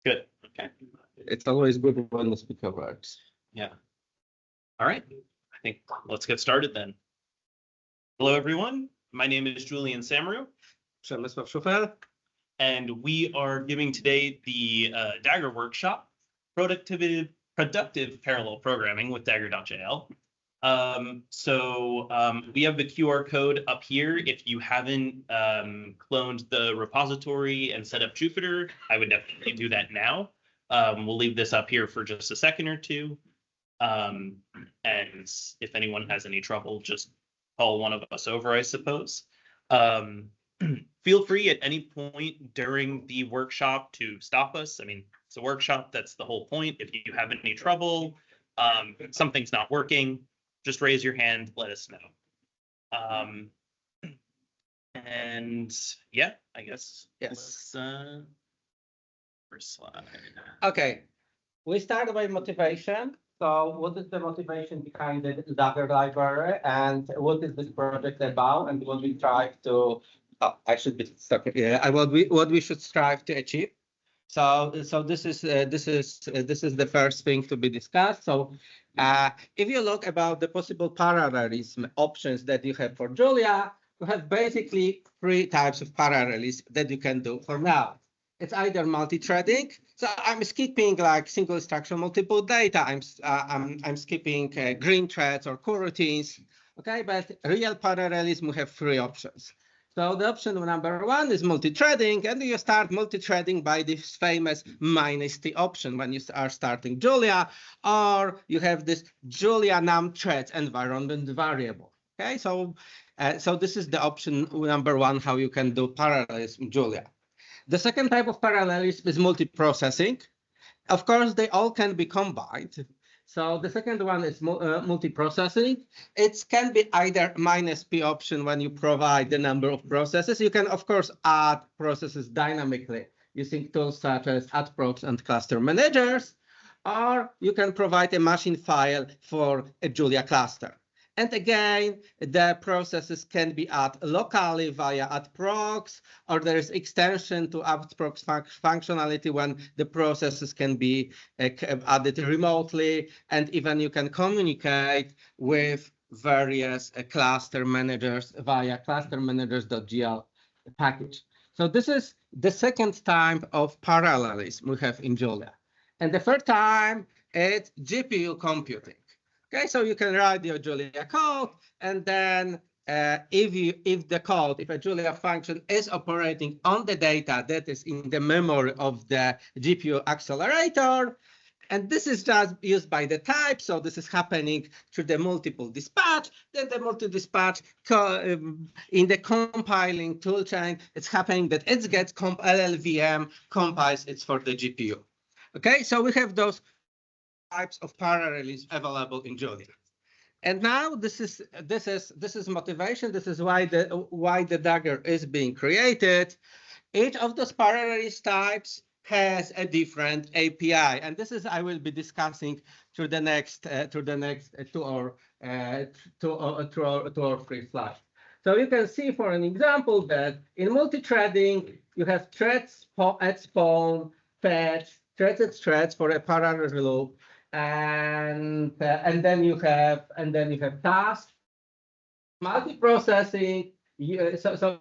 Good. Okay. It's always good when the speaker works. Yeah. All right. I think let's get started then. Hello, everyone. My name is Samaroo. Przemysław Szufel. And we are giving today the Dagger workshop, productive parallel programming with Dagger.jl. We have the QR code up here. If you haven't cloned the repository and set up Jupyter, I would definitely do that now. We'll leave this up here for just a second or two. And if anyone has any trouble, just call one of us over, I suppose. Feel free at any point during the workshop to stop us. I mean, it's a workshop, that's the whole point. If you have any trouble, something's not working, just raise your hand, let us know. And yeah, I guess. Yes. First slide. Okay, we start by motivation. So what is the motivation behind the Dagger library, and what is this project about, and what we try to? Oh, I should be stuck. Yeah, what we should strive to achieve. So this is the first thing to be discussed. So if you look about the possible parallelism options that you have for Julia, you have basically three types of parallelism that you can do for now. It's either multi-threading. So I'm skipping like single instruction, multiple data. I'm skipping green threads or coroutines. Okay, but real parallelism, we have three options. So the option number one is multi-threading, and you start multi-threading by this famous -t option when you are starting Julia, or you have this Julia num threads environment variable. Okay, so this is the option number one, how you can do parallelism in Julia. The second type of parallelism is multiprocessing. Of course, they all can be combined. So the second one is multiprocessing. It can be either -p option when you provide the number of processes. You can, of course, add processes dynamically using tools such as AddProcs and cluster managers, or you can provide a machine file for a Julia cluster. And again, the processes can be added locally via AddProcs, or there is extension to AddProcs functionality when the processes can be added remotely, and even you can communicate with various cluster managers via clustermanagers.jl package. So this is the second type of parallelism we have in Julia. And the third time, it's GPU computing. Okay, so you can write your Julia code, and then if a Julia function is operating on the data that is in the memory of the GPU accelerator, and this is just used by the type, so this is happening through the multiple dispatch, then the multi-dispatch in the compiling toolchain, it's happening that it gets LLVM compiles it's for the GPU. Okay, so we have those types of parallelism available in Julia. And now this is motivation. This is why the Dagger is being created. Each of those parallelism types has a different API, and this is I will be discussing through the next two or three slides. So you can see, for an example, that in multi-threading you have threads at spawn, fetch, threads at threads for a parallel loop. And then you have task, multiprocessing. So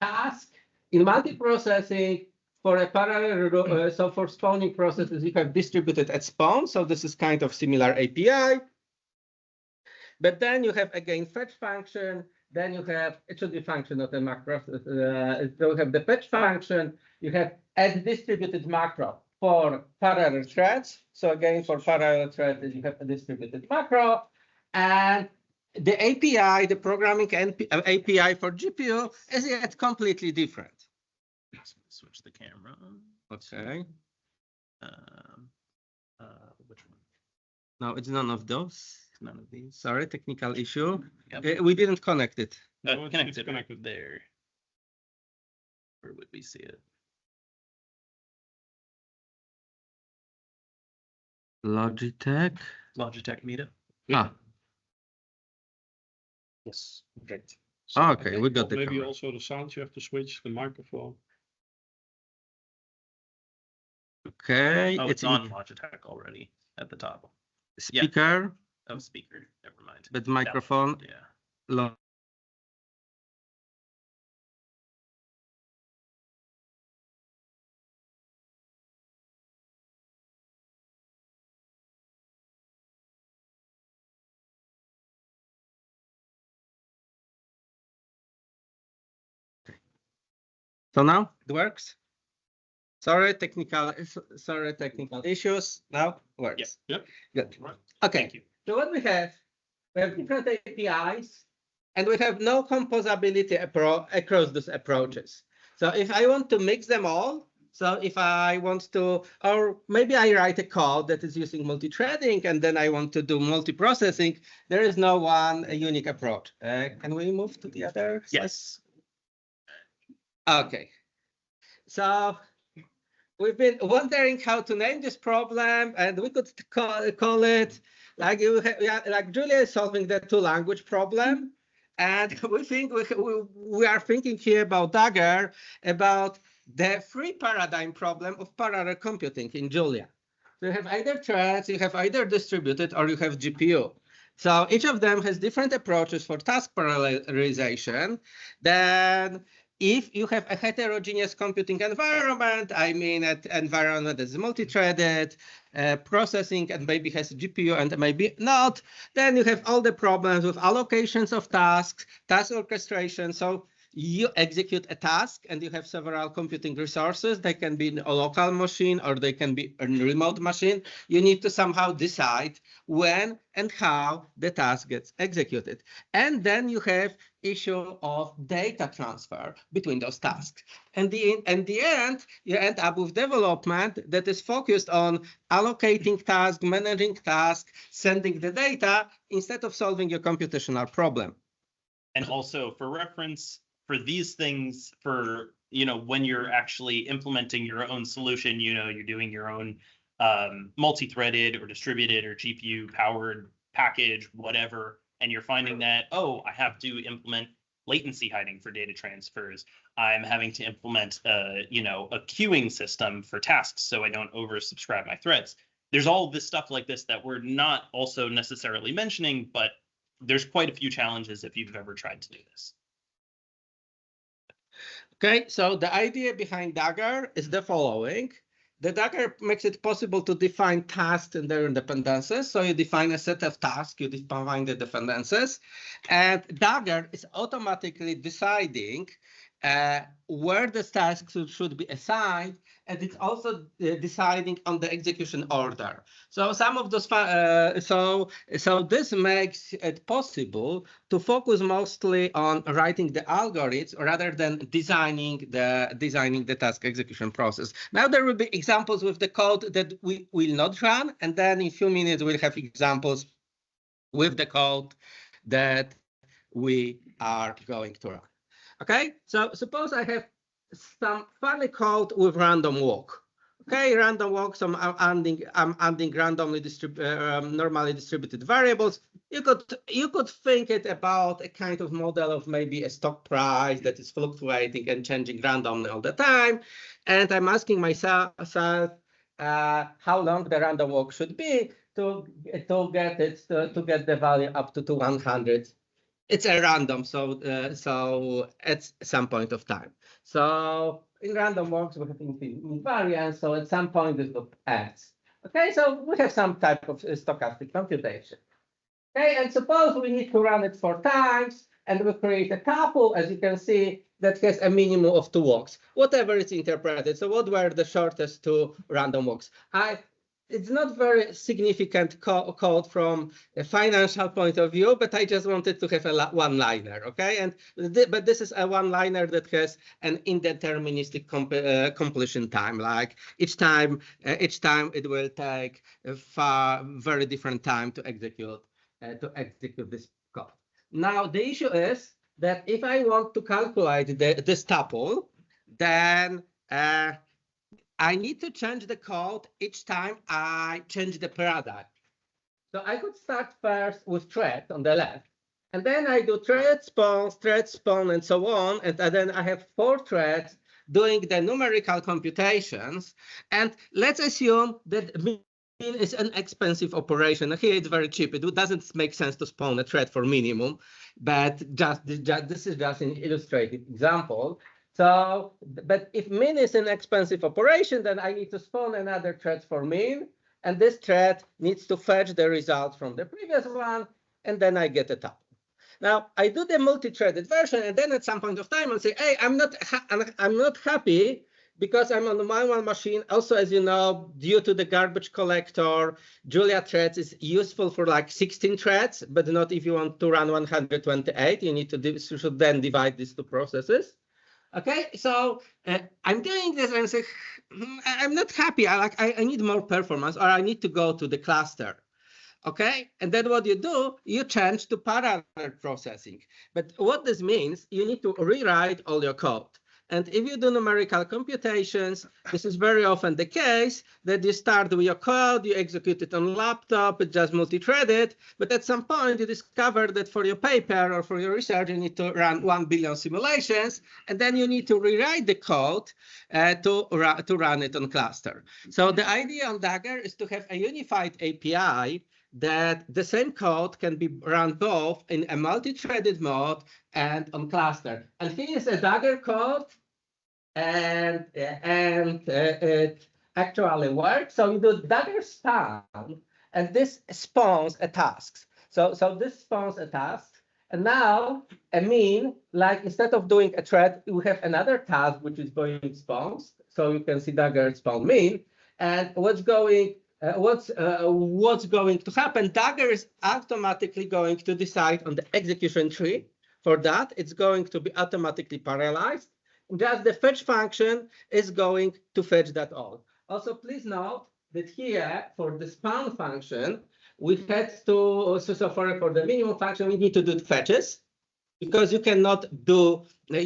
task in multiprocessing for a parallel loop. So for spawning processes, you have distributed at spawn. So this is kind of similar API. But then you have again fetch function. Then you have, it should be function of the macro. So you have the fetch function. You have add distributed macro for parallel threads. So again, for parallel threads, you have a distributed macro. And the API, the programming API for GPU is yet completely different. Switch the camera. Okay. Which one? No, it's none of those. None of these. Sorry, technical issue. Yep. We didn't connect it. Connected there. Where would we see it? Logitech meetup. Ah. Yes, great. So Okay, we got the maybe camera. also the sound, you have to switch the microphone. Okay, Oh, it's in on Logitech already at the top. speaker, Oh, speaker. Never mind. but microphone. Yeah. Lo- So now it works. Sorry, technical issues. Now works. Yep. Good. Right. Okay. Thank you. So what we have different APIs, and we have no composability across those approaches. So if I want to mix them all, so if I want to, or maybe I write a code that is using multi-threading, and then I want to do multi-processing, there is no one unique approach. Can we move to the other slide? Yes. Okay. So we've been wondering how to name this problem, and we could call it like like Julia is solving the two-language problem, and we think we are thinking here about Dagger, about the free paradigm problem of parallel computing in Julia. So you have either threads, you have either distributed, or you have GPU. So each of them has different approaches for task parallelization. Then if you have a heterogeneous computing environment, I mean an environment that's multi-threaded, processing, and maybe has a GPU and maybe not, then you have all the problems with allocations of tasks, task orchestration. So you execute a task and you have several computing resources. They can be in a local machine or they can be a remote machine. You need to somehow decide when and how the task gets executed. And then you have issue of data transfer between those tasks. And in the end, you end up with development that is focused on allocating tasks, managing tasks, sending the data, instead of solving your computational problem. And also for reference, for these things, for, when you're actually implementing your own solution, you're doing your own multi-threaded or distributed or GPU powered package, whatever, and you're finding that, oh, I have to implement latency hiding for data transfers. I'm having to implement a queuing system for tasks so I don't oversubscribe my threads. There's all this stuff like this that we're not also necessarily mentioning, but there's quite a few challenges if you've ever tried to do this. Okay, so the idea behind Dagger is the following. The Dagger makes it possible to define tasks and their dependencies. So you define a set of tasks, you define the dependencies, and Dagger is automatically deciding where the tasks should be assigned, and it's also deciding on the execution order. So some of those, so this makes it possible to focus mostly on writing the algorithms rather than designing the task execution process. Now there will be examples with the code that we will not run, and then in a few minutes we'll have examples with the code that we are going to run. Okay, so suppose I have some funny code with random walk. Okay, random walk. So I'm adding randomly normally distributed variables. You could think it about a kind of model of maybe a stock price that is fluctuating and changing randomly all the time. And I'm asking myself how long the random walk should be to get the value up to 100. It's a random, so at some point of time. So in random walks, we have infinite variance. So at some point, this loop ends. Okay, so we have some type of stochastic computation. Okay, and suppose we need to run it 4 times, and we create a tuple, as you can see, that has a minimum of 2 walks, whatever it's interpreted. So what were the shortest 2 random walks? It's not very significant code from a financial point of view, but I just wanted to have a one-liner, okay? But this is a one-liner that has an indeterministic completion time. Like each time it will take a very different time to execute this code. Now the issue is that if I want to calculate this tuple, then I need to change the code each time I change the paradigm. So I could start first with thread on the left, and then I do thread spawn, and so on, and then I have 4 threads doing the numerical computations. And let's assume that min is an expensive operation. Here it's very cheap. It doesn't make sense to spawn a thread for minimum, but this is just an illustrated example. So, but if min is an expensive operation, then I need to spawn another thread for min, and this thread needs to fetch the result from the previous one, and then I get a tuple. Now I do the multi-threaded version, and then at some point of time I'll say, hey, I'm not happy because I'm on my one machine. Also, as you know, due to the garbage collector, Julia threads is useful for like 16 threads, but not if you want to run 128. You need to you should then divide these two processes. Okay, so I'm doing this and say, I'm not happy. I need more performance, or I need to go to the cluster. Okay, and then what you do, you change to parallel processing. But what this means, you need to rewrite all your code. And if you do numerical computations, this is very often the case that you start with your code, you execute it on laptop, it's just multi-threaded, but at some point you discover that for your paper or for your research, you need to run 1 billion simulations, and then you need to rewrite the code to run it on cluster. So the idea on Dagger is to have a unified API that the same code can be run both in a multi-threaded mode and on cluster. And here is a Dagger code, and it actually works. So you do Dagger span, and this spawns a task. So this spawns a task, and now a min, like instead of doing a thread, we have another task which is going spawns. So you can see Dagger spawn min, and what's going to happen? Dagger is automatically going to decide on the execution tree. For that, it's going to be automatically parallelized. Just the fetch function is going to fetch that all. Also, please note that here for the span function, we had to, so for the minimum function, we need to do fetches, because you cannot do a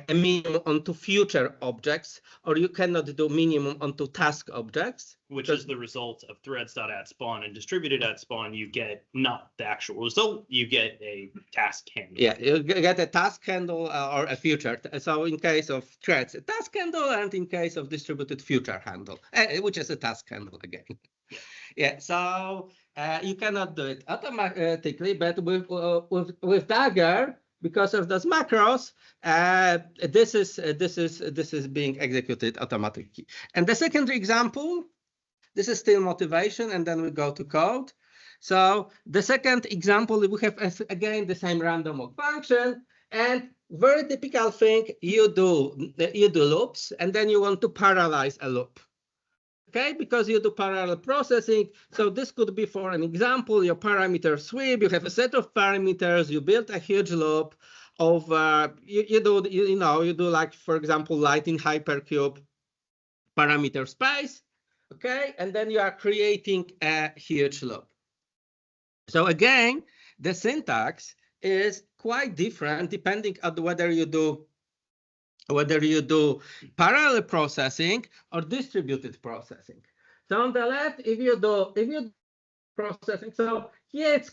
minimum onto future objects, or you cannot do minimum onto task objects. Which is the result of threads.addSpawn and distributed.spawn. You get not the actual result, you get a task handle. Yeah, you get a task handle or a future. So in case of threads, a task handle, and in case of distributed future handle, which is a task handle again. Yeah, so you cannot do it automatically, but with Dagger, because of those macros, this is being executed automatically. And the second example, this is still motivation, and then we go to code. So the second example, we have again the same random walk function, and very typical thing, you do loops, and then you want to parallelize a loop. Okay, because you do parallel processing. So this could be, for an example, your parameter sweep. You have a set of parameters. You build a huge loop of you do like, for example, light in hypercube parameter space. Okay, and then you are creating a huge loop. So again, the syntax is quite different depending on whether you do parallel processing or distributed processing. So on the left, if you do processing, so here it's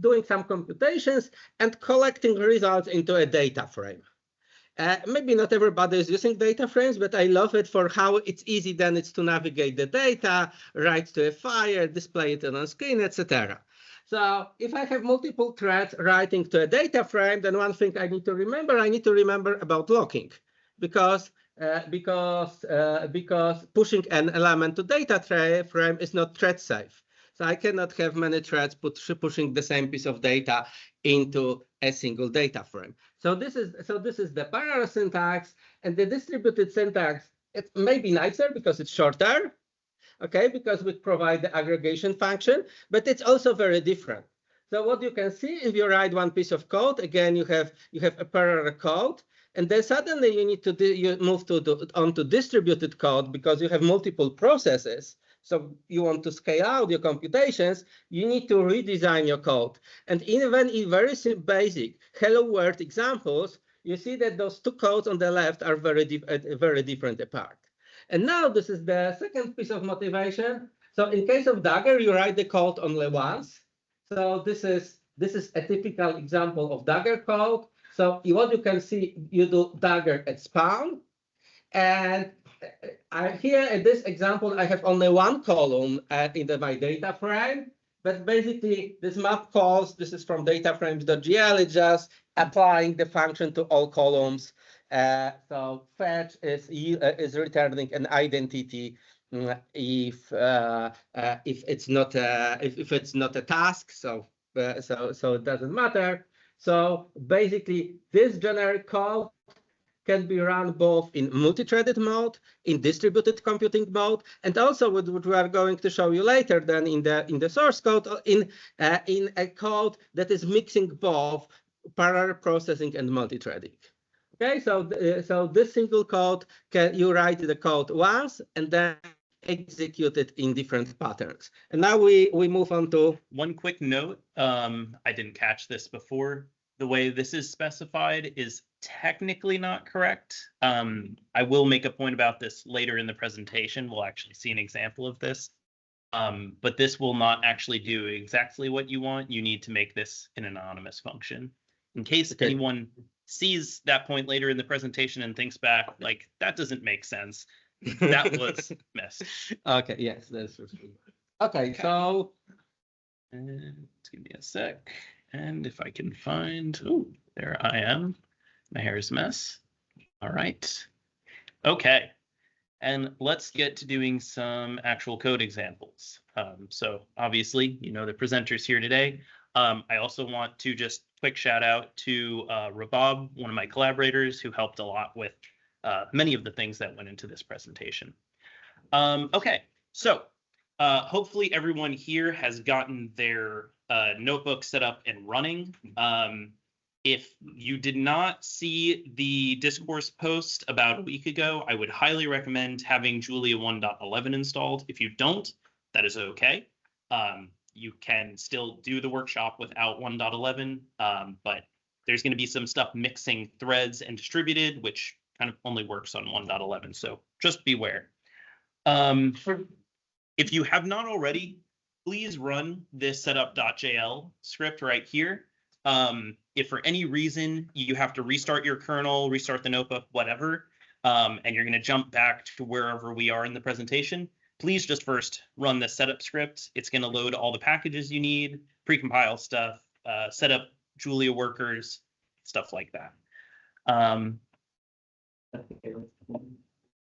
doing some computations and collecting results into a data frame. Maybe not everybody is using data frames, but I love it for how it's easy then it's to navigate the data, write to a file, display it on a screen, etc. So if I have multiple threads writing to a data frame, then one thing I need to remember about locking, because pushing an element to data frame is not thread safe. So I cannot have many threads pushing the same piece of data into a single data frame. So this is the parallel syntax, and the distributed syntax. It may be nicer because it's shorter. Okay, because we provide the aggregation function, but it's also very different. So what you can see, if you write one piece of code, again, you have a parallel code, and then suddenly you need to move onto distributed code because you have multiple processes. So you want to scale out your computations, you need to redesign your code. And even in very basic hello world examples, you see that those two codes on the left are very different apart. And now this is the second piece of motivation. So in case of Dagger, you write the code only once. So this is a typical example of Dagger code. So what you can see, you do Dagger at spawn. And here in this example, I have only one column in my data frame. But basically, this map calls, this is from dataframes.jl, it's just applying the function to all columns. So fetch is returning an identity if it's not a task. So it doesn't matter. So basically, this generic code can be run both in multi-threaded mode, in distributed computing mode, and also what we are going to show you later then in the source code, in a code that is mixing both parallel processing and multi-threading. Okay, so this single code, you write the code once and then execute it in different patterns. And now we move on to one quick note. I didn't catch this before. The way this is specified is technically not correct. I will make a point about this later in the presentation. We'll actually see an example of this. But this will not actually do exactly what you want. You need to make this an anonymous function. In case anyone sees that point later in the presentation and thinks back, like, that doesn't make sense. That was missed. Okay, yes, that's okay. So give me a sec. And if I can find, oh, there I am. My hair is a mess. All right. Okay. And let's get to doing some actual code examples. So obviously, you know, the presenters here today. I also want to just quick shout out to Rabab, one of my collaborators, who helped a lot with many of the things that went into this presentation. Okay, so hopefully everyone here has gotten their notebook set up and running. If you did not see the discourse post about a week ago, I would highly recommend having Julia 1.11 installed. If you don't, that is okay. You can still do the workshop without 1.11, but there's going to be some stuff mixing threads and distributed, which kind of only works on 1.11. So just beware. If you have not already, please run this setup.jl script right here. If for any reason you have to restart your kernel, restart the notebook, whatever, and you're going to jump back to wherever we are in the presentation, please just first run the setup script. It's going to load all the packages you need, precompile stuff, set up Julia workers, stuff like that.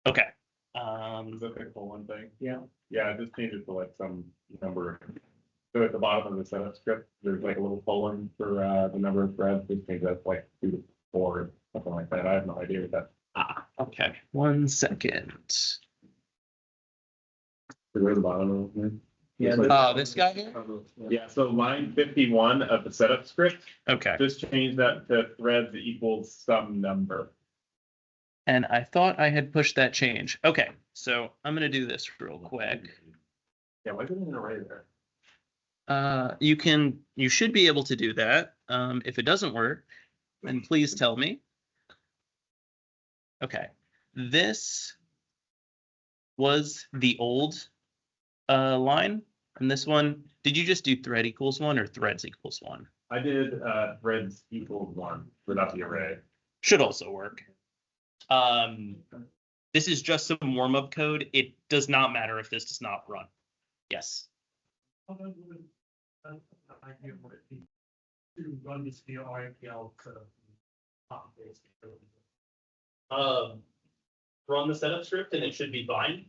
Okay. Is that okay for one thing? Yeah. Yeah, I just changed it to like some number. So at the bottom of the setup script, there's like a little colon for the number of threads. Just change that to like 2 to 4 or something like that. I have no idea what that. Okay. 1 second. Where's the bottom of it? Yeah. This guy here? Yeah, so line 51 of the setup script. Okay. Just change that to threads equals some number. And I thought I had pushed that change. Okay, so I'm going to do this real quick. Yeah, why is it an array there? You should be able to do that. If it doesn't work, then please tell me. Okay, this was the old line, and this one, did you just do thread equals 1 or threads equals 1? I did threads equals 1 without the array. Should also work. This is just some warm-up code. It does not matter if this does not run. Yes. Run the setup script and it should be fine.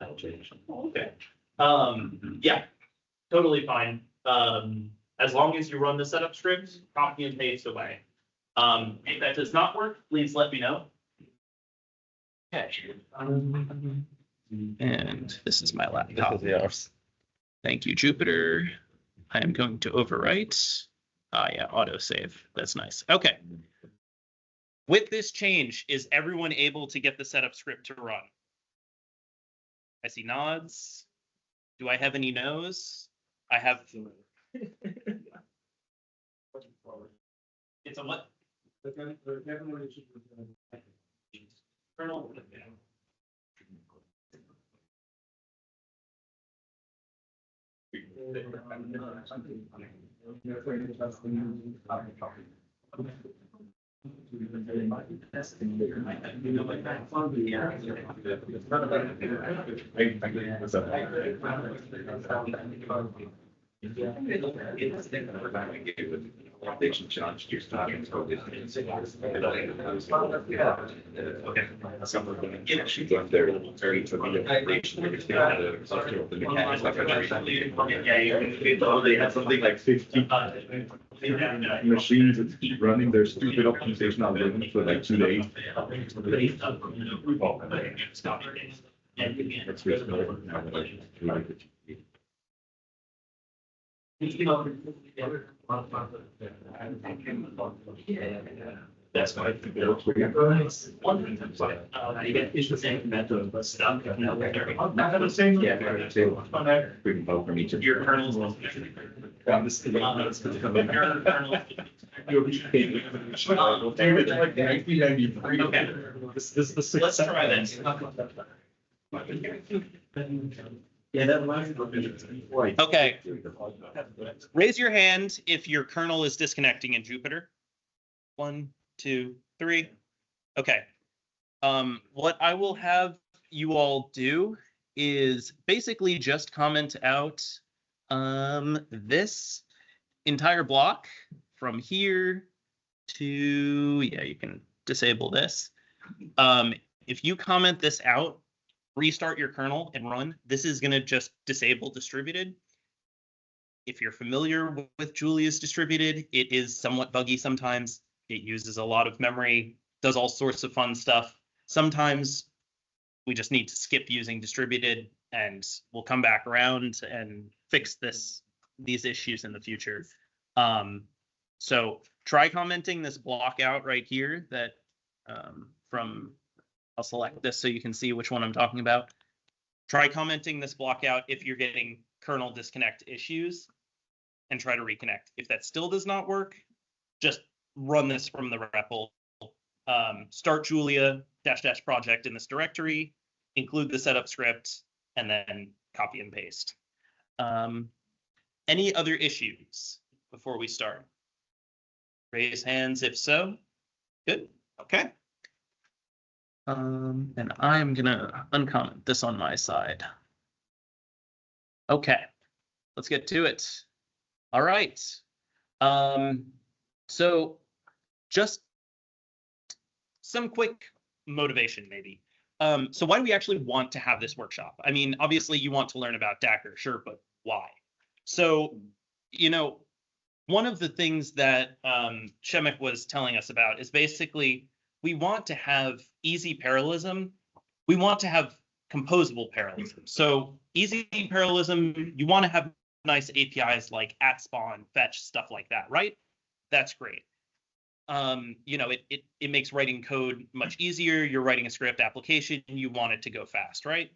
Okay. Yeah, totally fine. As long as you run the setup script, copy and paste away. If that does not work, please let me know. Okay. And this is my laptop. This is yours. Thank you, Jupiter. I am going to overwrite. Yeah, autosave. That's nice. Okay. With this change, is everyone able to get the setup script to run? I see nods. Do I have any no's? I have. It's a what? Kernel. They had something like 50 machines that keep running their stupid optimization algorithms for like 2 days. That's why it's the same method, but stuff. We can vote from each of Your kernels. Let's try this. Okay. Raise your hand if your kernel is disconnecting in Jupyter. 1, 2, 3. Okay. What I will have you all do is basically just comment out this entire block from here to, yeah, you can disable this. If you comment this out, restart your kernel and run, this is going to just disable distributed. If you're familiar with Julia's distributed, it is somewhat buggy sometimes. It uses a lot of memory, does all sorts of fun stuff. Sometimes we just need to skip using distributed and we'll come back around and fix these issues in the future. So try commenting this block out right here that I'll select this so you can see which one I'm talking about. Try commenting this block out if you're getting kernel disconnect issues and try to reconnect. If that still does not work, just run this from the REPL. Start Julia -- project in this directory, include the setup script, and then copy and paste. Any other issues before we start? Raise hands if so. Good. Okay. And I'm gonna uncomment this on my side. Okay, let's get to it. All right. So just some quick motivation, maybe. So why do we actually want to have this workshop? I mean, obviously you want to learn about Dagger, sure, but why? So, one of the things that Shemek was telling us about is basically we want to have easy parallelism. We want to have composable parallelism. So easy parallelism, you want to have nice APIs like @spawn, fetch, stuff like that, right? That's great. It makes writing code much easier. You're writing a script application, you want it to go fast, right?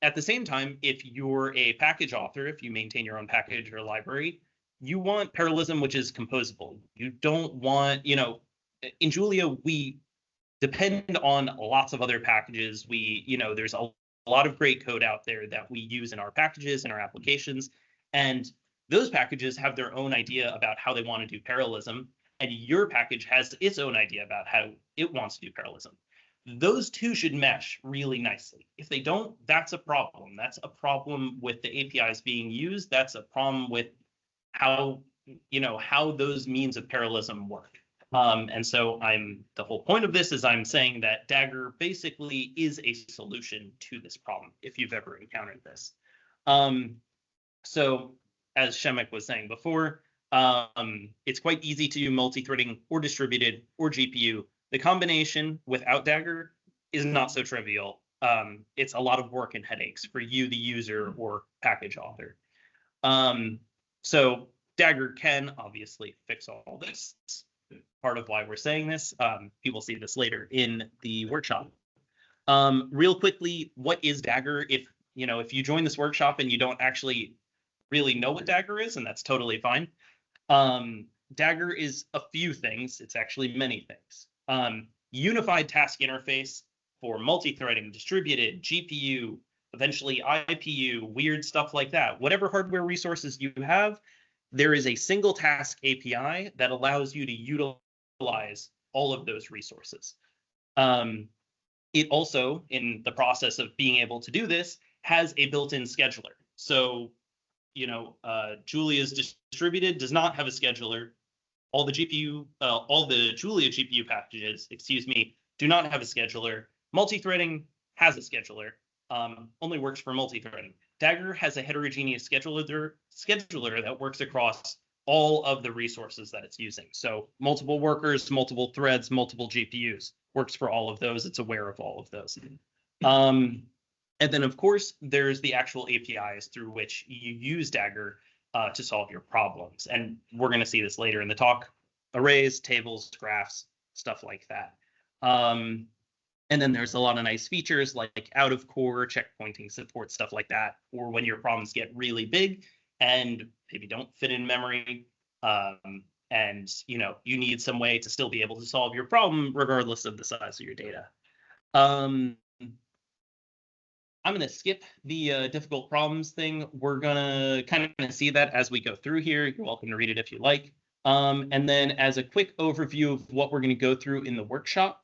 At the same time, if you're a package author, if you maintain your own package or library, you want parallelism, which is composable. You don't want, in Julia, we depend on lots of other packages. There's a lot of great code out there that we use in our packages and our applications. And those packages have their own idea about how they want to do parallelism. And your package has its own idea about how it wants to do parallelism. Those two should mesh really nicely. If they don't, that's a problem. That's a problem with the APIs being used. That's a problem with how those means of parallelism work. And so the whole point of this is I'm saying that Dagger basically is a solution to this problem, if you've ever encountered this. So as Shemek was saying before, it's quite easy to do multi-threading or distributed or GPU. The combination without Dagger is not so trivial. It's a lot of work and headaches for you, the user or package author. So Dagger can obviously fix all this. Part of why we're saying this. People see this later in the workshop. Real quickly, what is Dagger? If you join this workshop and you don't actually really know what Dagger is, and that's totally fine. Dagger is a few things. It's actually many things. Unified task interface for multi-threading, distributed, GPU, eventually IPU, weird stuff like that. Whatever hardware resources you have, there is a single task API that allows you to utilize all of those resources. It also, in the process of being able to do this, has a built-in scheduler. So, Julia's distributed does not have a scheduler. All the Julia GPU packages, do not have a scheduler. Multi-threading has a scheduler, only works for multi-threading. Dagger has a heterogeneous scheduler that works across all of the resources that it's using. So multiple workers, multiple threads, multiple GPUs, works for all of those. It's aware of all of those. And then, of course, there's the actual APIs through which you use Dagger to solve your problems. And we're going to see this later in the talk. Arrays, tables, graphs, stuff like that. And then there's a lot of nice features like out of core, checkpointing support, stuff like that, or when your problems get really big and maybe don't fit in memory, and you need some way to still be able to solve your problem regardless of the size of your data. I'm going to skip the difficult problems thing. We're going to kind of see that as we go through here. You're welcome to read it if you like. And then as a quick overview of what we're going to go through in the workshop,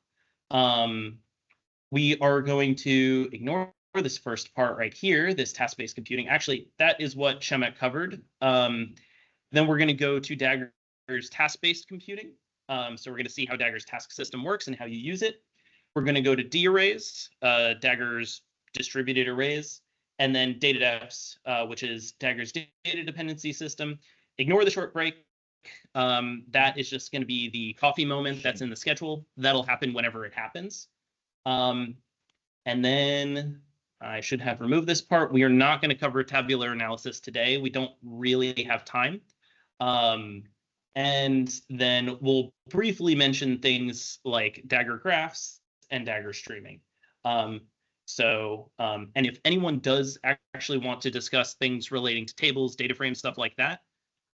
we are going to ignore this first part right here, this task-based computing. Actually, that is what Shemek covered. Then we're going to go to Dagger's task-based computing. So we're going to see how Dagger's task system works and how you use it. We're going to go to D-arrays, Dagger's distributed arrays, and then data depths, which is Dagger's data dependency system. Ignore the short break. That is just going to be the coffee moment that's in the schedule. That'll happen whenever it happens. And then I should have removed this part. We are not going to cover tabular analysis today. We don't really have time. And then we'll briefly mention things like Dagger graphs and Dagger streaming. And if anyone does actually want to discuss things relating to tables, data frames, stuff like that,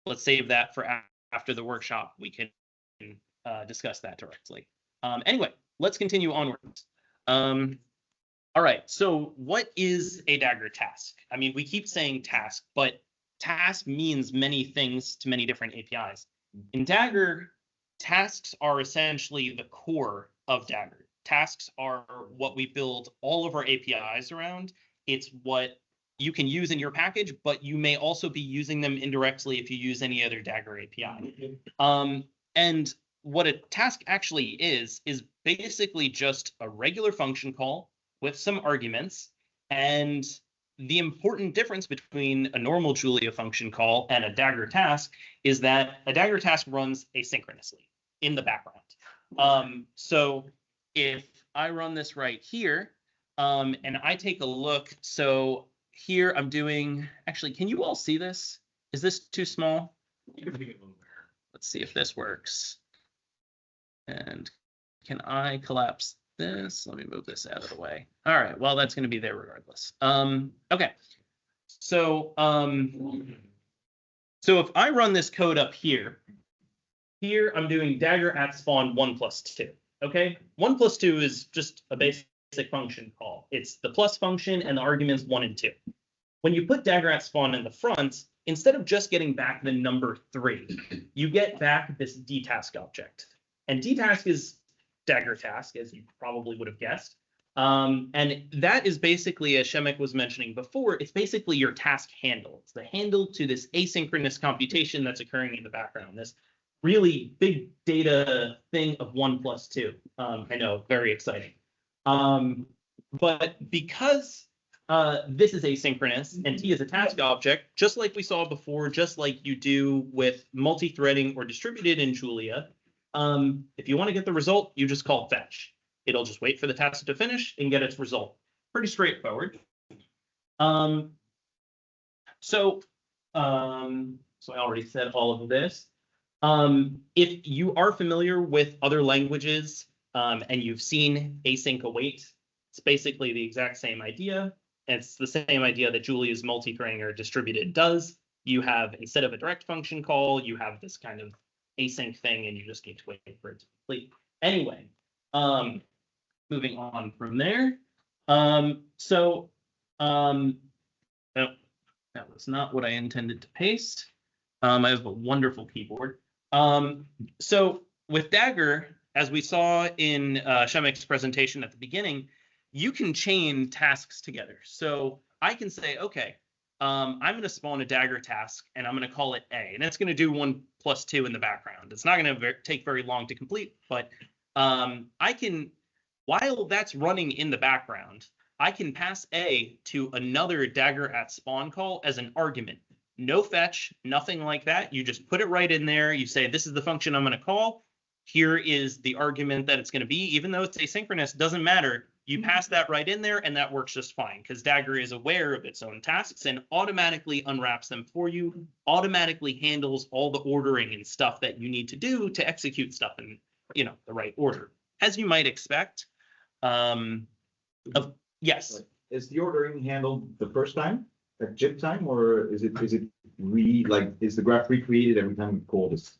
let's save that for after the workshop. We can discuss that directly. Anyway, let's continue onwards. All right, so what is a Dagger task? I mean, we keep saying task, but task means many things to many different APIs. In Dagger, tasks are essentially the core of Dagger. Tasks are what we build all of our APIs around. It's what you can use in your package, but you may also be using them indirectly if you use any other Dagger API. And what a task actually is basically just a regular function call with some arguments. And the important difference between a normal Julia function call and a Dagger task is that a Dagger task runs asynchronously in the background. So if I run this right here, and I take a look, so here I'm doing, actually, can you all see this? Is this too small? Let's see if this works. And can I collapse this? Let me move this out of the way. All right, well, that's going to be there regardless. Okay, so if I run this code up here I'm doing Dagger at spawn 1 plus 2. Okay, 1 plus 2 is just a basic function call. It's the plus function and the arguments 1 and 2. When you put Dagger at spawn in the front, instead of just getting back the number 3, you get back this dtask object. And dtask is Dagger task, as you probably would have guessed. And that is basically, as Shemek was mentioning before, it's basically your task handle. It's the handle to this asynchronous computation that's occurring in the background, this really big data thing of 1 plus 2. I know, very exciting. But because this is asynchronous and T is a task object, just like we saw before, just like you do with multi-threading or distributed in Julia, if you want to get the result, you just call fetch. It'll just wait for the task to finish and get its result. Pretty straightforward. So I already said all of this. If you are familiar with other languages and you've seen async await, it's basically the exact same idea. It's the same idea that Julia's multi-threading or distributed does. You have, instead of a direct function call, you have this kind of async thing, and you just need to wait for it to complete. Anyway, moving on from there. Oh, that was not what I intended to paste. I have a wonderful keyboard. So with Dagger, as we saw in Shemik's presentation at the beginning, you can chain tasks together. So I can say, okay, I'm going to spawn a Dagger task and I'm going to call it A, and it's going to do 1 + 2 in the background. It's not going to take very long to complete, but I can, while that's running in the background, I can pass A to another Dagger at spawn call as an argument. No fetch, nothing like that. You just put it right in there. You say, this is the function I'm going to call. Here is the argument that it's going to be. Even though it's asynchronous, doesn't matter. You pass that right in there, and that works just fine because Dagger is aware of its own tasks and automatically unwraps them for you, automatically handles all the ordering and stuff that you need to do to execute stuff in, you know, the right order, as you might expect. Yes. Is the ordering handled the first time at JIT time, or is it is the graph recreated every time you call this?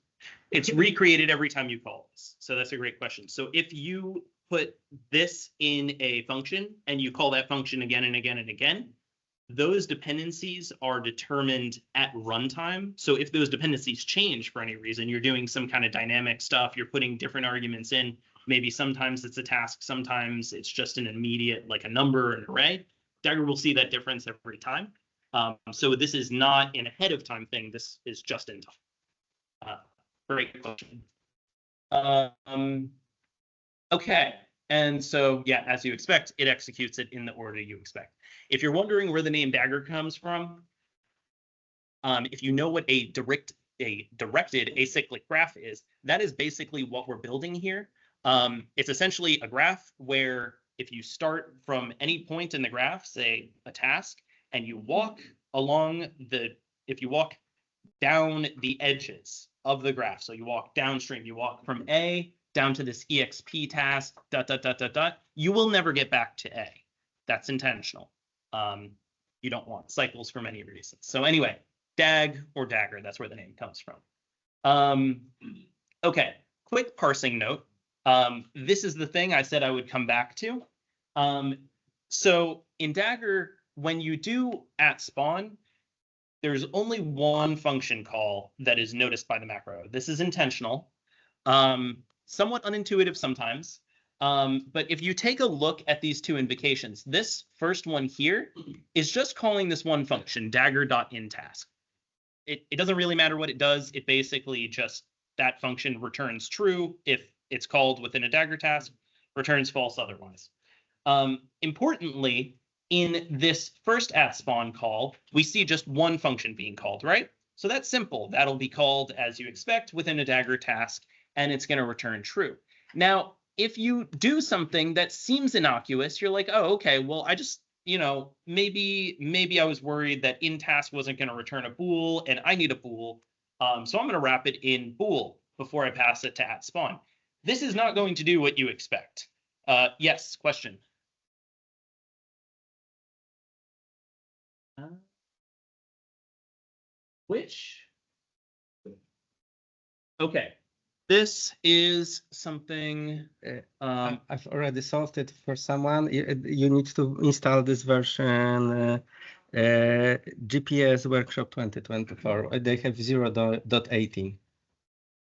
It's recreated every time you call this. So that's a great question. So if you put this in a function and you call that function again and again and again, those dependencies are determined at runtime. So if those dependencies change for any reason, you're doing some kind of dynamic stuff, you're putting different arguments in, maybe sometimes it's a task, sometimes it's just an immediate, like a number, an array, Dagger will see that difference every time. So this is not an ahead of time thing. This is just in time. Great question. Okay, and so yeah, as you expect, it executes it in the order you expect. If you're wondering where the name Dagger comes from, if you know what a directed acyclic graph is, that is basically what we're building here. It's essentially a graph where if you start from any point in the graph, say a task, and you walk along if you walk down the edges of the graph, so you walk downstream, you walk from A down to this exp task, ... you will never get back to A. That's intentional. You don't want cycles for many reasons. So anyway, Dag or Dagger, that's where the name comes from. Okay, quick parsing note. This is the thing I said I would come back to. So in Dagger, when you do at spawn, there's only one function call that is noticed by the macro. This is intentional, somewhat unintuitive sometimes. But if you take a look at these two invocations, this first one here is just calling this one function, Dagger.inTask. It doesn't really matter what it does. It basically just, that function returns true if it's called within a Dagger task, returns false otherwise. Importantly, in this first at spawn call, we see just one function being called, right? So that's simple. That'll be called as you expect within a Dagger task, and it's going to return true. Now, if you do something that seems innocuous, you're like, oh, okay, well, I just, you know, maybe I was worried that in task wasn't going to return a bool, and I need a bool. So I'm going to wrap it in bool before I pass it to at spawn. This is not going to do what you expect. Yes, question. Which? Okay, this is something. I've already solved it for someone. You need to install this version, GPS Workshop 2024. They have 0.18.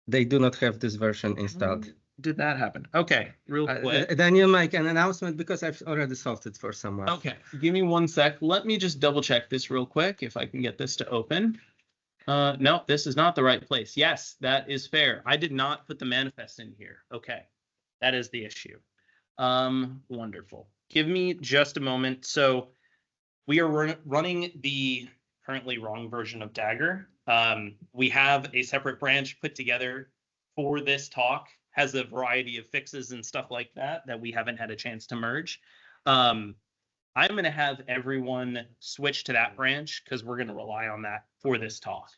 They do not have this version installed. Did that happen? Okay, real quick. Then you make an announcement because I've already solved it for someone. Okay, give me 1 sec. Let me just double check this real quick if I can get this to open. No, this is not the right place. Yes, that is fair. I did not put the manifest in here. Okay, that is the issue. Wonderful. Give me just a moment. So we are running the currently wrong version of Dagger. We have a separate branch put together for this talk, has a variety of fixes and stuff like that we haven't had a chance to merge. I'm going to have everyone switch to that branch because we're going to rely on that for this talk.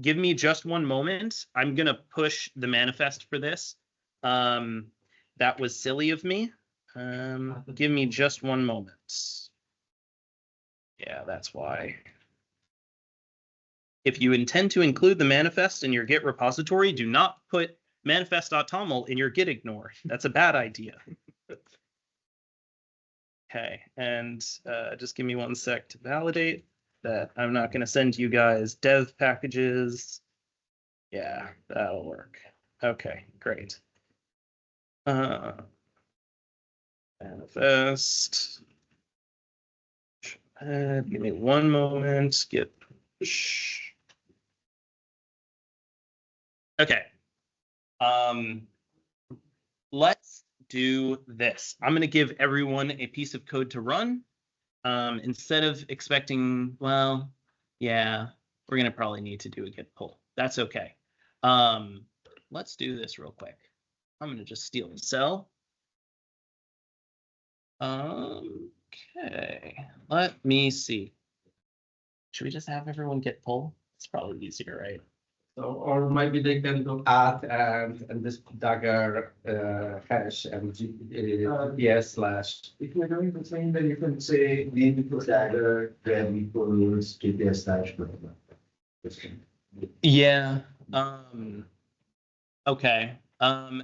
Give me just 1 moment. I'm going to push the manifest for this. That was silly of me. Give me just 1 moment. Yeah, that's why. If you intend to include the manifest in your Git repository, do not put manifest.toml in your Git ignore. That's a bad idea. Okay, and just give me 1 sec to validate. that. I'm not going to send you guys dev packages. Yeah, that'll work. Okay, great. Manifest. Give me one moment. Get. Okay. Let's do this. I'm going to give everyone a piece of code to run. Instead of expecting, well, yeah, we're going to probably need to do a git pull. That's okay. Let's do this real quick. I'm going to just steal a cell. Okay, let me see. Should we just have everyone git pull? It's probably easier, right? So, or maybe they can look at and this Dagger hash and GPS slash. If you're doing the same, then you can say name equals Dagger, then equals GPS slash blah, blah, blah. Yeah. Okay.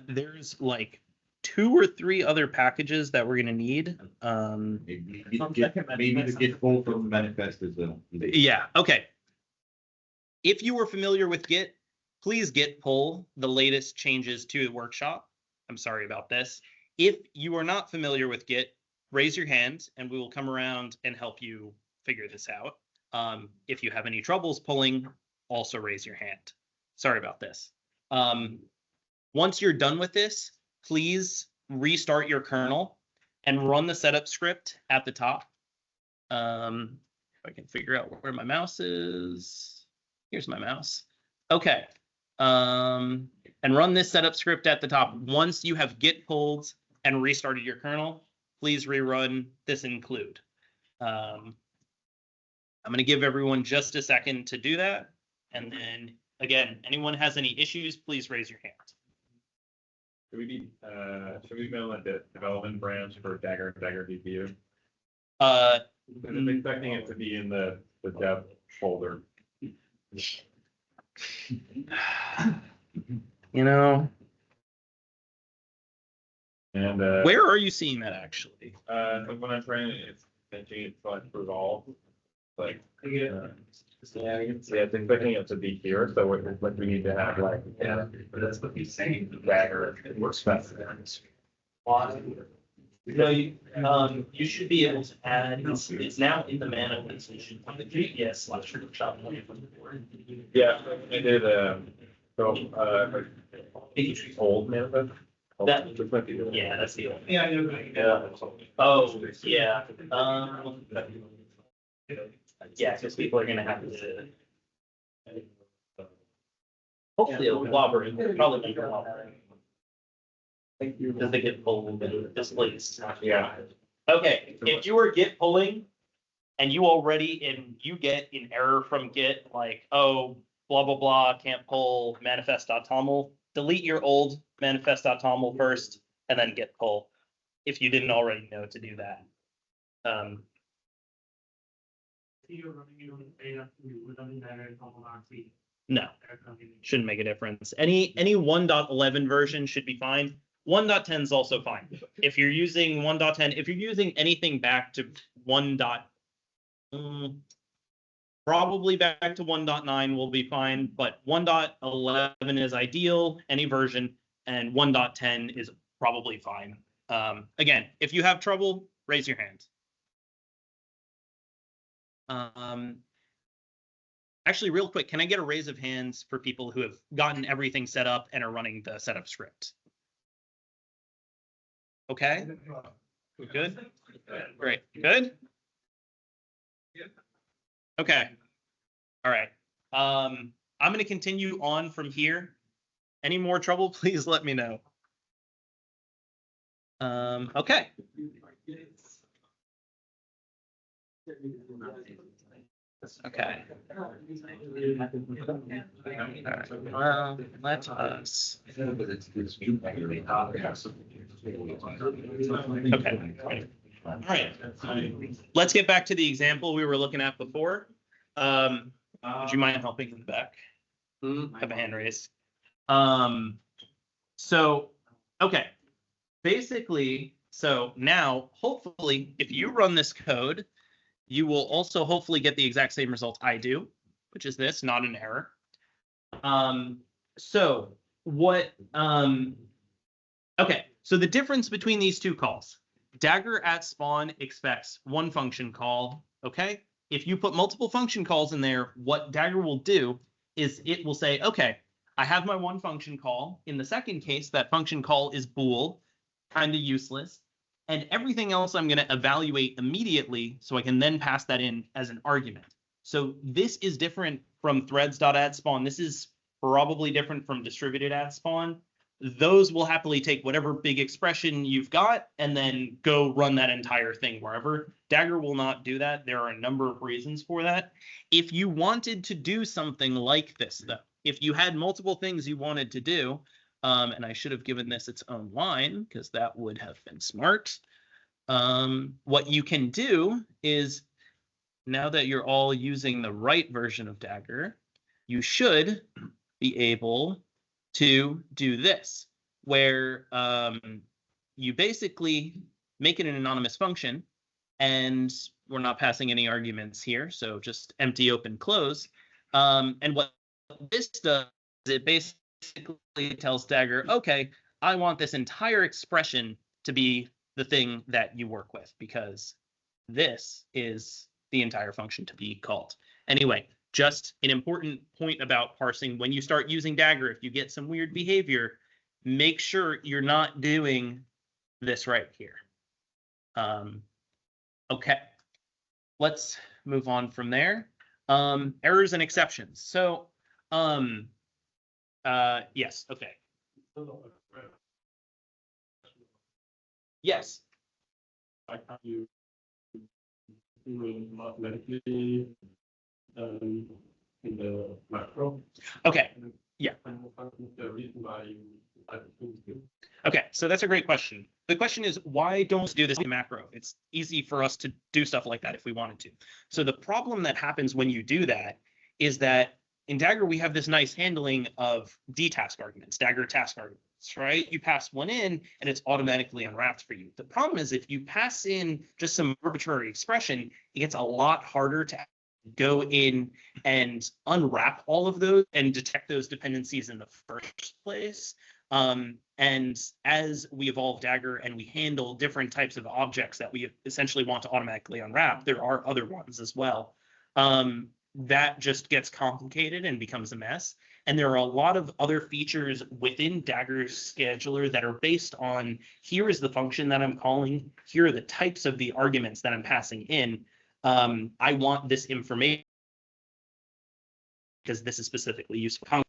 There's like 2 or 3 other packages that we're gonna need. Maybe the git pull from manifest is the. Yeah. Okay. If you were familiar with Git, please git pull the latest changes to the workshop. I'm sorry about this. If you are not familiar with Git, raise your hand and we will come around and help you figure this out. If you have any troubles pulling, also raise your hand. Sorry about this. Once you're done with this, please restart your kernel and run the setup script at the top. If I can figure out where my mouse is. Here's my mouse. Okay. And run this setup script at the top. Once you have git pulled and restarted your kernel, please rerun this include. I'm going to give everyone just a second to do that. And then, again, anyone has any issues, please raise your hand. Should we mail at the development branch for Dagger DPU? I'm expecting it to be in the dev folder. You know, And where are you seeing that actually? when I'm trying, it's changing it to like prove all, like yeah, it's expecting it to be here. So it's like we need to have like But that's what he's saying. Dagger. It works better than it's. No, you should be able to add, it's now in the manifest, so you should put the GPS slash workshop. Yeah, I did. Old manifest. That- This might be the- Yeah, that's the old. Yeah. Oh, yeah. Yeah, because people are gonna have to. Hopefully it'll cooperate, probably won't cooperate. Does they get pulled and displaced? Yeah. Okay, if you are git pulling and you get an error from Git, like, oh, blah, blah, blah, can't pull manifest.toml, delete your old manifest.toml first and then git pull if you didn't already know to do that. No, shouldn't make a difference. Any 1.11 version should be fine. 1.10 is also fine. If you're using 1.10, if you're using anything back to 1. Probably back to 1.9 will be fine, but 1.11 is ideal, any version, and 1.10 is probably fine. Again, if you have trouble, raise your hand. Actually, real quick, can I get a raise of hands for people who have gotten everything set up and are running the setup script? Okay. Good. Great. Good. Okay. All right. I'm going to continue on from here. Any more trouble, please let me know. Okay. Okay. All right. Well, let us. Okay. All right. Let's get back to the example we were looking at before. Would you mind helping in the back? Have a hand raised. So, okay. Basically, so now, hopefully, if you run this code you will also hopefully get the exact same result I do, which is this, not an error. So what, okay, so the difference between these two calls, Dagger at spawn expects one function call, okay? If you put multiple function calls in there, what Dagger will do is it will say, okay, I have my one function call. In the second case, that function call is bool, kind of useless. And everything else I'm going to evaluate immediately so I can then pass that in as an argument. So this is different from threads.addSpawn. This is probably different from distributed add spawn. Those will happily take whatever big expression you've got and then go run that entire thing wherever. Dagger will not do that. There are a number of reasons for that. If you wanted to do something like this, though, if you had multiple things you wanted to do, and I should have given this its own line because that would have been smart. What you can do is, now that you're all using the right version of Dagger, you should be able to do this, where you basically make it an anonymous function, and we're not passing any arguments here, so just empty, open, close. And what this does is it basically tells Dagger, okay, I want this entire expression to be the thing that you work with, because this is the entire function to be called. Anyway, just an important point about parsing. When you start using Dagger, if you get some weird behavior, make sure you're not doing this right here. Okay, let's move on from there. Errors and exceptions. So, yes, okay. Yes. Like how you automatically in the macro. Okay. Yeah. And the reason why you Okay, so that's a great question. The question is, why don't we do this in macro? It's easy for us to do stuff like that if we wanted to. So the problem that happens when you do that is that in Dagger, we have this nice handling of dtask arguments, Dagger task arguments, right? You pass one in and it's automatically unwrapped for you. The problem is if you pass in just some arbitrary expression, it gets a lot harder to go in and unwrap all of those and detect those dependencies in the first place. And as we evolve Dagger and we handle different types of objects that we essentially want to automatically unwrap, there are other ones as well. That just gets complicated and becomes a mess. And there are a lot of other features within Dagger's scheduler that are based on, here is the function that I'm calling, here are the types of the arguments that I'm passing in. I want this information because this is specifically useful.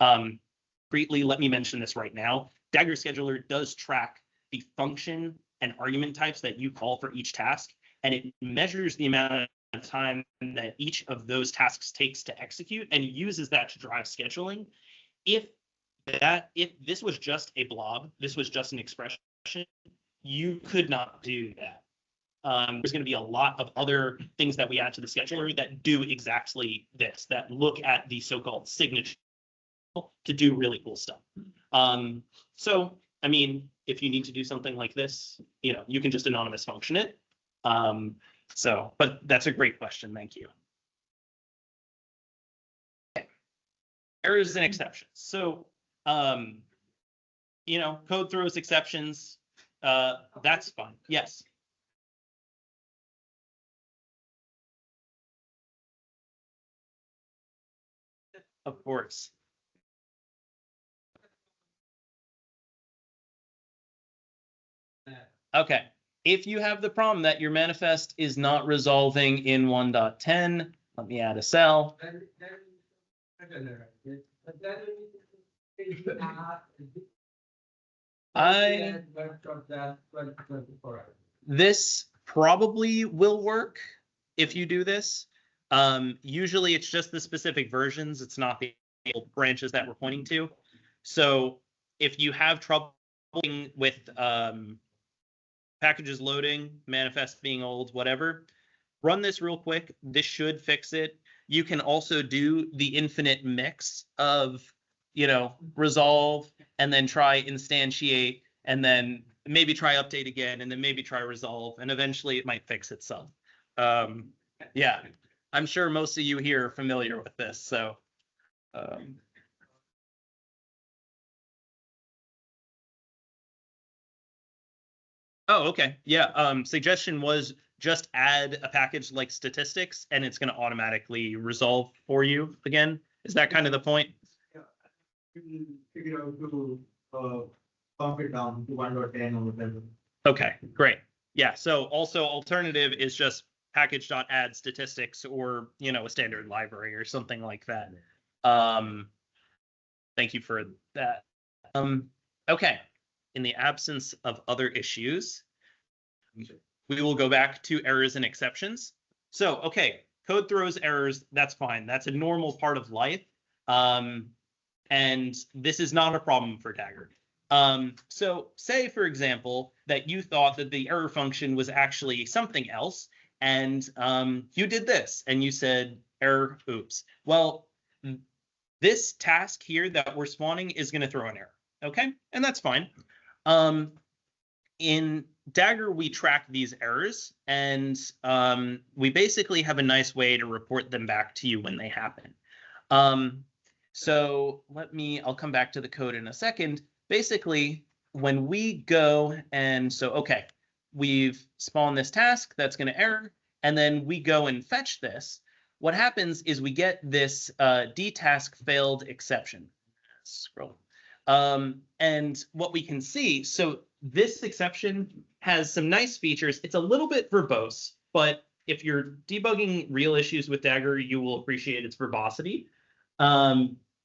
Briefly, let me mention this right now. Dagger Scheduler does track the function and argument types that you call for each task, and it measures the amount of time that each of those tasks takes to execute and uses that to drive scheduling. If this was just a blob, this was just an expression, you could not do that. There's going to be a lot of other things that we add to the scheduler that do exactly this, that look at the so-called signature to do really cool stuff. So, I mean, if you need to do something like this, you know, you can just anonymous function it. But that's a great question. Thank you. Okay. Errors and exceptions. So, you know, code throws exceptions. That's fine. Yes. Of course. Okay. If you have the problem that your manifest is not resolving in 1.10, let me add a cell. This probably will work if you do this. Usually it's just the specific versions. It's not the branches that we're pointing to. So if you have trouble with packages loading, manifest being old, whatever, run this real quick. This should fix it. You can also do the infinite mix of, you know, resolve and then try instantiate and then maybe try update again and then maybe try resolve, and eventually it might fix itself. Yeah, I'm sure most of you here are familiar with this, so. Oh, okay. Yeah. Suggestion was just add a package like statistics and it's going to automatically resolve for you again. Is that kind of the point? Yeah. You can figure out to bump it down to 1.10 or whatever. Okay, great. Yeah. So also alternative is just package.add statistics or, you know, a standard library or something like that. Thank you for that. Okay. In the absence of other issues, we will go back to errors and exceptions. So, okay, code throws errors. That's fine. That's a normal part of life. And this is not a problem for Dagger. So say, for example, that you thought that the error function was actually something else, and you did this, and you said error, oops. Well, this task here that we're spawning is going to throw an error, okay? And that's fine. In Dagger, we track these errors, and we basically have a nice way to report them back to you when they happen. So I'll come back to the code in a second. Basically, when we go and okay, we've spawned this task that's going to error, and then we go and fetch this. What happens is we get this dtask failed exception. Scroll. And what we can see, so this exception has some nice features. It's a little bit verbose, but if you're debugging real issues with Dagger, you will appreciate its verbosity.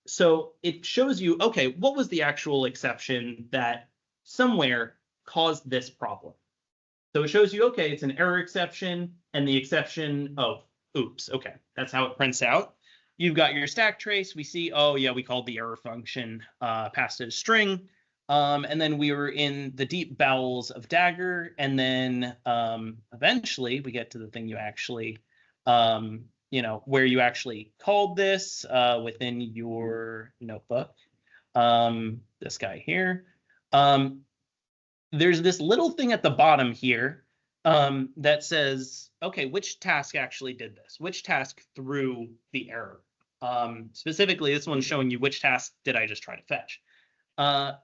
So it shows you, okay, what was the actual exception that somewhere caused this problem? So it shows you, okay, it's an error exception, and the exception, oh, oops, okay, that's how it prints out. You've got your stack trace. We see, oh, yeah, we called the error function, passed it a string. And then we were in the deep bowels of Dagger. And then eventually we get to the thing you actually, where you actually called this within your notebook. This guy here. There's this little thing at the bottom here that says, okay, which task actually did this? Which task threw the error? Specifically, this one's showing you which task did I just try to fetch.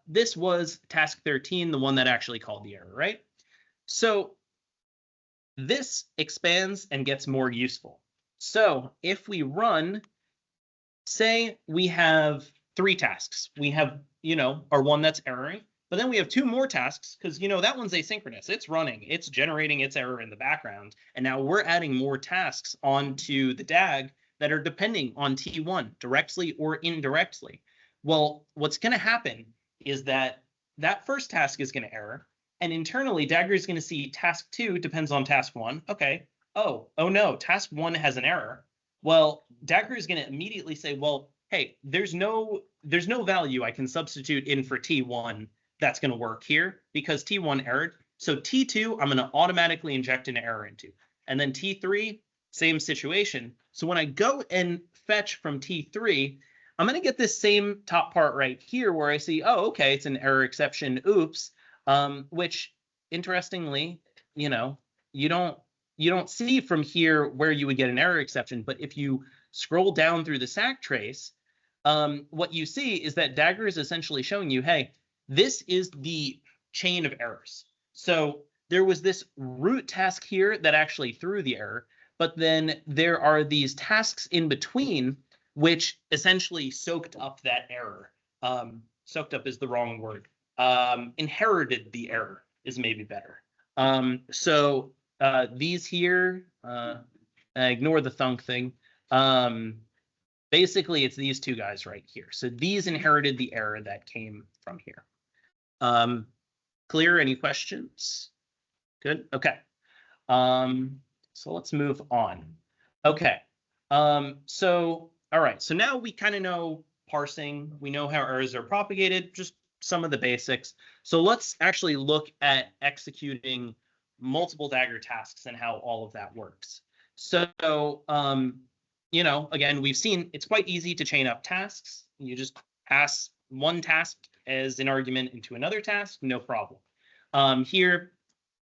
This was task 13, the one that actually called the error, right? So this expands and gets more useful. So if we run, say we have 3 tasks. We have, our one that's erroring. But then we have 2 more tasks because, that one's asynchronous. It's running. It's generating its error in the background. And now we're adding more tasks onto the DAG that are depending on T1 directly or indirectly. Well, what's going to happen is that first task is going to error. And internally, Dagger is going to see task 2 depends on task 1. Okay. Oh no, task 1 has an error. Well, Dagger is going to immediately say, well, hey, there's no value I can substitute in for T1 that's going to work here because T1 errored. So T2, I'm going to automatically inject an error into. And then T3, same situation. So when I go and fetch from T3, I'm going to get this same top part right here where I see, oh, okay, it's an error exception, oops, which interestingly, you don't see from here where you would get an error exception. But if you scroll down through the stack trace, what you see is that Dagger is essentially showing you, hey, this is the chain of errors. So there was this root task here that actually threw the error, but then there are these tasks in between which essentially soaked up that error. Soaked up is the wrong word. Inherited the error is maybe better. So these here, ignore the thunk thing. Basically, it's these 2 guys right here. So these inherited the error that came from here. Clear? Any questions? Good. Okay. So let's move on. Okay. So all right. So now we kind of know parsing. We know how errors are propagated. Just some of the basics. So let's actually look at executing multiple Dagger tasks and how all of that works. So again, we've seen it's quite easy to chain up tasks. You just pass one task as an argument into another task, no problem. Here,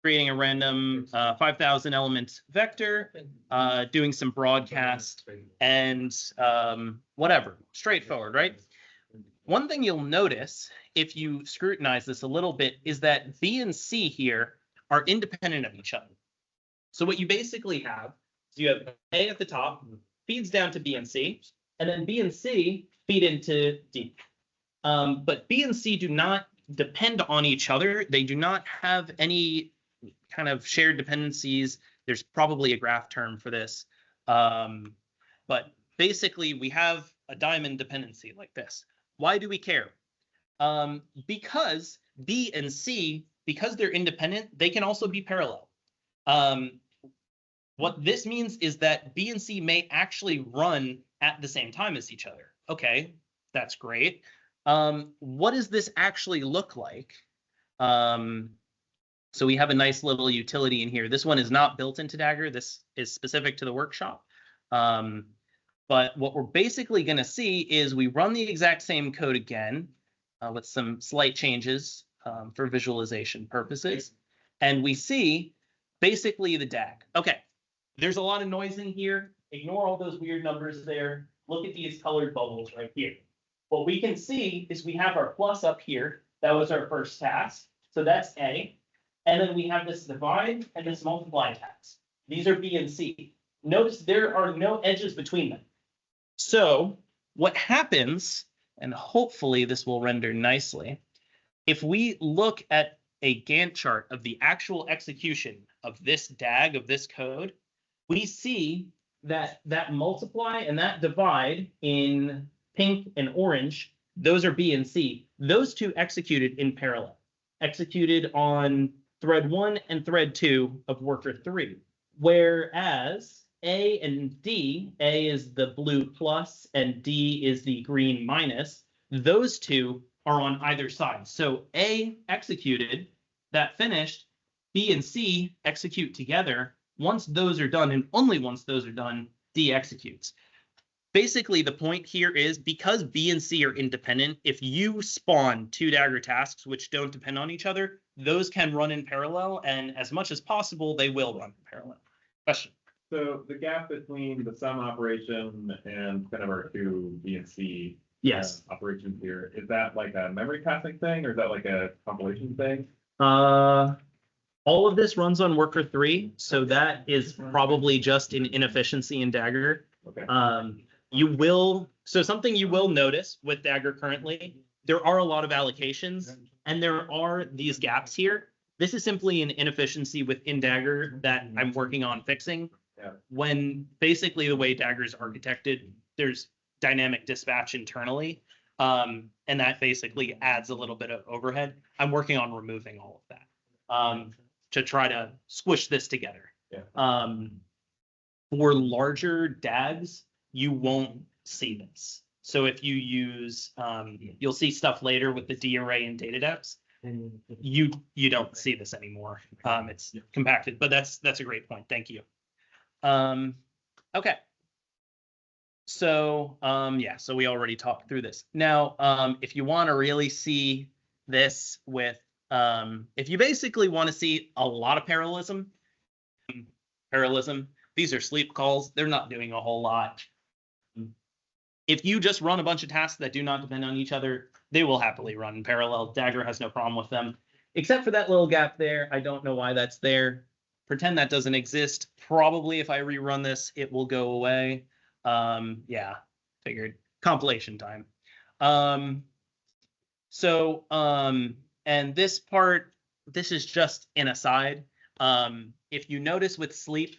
creating a random 5,000 element vector, doing some broadcast, and whatever. Straightforward, right? One thing you'll notice if you scrutinize this a little bit is that B and C here are independent of each other. So what you basically have is you have A at the top, feeds down to B and C, and then B and C feed into D. But B and C do not depend on each other. They do not have any kind of shared dependencies. There's probably a graph term for this. But basically, we have a diamond dependency like this. Why do we care? Because B and C, because they're independent, they can also be parallel. What this means is that B and C may actually run at the same time as each other. Okay, that's great. What does this actually look like? So we have a nice little utility in here. This one is not built into Dagger. This is specific to the workshop. But what we're basically going to see is we run the exact same code again with some slight changes for visualization purposes. And we see basically the DAG. Okay, there's a lot of noise in here. Ignore all those weird numbers there. Look at these colored bubbles right here. What we can see is we have our plus up here. That was our first task. So that's A. And then we have this divide and this multiply task. These are B and C. Notice there are no edges between them. So what happens, and hopefully this will render nicely, if we look at a Gantt chart of the actual execution of this DAG, of this code, we see that that multiply and that divide in pink and orange, those are B and C. Those two executed in parallel, executed on thread 1 and thread 2 of worker 3. Whereas A and D, A is the blue plus and D is the green minus, those two are on either side. So A executed, that finished, B and C execute together. Once those are done, and only once those are done, D executes. Basically, the point here is because B and C are independent, if you spawn two Dagger tasks which don't depend on each other, those can run in parallel, and as much as possible, they will run in parallel. Question? So the gap between the sum operation and kind of our two B and C Yes. operations here, is that like a memory passing thing or is that like a compilation thing? All of this runs on worker 3, so that is probably just an inefficiency in Dagger. Okay. So something you will notice with Dagger currently, there are a lot of allocations and there are these gaps here. This is simply an inefficiency within Dagger that I'm working on fixing. Yeah. When basically the way Dagger is architected, there's dynamic dispatch internally. And that basically adds a little bit of overhead. I'm working on removing all of that to try to squish this together. Yeah. For larger DAGs, you won't see this. So if you use, you'll see stuff later with the D array and data depths. You don't see this anymore. It's compacted, but that's a great point. Thank you. Okay. So yeah, so we already talked through this. Now, if you want to really see this with, if you basically want to see a lot of parallelism, these are sleep calls. They're not doing a whole lot. If you just run a bunch of tasks that do not depend on each other, they will happily run in parallel. Dagger has no problem with them, except for that little gap there. I don't know why that's there. Pretend that doesn't exist. Probably if I rerun this, it will go away. Yeah, figured. Compilation time. And this part, this is just an aside. If you notice with sleep,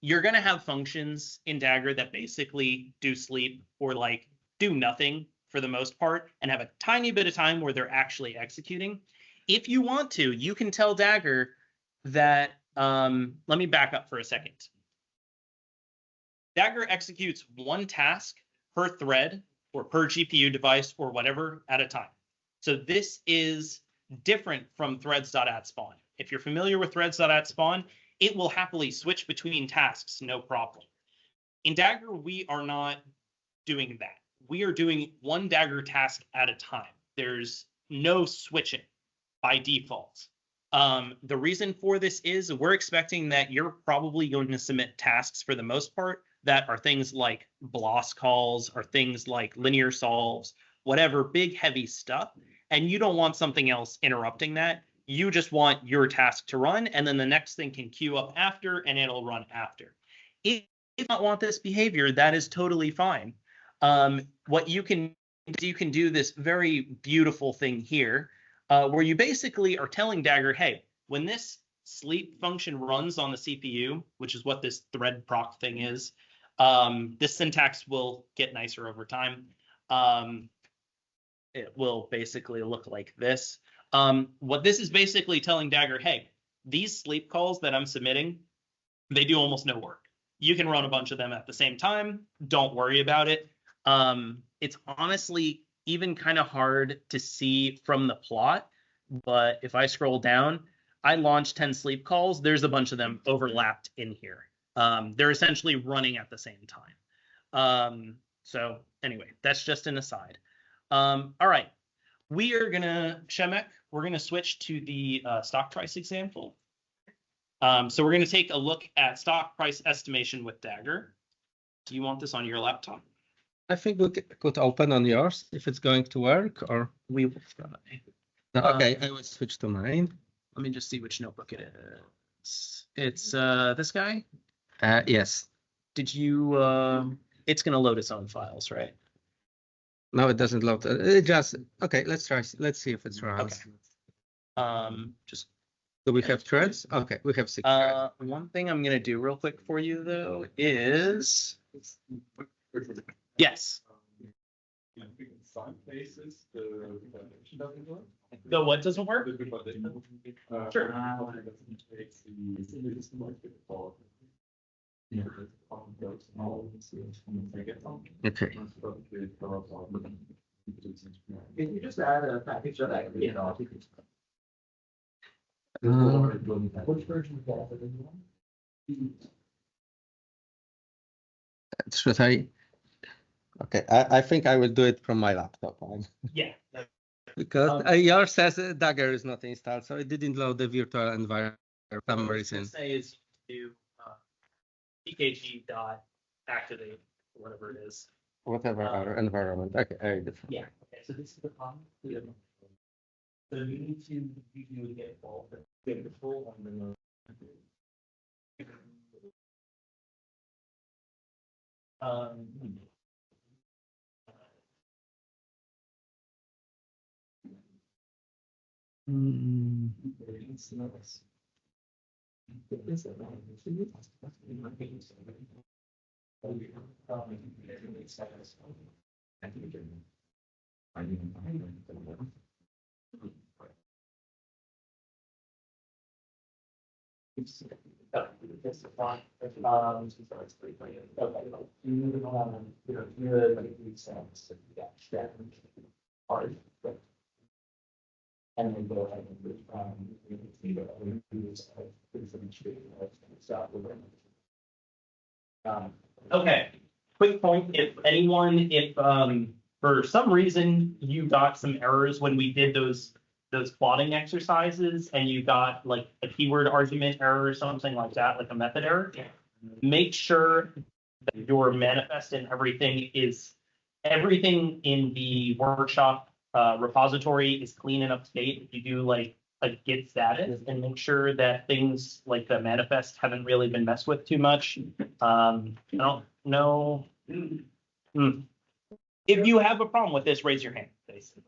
you're going to have functions in Dagger that basically do sleep or like do nothing for the most part and have a tiny bit of time where they're actually executing. If you want to, you can tell Dagger that, let me back up for a second. Dagger executes one task per thread or per GPU device or whatever at a time. So this is different from threads.addSpawn. If you're familiar with threads.addSpawn, it will happily switch between tasks, no problem. In Dagger, we are not doing that. We are doing one Dagger task at a time. There's no switching by default. The reason for this is we're expecting that you're probably going to submit tasks for the most part that are things like BLOS calls or things like linear solves, whatever big heavy stuff. And you don't want something else interrupting that. You just want your task to run, and then the next thing can queue up after and it'll run after. If you don't want this behavior, that is totally fine. What you can do this very beautiful thing here, where you basically are telling Dagger, hey, when this sleep function runs on the CPU, which is what this thread proc thing is, this syntax will get nicer over time. It will basically look like this. What this is basically telling Dagger, hey, these sleep calls that I'm submitting, they do almost no work. You can run a bunch of them at the same time. Don't worry about it. It's honestly even kind of hard to see from the plot, but if I scroll down, I launched 10 sleep calls. There's a bunch of them overlapped in here. They're essentially running at the same time. So anyway, that's just an aside. All right, we are gonna, Shemek, we're gonna switch to the stock price example. So we're gonna take a look at stock price estimation with Dagger. Do you want this on your laptop? I think we could open on yours if it's going to work, or We will try. no, okay, I will switch to mine. Let me just see which notebook it is. It's this guy. Yes. Did you? It's gonna load its own files, right? No, it doesn't load. It just okay. Let's try. Let's see if it's runs. Okay. Just Do we have threads? Okay, we have 6 threads. one thing I'm gonna do real quick for you though is yes. Some places, the connection doesn't work. The what doesn't work? Sure. Okay. Can you just add a package that I, which version is that? Should I? Okay, I think I will do it from my laptop. Yeah. Because yours says Dagger is not installed, so it didn't load the virtual environment for some reason. Say is do pkg dot activate whatever it is. Whatever our environment. Okay, Yeah. Okay. So this is the problem. So you need to get involved in the control on the. And then go ahead and okay, quick point, if for some reason you got some errors when we did those plotting exercises and you got like a keyword argument error or something like that, like a method error, make sure that your manifest and everything in the workshop repository is clean and up to date. If you do like a git status and make sure that things like the manifest haven't really been messed with too much. I don't know. If you have a problem with this, raise your hand, basically.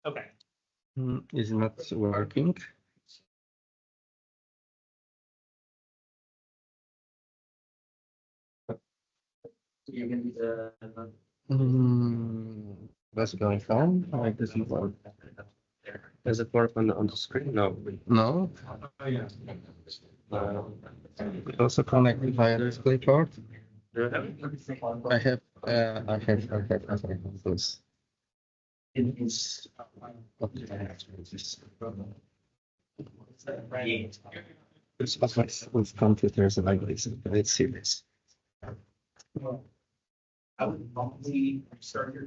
Okay. Is it not working? What's going on? Why does it work? Does it work on the screen? No. No. It also connected via the display port. I have this. With computers like this, it's serious. I would probably start your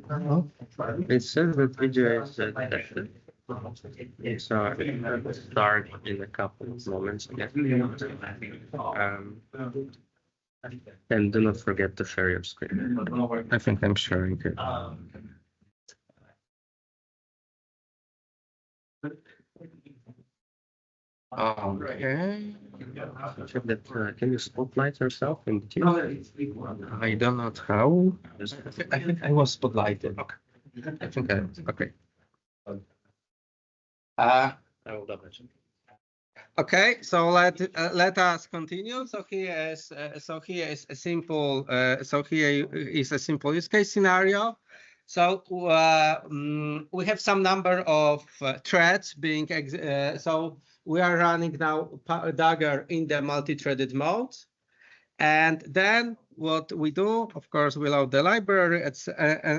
It says that video is detected. So I'll start in a couple of moments again. And do not forget to share your screen. I think I'm sharing it. Okay. Check that. Can you spotlight yourself in the team? I don't know how. I think I was spotlighted. Okay. I think okay. I will double check. Okay, so let us continue. So here is a simple use case scenario. So we have some number of threads being so we are running now Dagger in the multi-threaded mode, and then what we do, of course, we load the library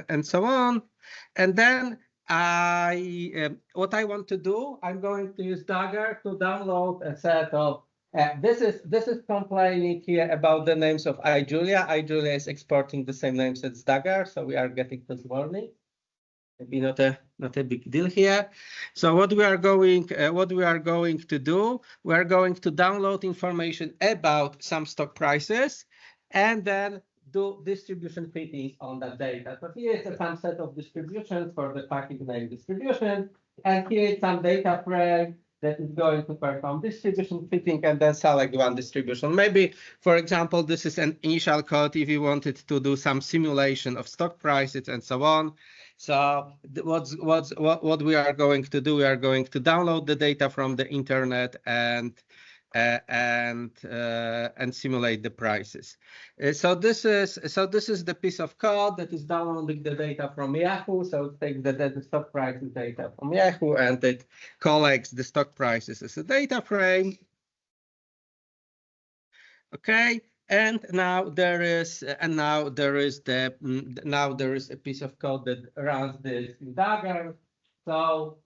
and so on, and then what I want to do, I'm going to use Dagger to download a set of. This is complaining here about the names of iJulia. iJulia is exporting the same names as Dagger, so we are getting this warning. Maybe not a big deal here. So what we are going to do, we are going to download information about some stock prices, and then do distribution fitting on that data. So here is a subset of distributions for the package name distribution, and here is some data frame that is going to perform distribution fitting and then select one distribution. Maybe, for example, this is an initial code if you wanted to do some simulation of stock prices and so on. So what we are going to do, we are going to download the data from the internet and simulate the prices. So this is the piece of code that is downloading the data from Yahoo. So it takes the stock prices data from Yahoo and it collects the stock prices as a data frame. Okay. And now there is a piece of code that runs this in Dagger. So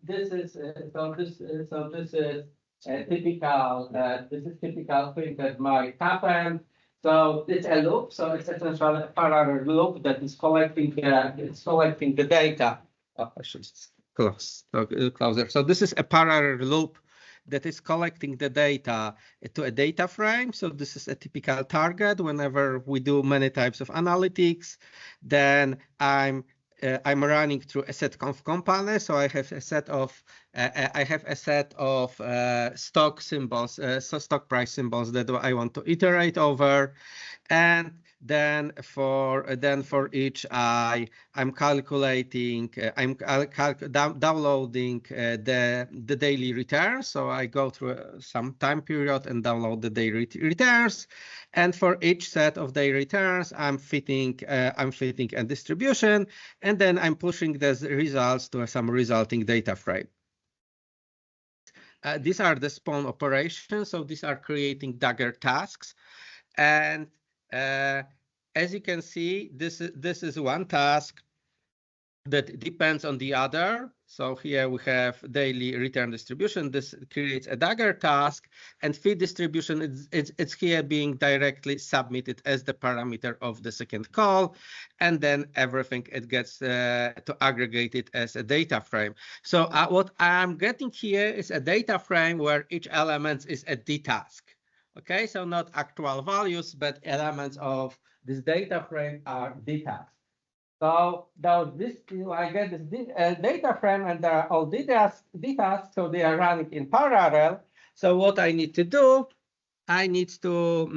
this is typical thing that might happen. So it's a loop. So it's essentially a parallel loop that is collecting the data. Oh, I should close closer. So this is a parallel loop that is collecting the data to a data frame. So this is a typical target. Whenever we do many types of analytics, then I'm running through a set of components. So I have a set of stock symbols, so stock price symbols that I want to iterate over, and then for each I'm calculating, downloading the daily returns. So I go through some time period and download the daily returns, and for each set of daily returns, I'm fitting a distribution, and then I'm pushing the results to some resulting data frame. These are the spawn operations. So these are creating Dagger tasks, and as you can see, this is one task that depends on the other. So here we have daily return distribution. This creates a Dagger task, and feed distribution it's here being directly submitted as the parameter of the second call, and then everything it gets to aggregate it as a data frame. So what I'm getting here is a data frame where each element is a D task. Okay, so not actual values, but elements of this data frame are D tasks. So now I get this data frame, and there are all D tasks, so they are running in parallel. So what I need to do, I need to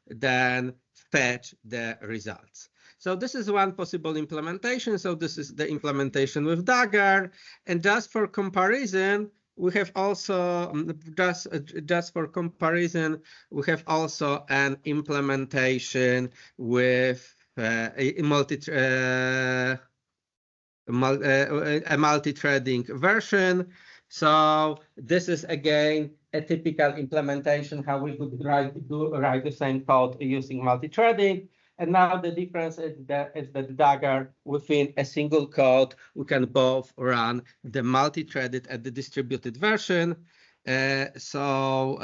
then fetch the results. So this is one possible implementation. So this is the implementation with Dagger, and just for comparison, we have also just for comparison, we have also an implementation with a multi-threading version. So this is again a typical implementation how we could write the same code using multi-threading. And now the difference is that the Dagger within a single code, we can both run the multi-threaded and the distributed version. So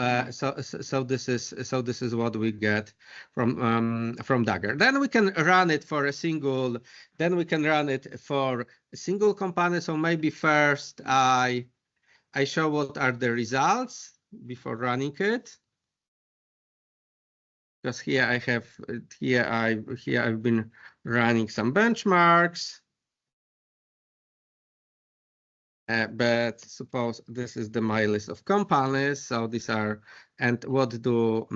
this is what we get from Dagger. Then we can run it for a single. Then we can run it for a single component. So maybe first I show what are the results before running it. Because here I have here I've been running some benchmarks. But suppose this is my list of companies. So these are, and what do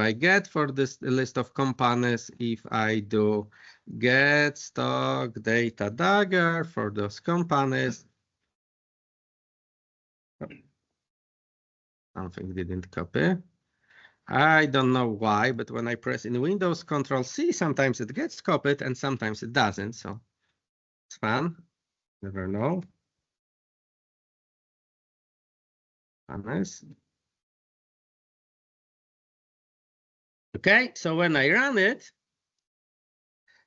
I get for this list of companies if I do get stock data Dagger for those companies? Something didn't copy. I don't know why, but when I press in Windows Control-C, sometimes it gets copied and sometimes it doesn't. So it's fun. Never know. Nice. Okay, so when I run it,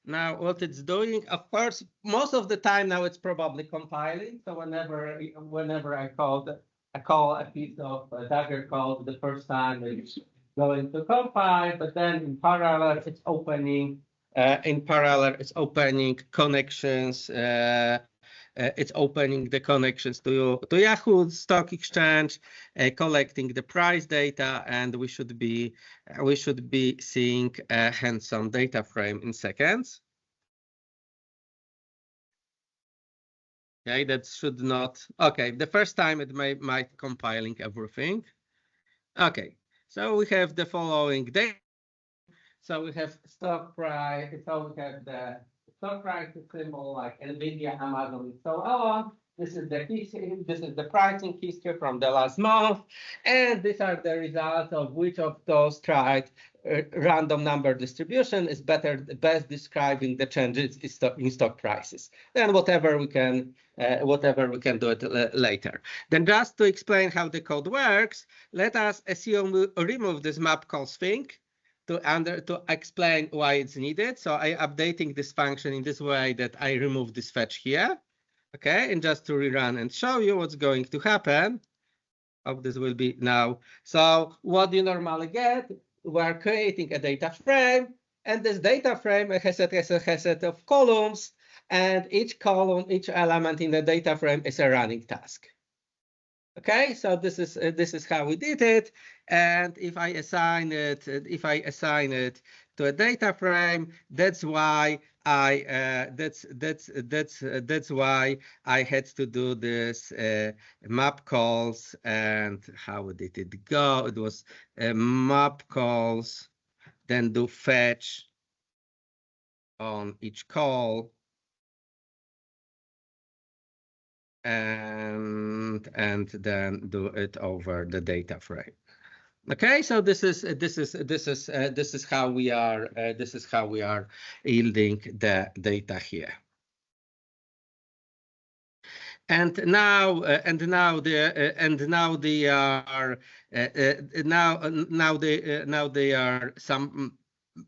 now what it's doing, of course, most of the time now it's probably compiling. So whenever I call a piece of Dagger code the first time, it's going to compile, but then in parallel it's opening. Connections. It's opening the connections to Yahoo Stock Exchange, collecting the price data, and we should be seeing a hands-on data frame in seconds. Okay, that should not. Okay, the first time it might compiling everything. Okay, so we have the following data. So we have stock price. So we have the stock price symbol like NVIDIA, Amazon, and so on. This is the history. This is the pricing history from the last month, and these are the results of which of those tried random number distribution is best describing the changes in stock prices. Then whatever we can do it later. Then just to explain how the code works, let us assume we remove this map calls thing to explain why it's needed. So I'm updating this function in this way that I remove this fetch here. Okay, and just to rerun and show you what's going to happen. Hope this will be now. So what you normally get, we're creating a data frame, and this data frame has a set of columns, and each column, each element in the data frame is a running task. Okay, so this is how we did it, and if I assign it to a data frame, that's why I that's why I had to do this map calls. And how did it go? It was map calls, then do fetch on each call, and then do it over the data frame. Okay, so this is how we are yielding the data here. And now they are some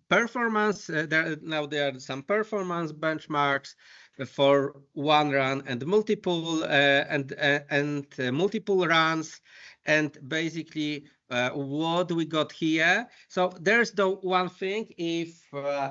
performance. Now there are some performance benchmarks for one run and multiple multiple runs, and basically what we got here. So there's the one thing: if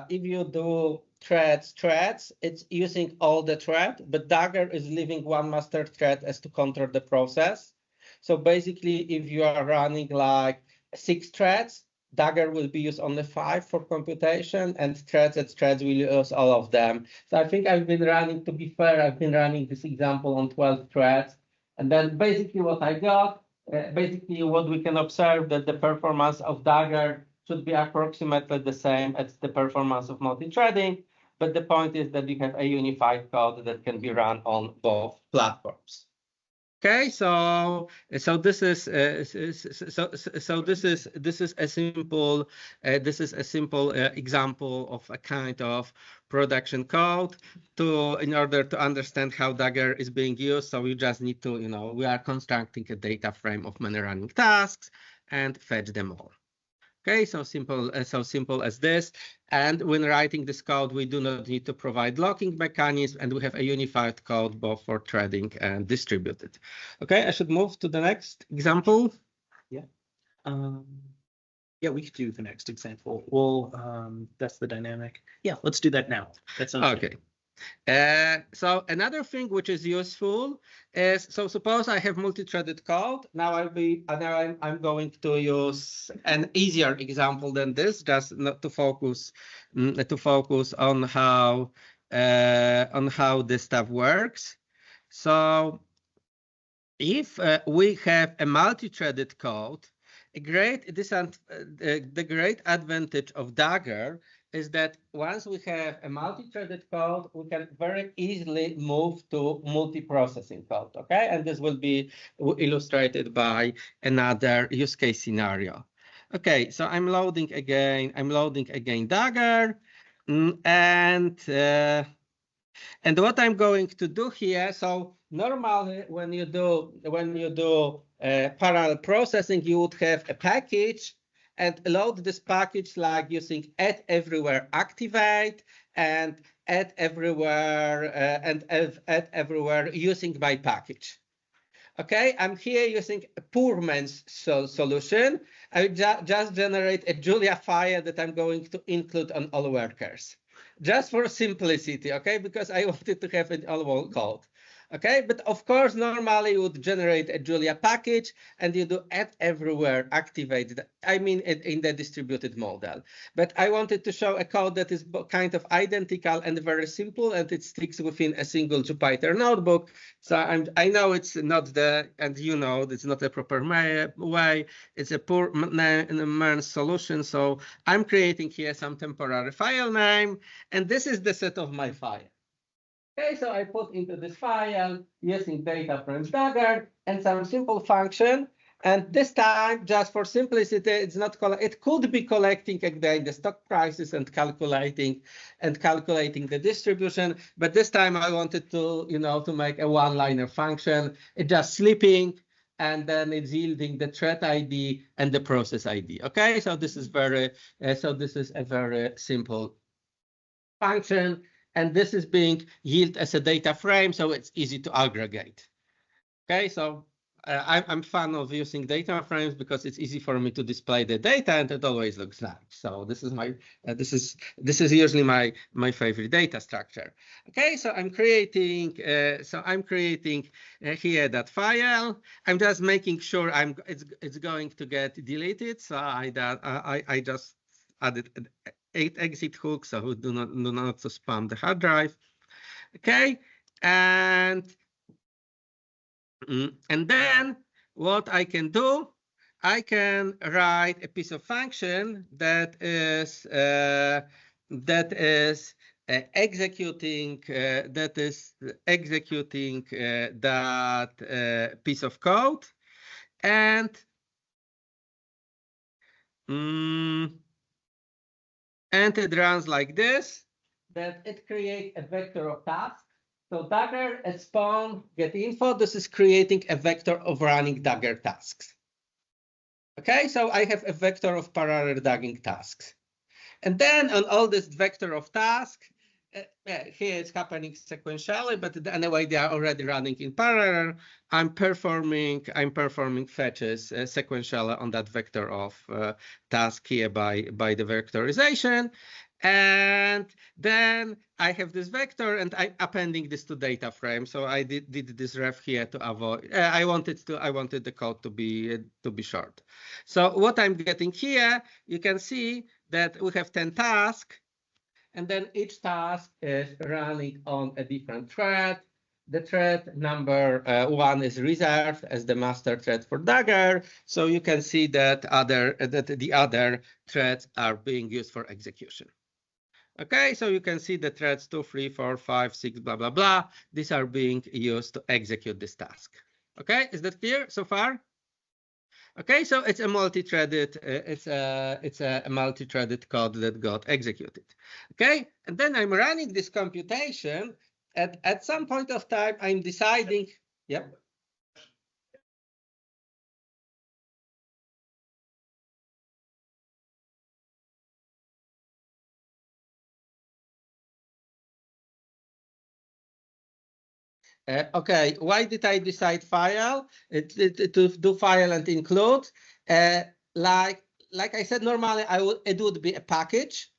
you do threads, it's using all the thread, but Dagger is leaving one master thread as to control the process. So basically, if you are running like 6 threads, Dagger will be used only 5 for computation, and threads will use all of them. So I think I've been running, to be fair, I've been running this example on 12 threads. And then basically what I got, what we can observe, that the performance of Dagger should be approximately the same as the performance of multi-threading. But the point is that we have a unified code that can be run on both platforms. Okay, so this is a simple example of a kind of production code in order to understand how Dagger is being used. So we just need to, we are constructing a data frame of many running tasks and fetch them all. Okay, so simple as this. And when writing this code, we do not need to provide locking mechanism, and we have a unified code both for threading and distributed. Okay, I should move to the next example. Yeah, we could do the next example. Well, that's the dynamic. Yeah, let's do that now. That sounds good. Okay. So another thing which is useful is, so suppose I have multi-threaded code. Now I'm going to use an easier example than this, just not to focus on how this stuff works. So if we have a multi-threaded code, the great advantage of Dagger is that once we have a multi-threaded code, we can very easily move to multi-processing code, okay? And this will be illustrated by another use case scenario. Okay, so I'm loading again Dagger, and what I'm going to do here, so normally when you do parallel processing, you would have a package and load this package like using add everywhere activate and add everywhere using by package. Okay, I'm here using a poor man's solution. I just generate a Julia file that I'm going to include on all workers, just for simplicity, okay, because I wanted to have it all code. Okay, but of course, normally you would generate a Julia package and you do add everywhere activated. I mean, in the distributed model. But I wanted to show a code that is kind of identical and very simple, and it sticks within a single Jupyter notebook. So I know it's not and you know, it's not a proper way. It's a poor man's solution. So I'm creating here some temporary file name, and this is the set of my file. Okay, so I put into this file using data frames Dagger and some simple function. And this time, just for simplicity, it could be collecting again the stock prices and calculating the distribution. But this time I wanted to, to make a one-liner function. It's just sleeping, and then it's yielding the thread ID and the process ID. Okay, so this is a very simple function. And this is being yielded as a data frame, so it's easy to aggregate. Okay, so I'm a fan of using data frames because it's easy for me to display the data, and it always looks nice. So this is usually my favorite data structure. Okay, so I'm creating here that file. I'm just making sure it's going to get deleted. So I just added 8 exit hooks, so do not to spam the hard drive. Okay, and then what I can do, I can write a piece of function that is executing that piece of code, and it runs like this, that it creates a vector of tasks. So Dagger at spawn get info. This is creating a vector of running Dagger tasks. Okay, so I have a vector of parallel dagging tasks. And then on all this vector of tasks, here it's happening sequentially, but anyway, they are already running in parallel. I'm performing fetches sequentially on that vector of task here by the vectorization. And then I have this vector, and I'm appending this to data frame. So I did this ref here to avoid. I wanted the code to be short. So what I'm getting here, you can see that we have 10 tasks. And then each task is running on a different thread. The thread number 1 is reserved as the master thread for Dagger. So you can see that the other threads are being used for execution. Okay, so you can see the threads 2, 3, 4, 5, 6, blah, blah, blah. These are being used to execute this task. Okay, is that clear so far? Okay, so it's a multi-threaded multi-threaded code that got executed. Okay, and then I'm running this computation. At some point of time, I'm deciding. Yep. Okay, why did I decide file? To do file and include? Like I said, normally it would be a package,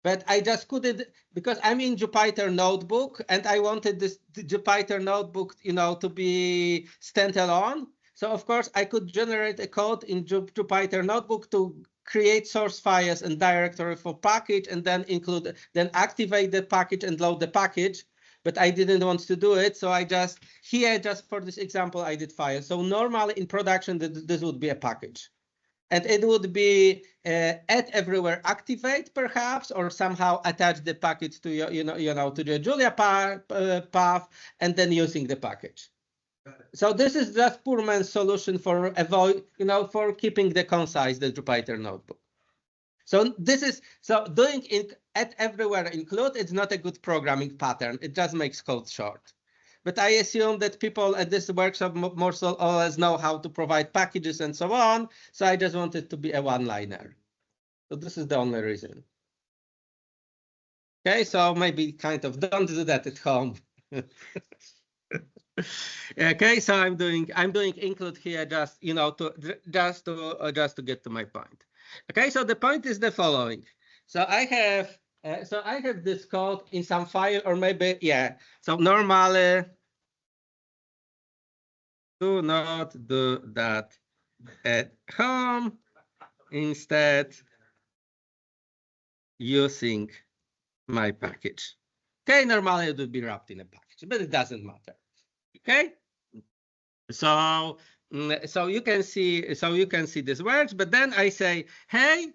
but I just couldn't because I'm in Jupyter Notebook and I wanted the Jupyter Notebook, to be standalone. So of course I could generate a code in Jupyter Notebook to create source files and directory for package and then activate the package and load the package. But I didn't want to do it, so just for this example, I did file. So normally in production, this would be a package. And it would be add everywhere activate perhaps, or somehow attach the package to your, to the Julia path, and then using the package. So this is just poor man's solution for for keeping the concise, the Jupyter Notebook. So doing add everywhere include, it's not a good programming pattern. It just makes code short. But I assume that people at this workshop more so or less know how to provide packages and so on. So I just wanted to be a one-liner. So this is the only reason. Okay, so maybe kind of don't do that at home. Okay, so I'm doing include here just to get to my point. Okay, so the point is the following. So I have this code in some file, or maybe So normally do not do that at home. Instead, using my package. Okay, normally it would be wrapped in a package, but it doesn't matter. Okay, so you can see this works, but then I say, hey,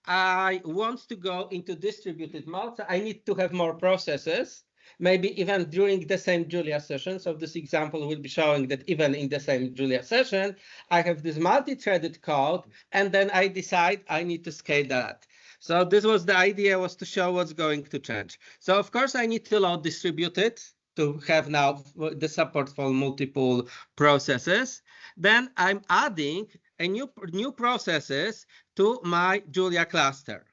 I want to go into distributed mode, so I need to have more processes, maybe even during the same Julia session. So this example will be showing that even in the same Julia session, I have this multi-threaded code, and then I decide I need to scale that. So this was the idea, was to show what's going to change. So of course I need to load distributed to have now the support for multiple processes. Then I'm adding a new processes to my Julia cluster.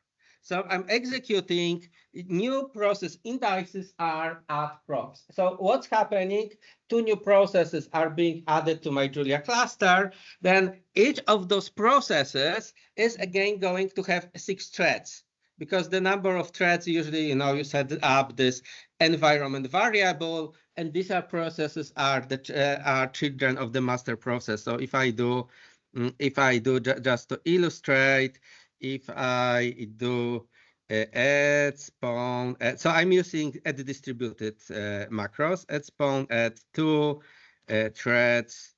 So I'm executing new process indices are add procs. So what's happening? 2 new processes are being added to my Julia cluster. Then each of those processes is again going to have 6 threads, because the number of threads usually, you set up this environment variable, and these are processes are children of the master process. So if I do just to illustrate, if I do add spawn, so I'm using add distributed macros, add spawn, add 2 threads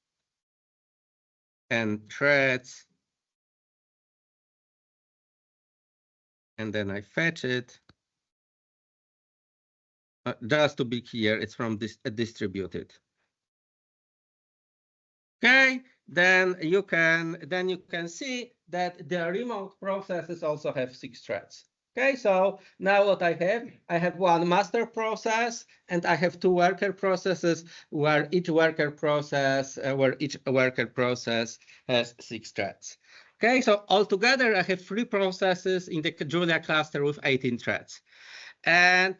and threads, and then I fetch it. Just to be clear, it's from this distributed. Okay, then you can see that the remote processes also have 6 threads. Okay, so now what I have 1 master process, and I have 2 worker processes where each worker process has 6 threads. Okay, so altogether I have 3 processes in the Julia cluster with 18 threads. And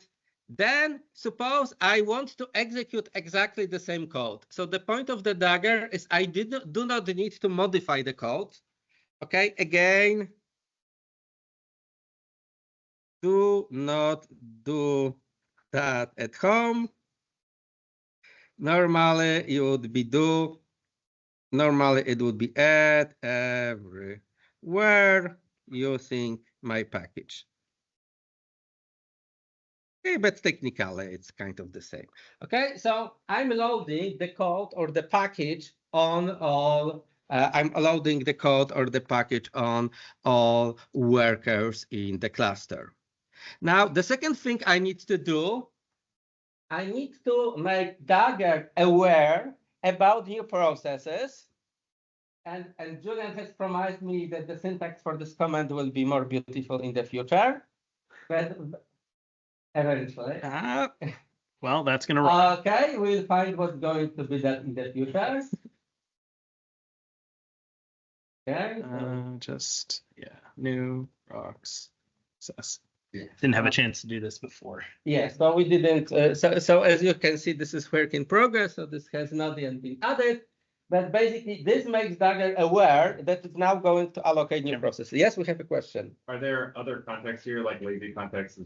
then suppose I want to execute exactly the same code. So the point of the Dagger is I do not need to modify the code. Okay, again, do not do that at home. Normally it would be add everywhere using my package. Okay, but technically it's kind of the same. Okay, so I'm loading the code or the package on all. I'm loading the code or the package on all workers in the cluster. Now, the second thing I need to do, I need to make Dagger aware about new processes. And Julian has promised me that the syntax for this command will be more beautiful in the future. But eventually. Well, that's going to run. Okay, we'll find what's going to be that in the future. Okay. New process. Didn't have a chance to do this before. Yes, so we didn't. So as you can see, this is work in progress. So this has not yet been added. But basically, this makes Dagger aware that it's now going to allocate new processes. Yes, we have a question. Are there other contexts here, like lazy contexts?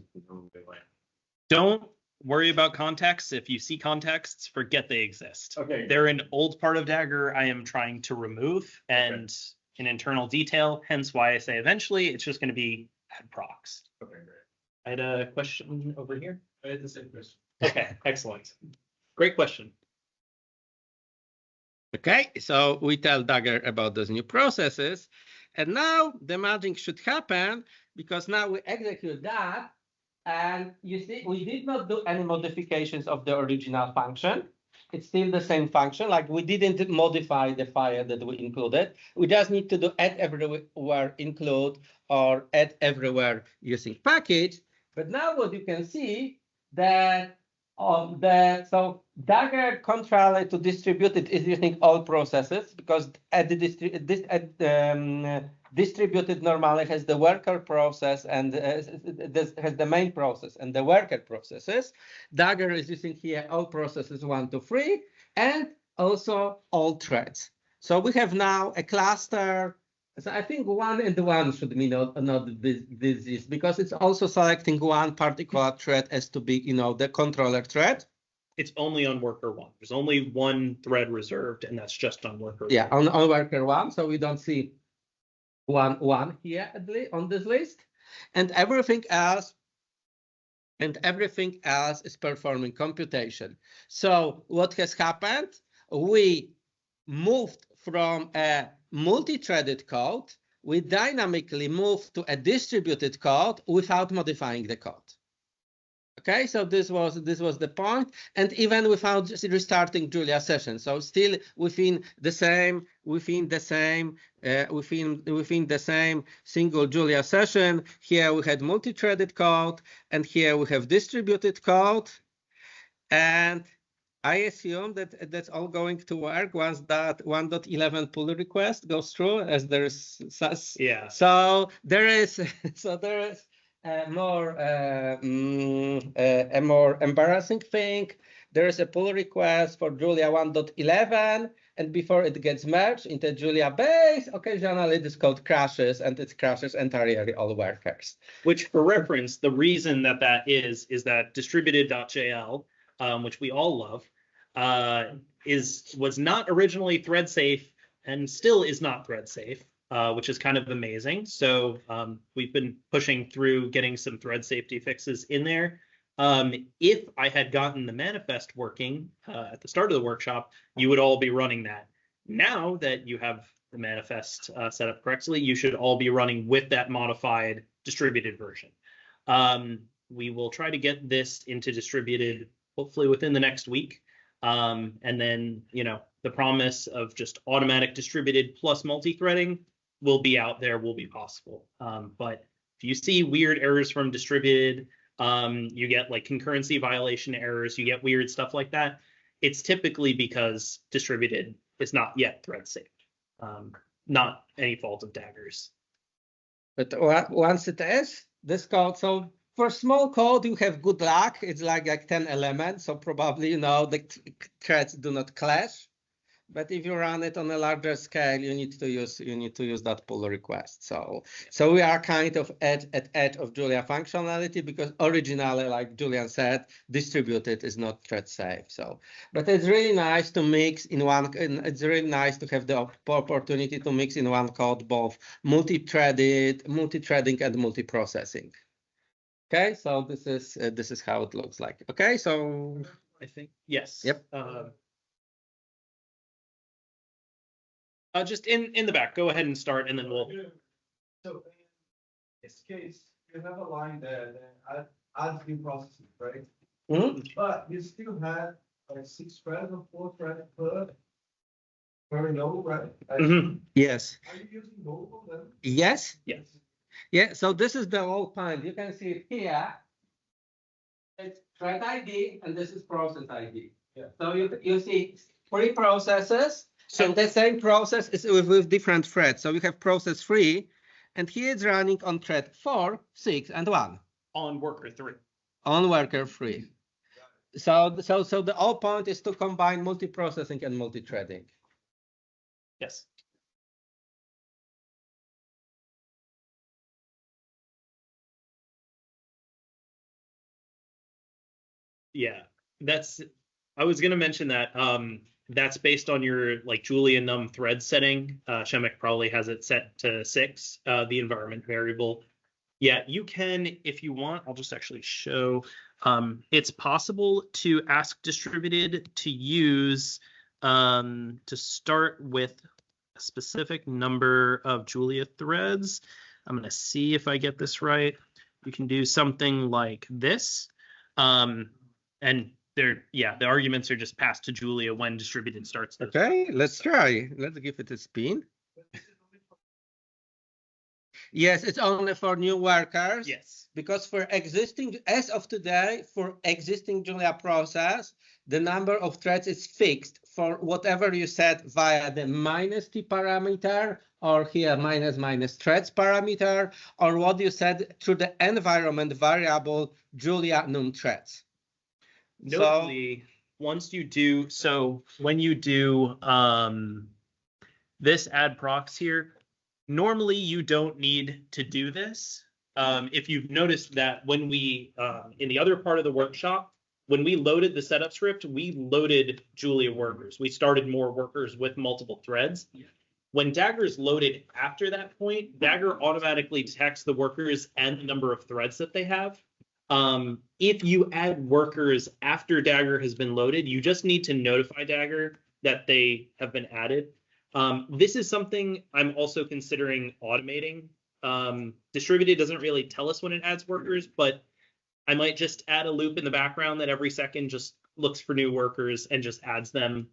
Don't worry about contexts. If you see contexts, forget they exist. Okay. They're an old part of Dagger I am trying to remove and an internal detail, hence why I say eventually it's just going to be add procs. Okay, great. I had a question over here. I had the same question. Okay, excellent. Great question. Okay, so we tell Dagger about those new processes. And now the magic should happen because now we execute that. And you see, we did not do any modifications of the original function. It's still the same function, like we didn't modify the file that we included. We just need to do add everywhere include or add everywhere using package. But now what you can see that so Dagger, contrary to distributed, is using all processes because at the distributed normally has the worker process and this has the main process and the worker processes. Dagger is using here all processes 1, 2, 3, and also all threads. So we have now a cluster. So I think 1 and 1 should be not this because it's also selecting one particular thread as to be, the controller thread. It's only on worker 1. There's only one thread reserved, and that's just on worker 1. Yeah, on worker 1. So we don't see one here on this list, and everything else is performing computation. So what has happened? We moved from a multi-threaded code, we dynamically moved to a distributed code without modifying the code. Okay, so this was the point, and even without restarting Julia session. So still within the same single Julia session. Here we had multi-threaded code, and here we have distributed code, and I assume that that's all going to work once that 1.11 pull request goes through, as there is. Yeah. So there is a more embarrassing thing. There is a pull request for Julia 1.11, and before it gets merged into Julia base, occasionally this code crashes, and it crashes entirely all workers. Which, for reference, the reason that is that distributed.jl, which we all love, was not originally thread safe and still is not thread safe, which is kind of amazing. So we've been pushing through getting some thread safety fixes in there. If I had gotten the manifest working at the start of the workshop, you would all be running that. Now that you have the manifest set up correctly, you should all be running with that modified distributed version. We will try to get this into distributed hopefully within the next week. And then, the promise of just automatic distributed plus multi-threading will be out there, will be possible. But if you see weird errors from distributed, you get like concurrency violation errors, you get weird stuff like that, it's typically because distributed is not yet thread safe. Not any fault of Dagger's. But once it is, this code, so for small code, you have good luck. It's like 10 elements, so probably, the threads do not clash. But if you run it on a larger scale, you need to use that pull request. So we are kind of at edge of Julia functionality because originally, like Julian said, distributed is not thread safe. So, but it's really nice to mix in one. It's really nice to have the opportunity to mix in one code both multi-threading, and multi-processing. Okay, so this is how it looks like. Okay, so I think yes. Yep. Just in the back, go ahead and start, and then we'll. So in this case, you have a line there that adds new processes, right? Mm-hmm. But you still have like 6 threads or 4 threads per node, right? Mm-hmm. Yes. Are you using both of them? Yes. Yes. Yeah. So this is the whole point. You can see it here. It's thread ID, and this is process ID. Yeah. So you see 3 processes. So and the same process is with different threads. So we have process 3, and here it's running on thread 4, 6, and 1. on worker 3. On worker 3. So the whole point is to combine multiprocessing and multi-threading. Yes. Yeah, I was going to mention that that's based on your like Julia num thread setting. Shemek probably has it set to 6, the environment variable. Yeah, you can, if you want, I'll just actually show. It's possible to ask distributed to use, to start with a specific number of Julia threads. I'm going to see if I get this right. You can do something like this. And the arguments are just passed to Julia when distributed starts. Okay, let's try. Let's give it a spin. Yes, it's only for new workers. Yes. Because for existing, as of today, for existing Julia process, the number of threads is fixed for whatever you set via the -t parameter, or here minus threads parameter, or what you set through the environment variable Julia num threads. Notably, once you do, so when you do this add procs here, normally you don't need to do this. If you've noticed that when we, in the other part of the workshop, when we loaded the setup script, we loaded Julia workers. We started more workers with multiple threads. Yeah. When Dagger is loaded after that point, Dagger automatically detects the workers and the number of threads that they have. If you add workers after Dagger has been loaded, you just need to notify Dagger that they have been added. This is something I'm also considering automating. Distributed doesn't really tell us when it adds workers, but I might just add a loop in the background that every second just looks for new workers and just adds them.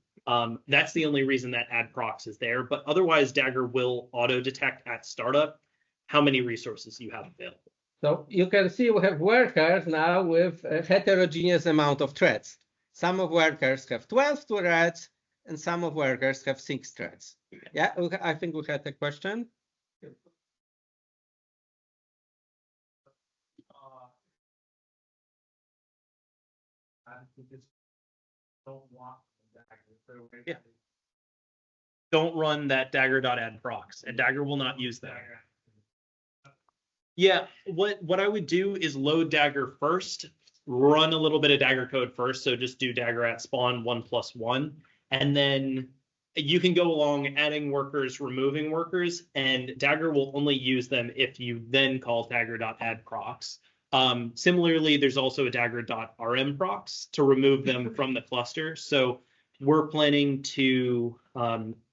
That's the only reason that add procs is there, but otherwise Dagger will auto detect at startup how many resources you have available. So you can see we have workers now with a heterogeneous amount of threads. Some of workers have 12 threads and some of workers have 6 threads. Yeah, I think we had a question. Yeah. Don't run that dagger.add procs, and Dagger will not use that. Yeah, what I would do is load Dagger first, run a little bit of Dagger code first, so just do Dagger at spawn 1+1, and then you can go along adding workers, removing workers, and Dagger will only use them if you then call Dagger.add procs. Similarly, there's also a Dagger.rm procs to remove them from the cluster. So we're planning to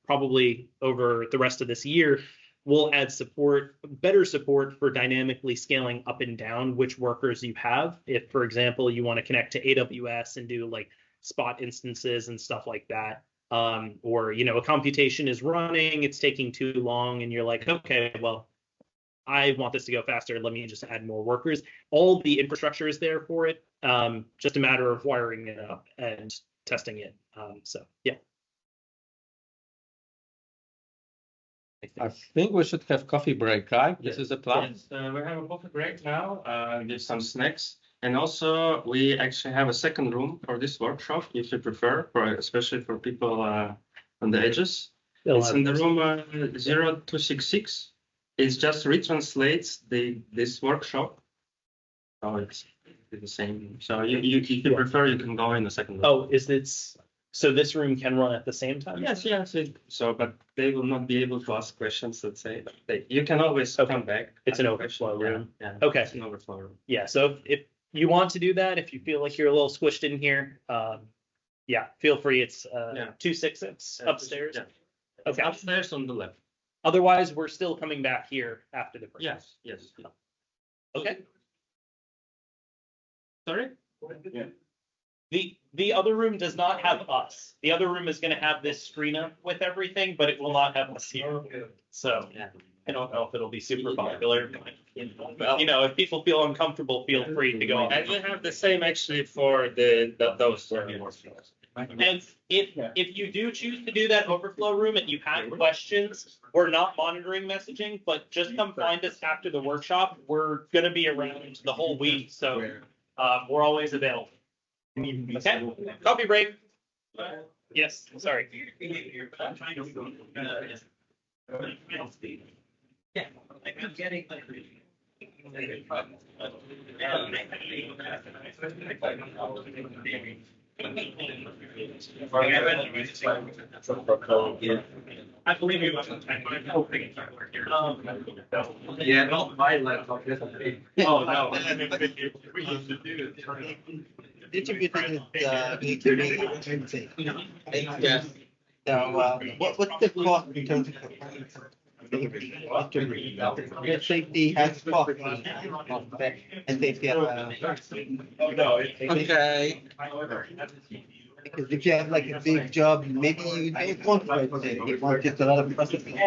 probably over the rest of this year, we'll add support, better support for dynamically scaling up and down which workers you have. If, for example, you want to connect to AWS and do like spot instances and stuff like that, or, you know, a computation is running, it's taking too long, and you're like, okay, well, I want this to go faster. Let me just add more workers. All the infrastructure is there for it. Just a matter of wiring it up and testing it. So, yeah. I think we should have coffee break, right? This is the plan. Yes, we have a coffee break now, give some snacks. And also we actually have a second room for this workshop, if you prefer, especially for people on the edges. It's in the room 0266. It just retranslates this workshop. Oh, it's the same. So if you prefer, you can go in the second room. Oh, is this, so this room can run at the same time? Yes. So, but they will not be able to ask questions, let's say. You can always come back. It's an overflow room. Yeah. Okay. It's an overflow room. Yeah, so if you want to do that, if you feel like you're a little squished in here, yeah, feel free. It's 266 upstairs. Yeah. Okay. Upstairs on the left. Otherwise, we're still coming back here after the break. Yes. Okay. Sorry? Yeah. The other room does not have us. The other room is going to have this screen up with everything, but it will not have us here. So I don't know if it'll be super popular. But, you know, if people feel uncomfortable, feel free to go on. And we have the same actually for those. And if you do choose to do that overflow room and you have questions, we're not monitoring messaging, but just come find us after the workshop. We're gonna be around the whole week, so we're always available. Okay, coffee break. Yes, sorry. Yeah, I'm getting. I believe you. Yeah, no, my laptop doesn't. Oh, no. We used to do it. Distributed yes. So, what's the cost in terms of safety has cost and safety Okay. because if you have like a big job, maybe you don't want to you want just a lot of processing.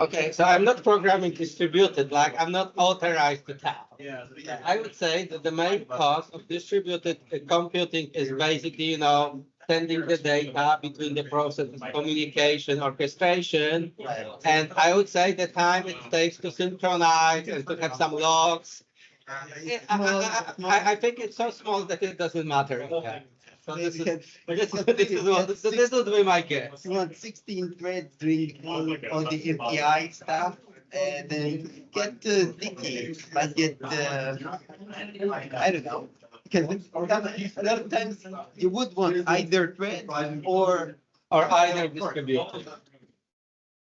Okay, so I'm not programming distributed, like I'm not authorized to tell. I would say that the main cost of distributed computing is basically, sending the data between the processes, communication, orchestration. And I would say the time it takes to synchronize and to have some logs. I think it's so small that it doesn't matter. Okay. So this would be my guess. You want 16 threads doing all the API stuff, and then get Dicky, but get I don't know. Because a lot of times you would want either thread or either distributed.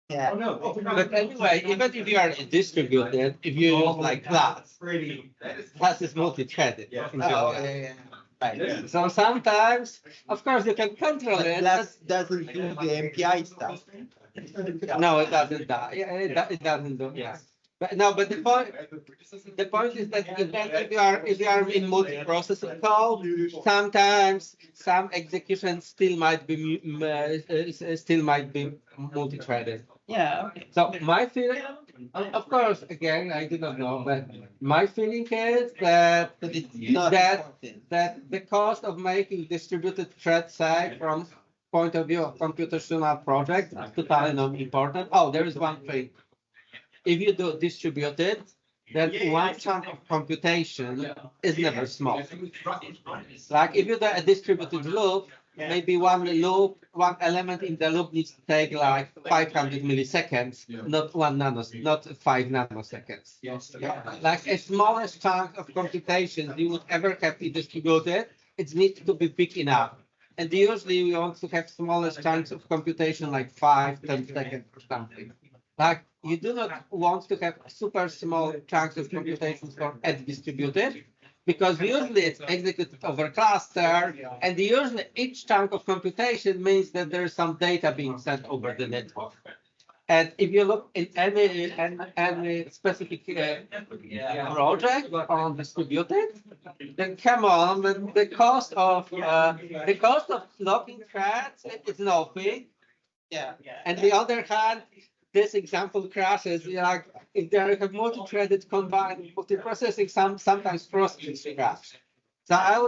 yeah. But anyway, even if you are distributed, if you use like class is multi-threaded. Yeah. Right. So sometimes, of course, you can control it. Class doesn't do the MPI stuff. No, it doesn't. It doesn't do. Yeah. But no, but the point is that if you are in multi-processing code, sometimes some execution still might be multi-threaded. Yeah. Okay. So my feeling, of course, again, I do not know, but my feeling is that the cost of making distributed thread size from point of view of computational project is totally not important. Oh, there is one thing. If you do distributed, then one chunk of computation is never small. Like if you do a distributed loop, maybe one element in the loop needs to take like 500 milliseconds, not 5 nanoseconds. Like a smallest chunk of computation you would ever have to distributed, it needs to be big enough. And usually we want to have smallest chunks of computation like 5-10 seconds or something. Like you do not want to have super small chunks of computation for edge distributed, because usually it's executed over cluster, and usually each chunk of computation means that there is some data being sent over the network. And if you look in any specific project on distributed, then come on, the cost of locking threads is nothing. Yeah. And the other hand, this example crashes. Like if they have multi-threaded combined multiprocessing, sometimes processes crash. So I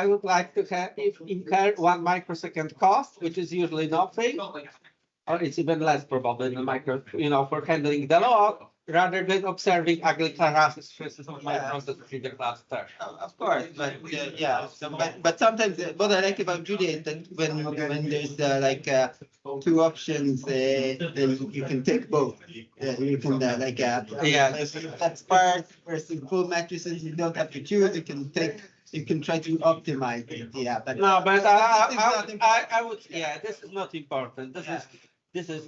would like to have incur 1 microsecond cost, which is usually nothing, or it's even less probably than for handling the log, rather than observing ugly crashes of my process in the cluster. Of course, but yeah. So, but sometimes what I like about Julia is that when there's two options, then you can take both. You can that's part versus full matrices. You don't have to choose. You can try to optimize it. Yeah, but no, but I would. Yeah, this is not important. This is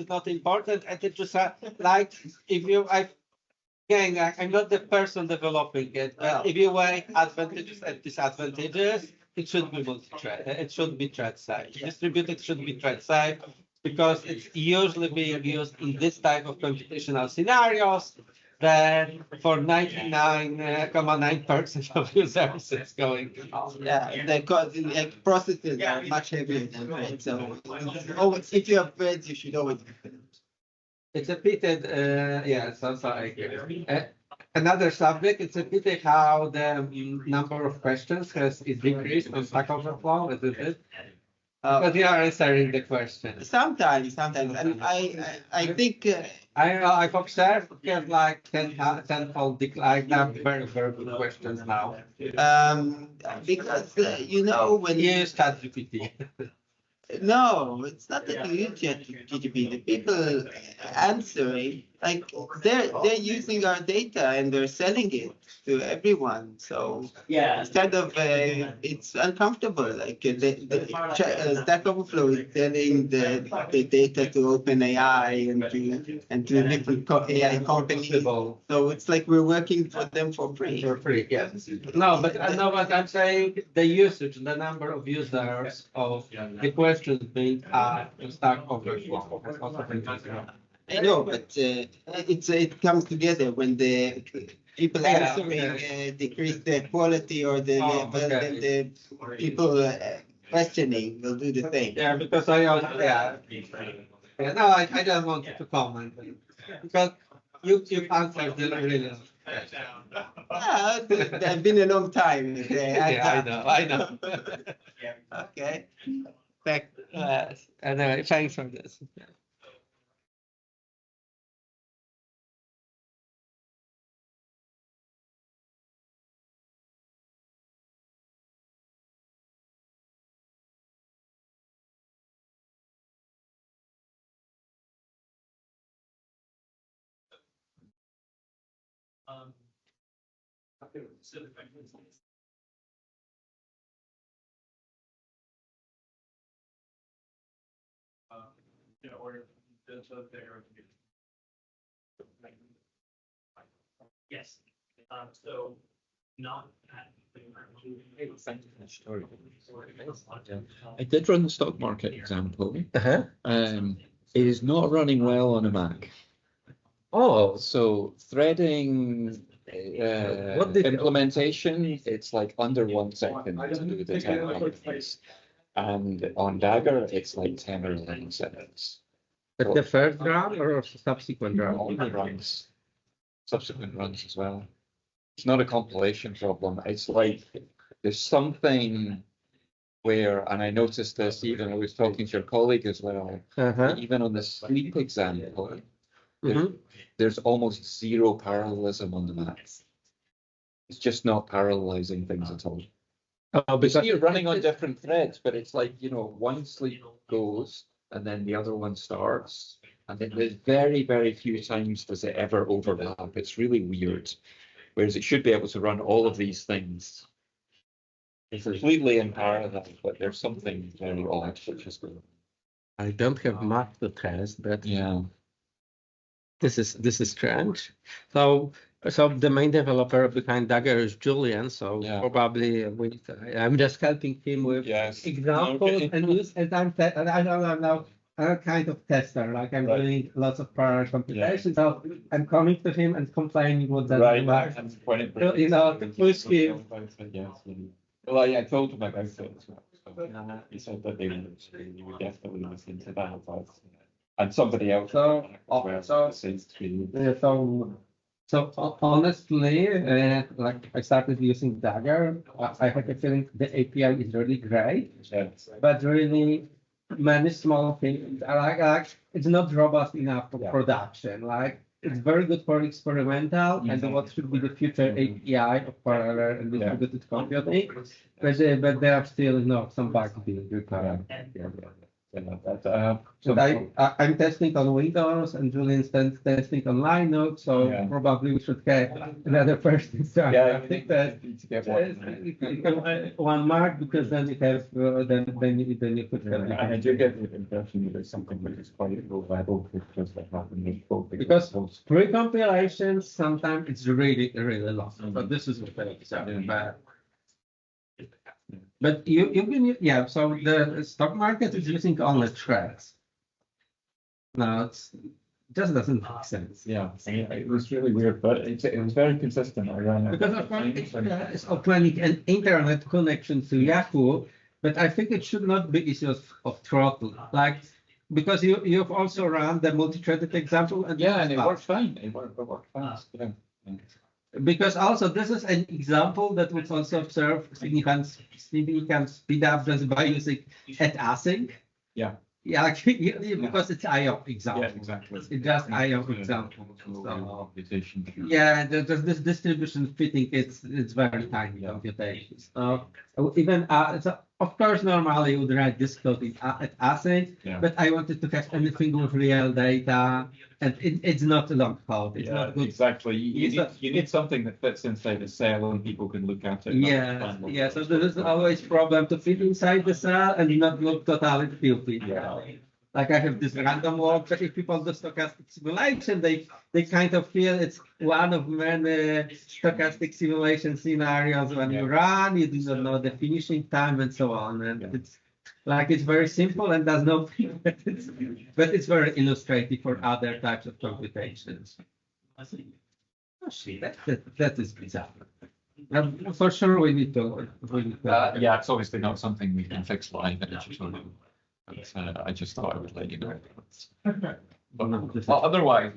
not important, and it just like if you I'm not the person developing it, but if you weigh advantages and disadvantages, it should be multi-thread. It should be thread side. Distributed should be thread side because it's usually being used in this type of computational scenarios. Then for 99.9% of users, it's going on. Yeah, because processes are much heavier than threads. So always, if you have threads, you should always. It's a pitted, yeah. So I agree. another subject. It's a pity how the number of questions is decreased on Stack Overflow, isn't it? Because you are answering the question. Sometimes, and I think I've observed get like tenfold decline. Very, very good questions now. because when You use ChatGPT. no, it's not that you use GTP. The people answering, like they're using our data and they're selling it to everyone. So Yeah. it's kind of it's uncomfortable. Like Stack Overflow is selling the data to OpenAI and to different AI companies. So it's like we're working for them for free. For free, yes. No, but I know what I'm saying. The usage, the number of users of the questions being asked in Stack Overflow has also been decreasing. I know, but it comes together when the people answering decrease the quality or the level, then the people questioning will do the same. Yeah, because yeah, no, I don't want to comment because you answered really. Yeah, it's been a long time. Yeah, I know. Okay. Back. Anyway, thanks for this. Yeah, or just up there. Yes. So not. I did run the stock market example. It is not running well on a Mac. Oh, So threading implementation, it's like under 1 second to do the 10 companies. And on Dagger, it's like 10 or 11 seconds. but the first run or subsequent run? All the runs, subsequent runs as well. It's not a compilation problem. It's like there's something where, and I noticed this even, I was talking to your colleague as well, even on the sleep example, there's almost zero parallelism on the Mac. It's just not parallelizing things at all. Oh, because you're running on different threads, but it's like, one sleep goes and then the other one starts. And then there's very, very few times does it ever overlap. It's really weird. Whereas it should be able to run all of these things. It's completely in parallel, but there's something very odd which is good. I don't have Mac to test, but Yeah. this is strange. So the main developer behind Dagger is Julian. So probably I'm just helping him with examples and use. And I'm now a kind of tester. Like I'm doing lots of parallel computations. So I'm coming to him and complaining what doesn't work. To push him. Well, I told him about it as well. So he said that they would definitely listen to that. And somebody else. So honestly, like I started using Dagger, I had a feeling the API is really great, but really many small things are like it's not robust enough for production. Like it's very good for experimental and what should be the future API of parallel and distributed computing, but there are still some bugs being repaired. I'm testing on Windows and Julian's testing on Linux, so probably we should have another person start one mark because then it has then you could have. And I do get the impression that there's something which is quite low level because that happened both. Because pre-compilations sometimes it's really long. But this is what I say. But you can so the stock market is using only threads. No, it just doesn't make sense. Yeah, it was really weird, but it was very consistent. I ran because of course it's opening an internet connection to Yahoo, but I think it should not be issues of throttle. Like because you've also run the multi-threaded example and and it worked fine. It worked fast. Because also this is an example that would also observe significant speed up just by using @async. Yeah. Yeah, because it's IO example. Yeah, exactly. It's just IO example. So, Computation. yeah, just this distribution fitting, it's very tiny computation. So even so of course normally you would write this code @async, but I wanted to catch anything with real data, and it's not a long code. It's not good. Exactly. You need something that fits inside a cell and people can look at it. Yeah. So there is always problem to fit inside the cell and not look totally filthy. Yeah. Like I have this random walk, but if people do stochastic simulation, they kind of feel it's one of many stochastic simulation scenarios. When you run, you do not know the finishing time and so on. And it's like it's very simple and does nothing, but it's very illustrative for other types of computations. That is bizarre. For sure, we need to. Yeah, it's obviously not something we can fix live in a tutorial. But, I just thought I would let you know. But otherwise,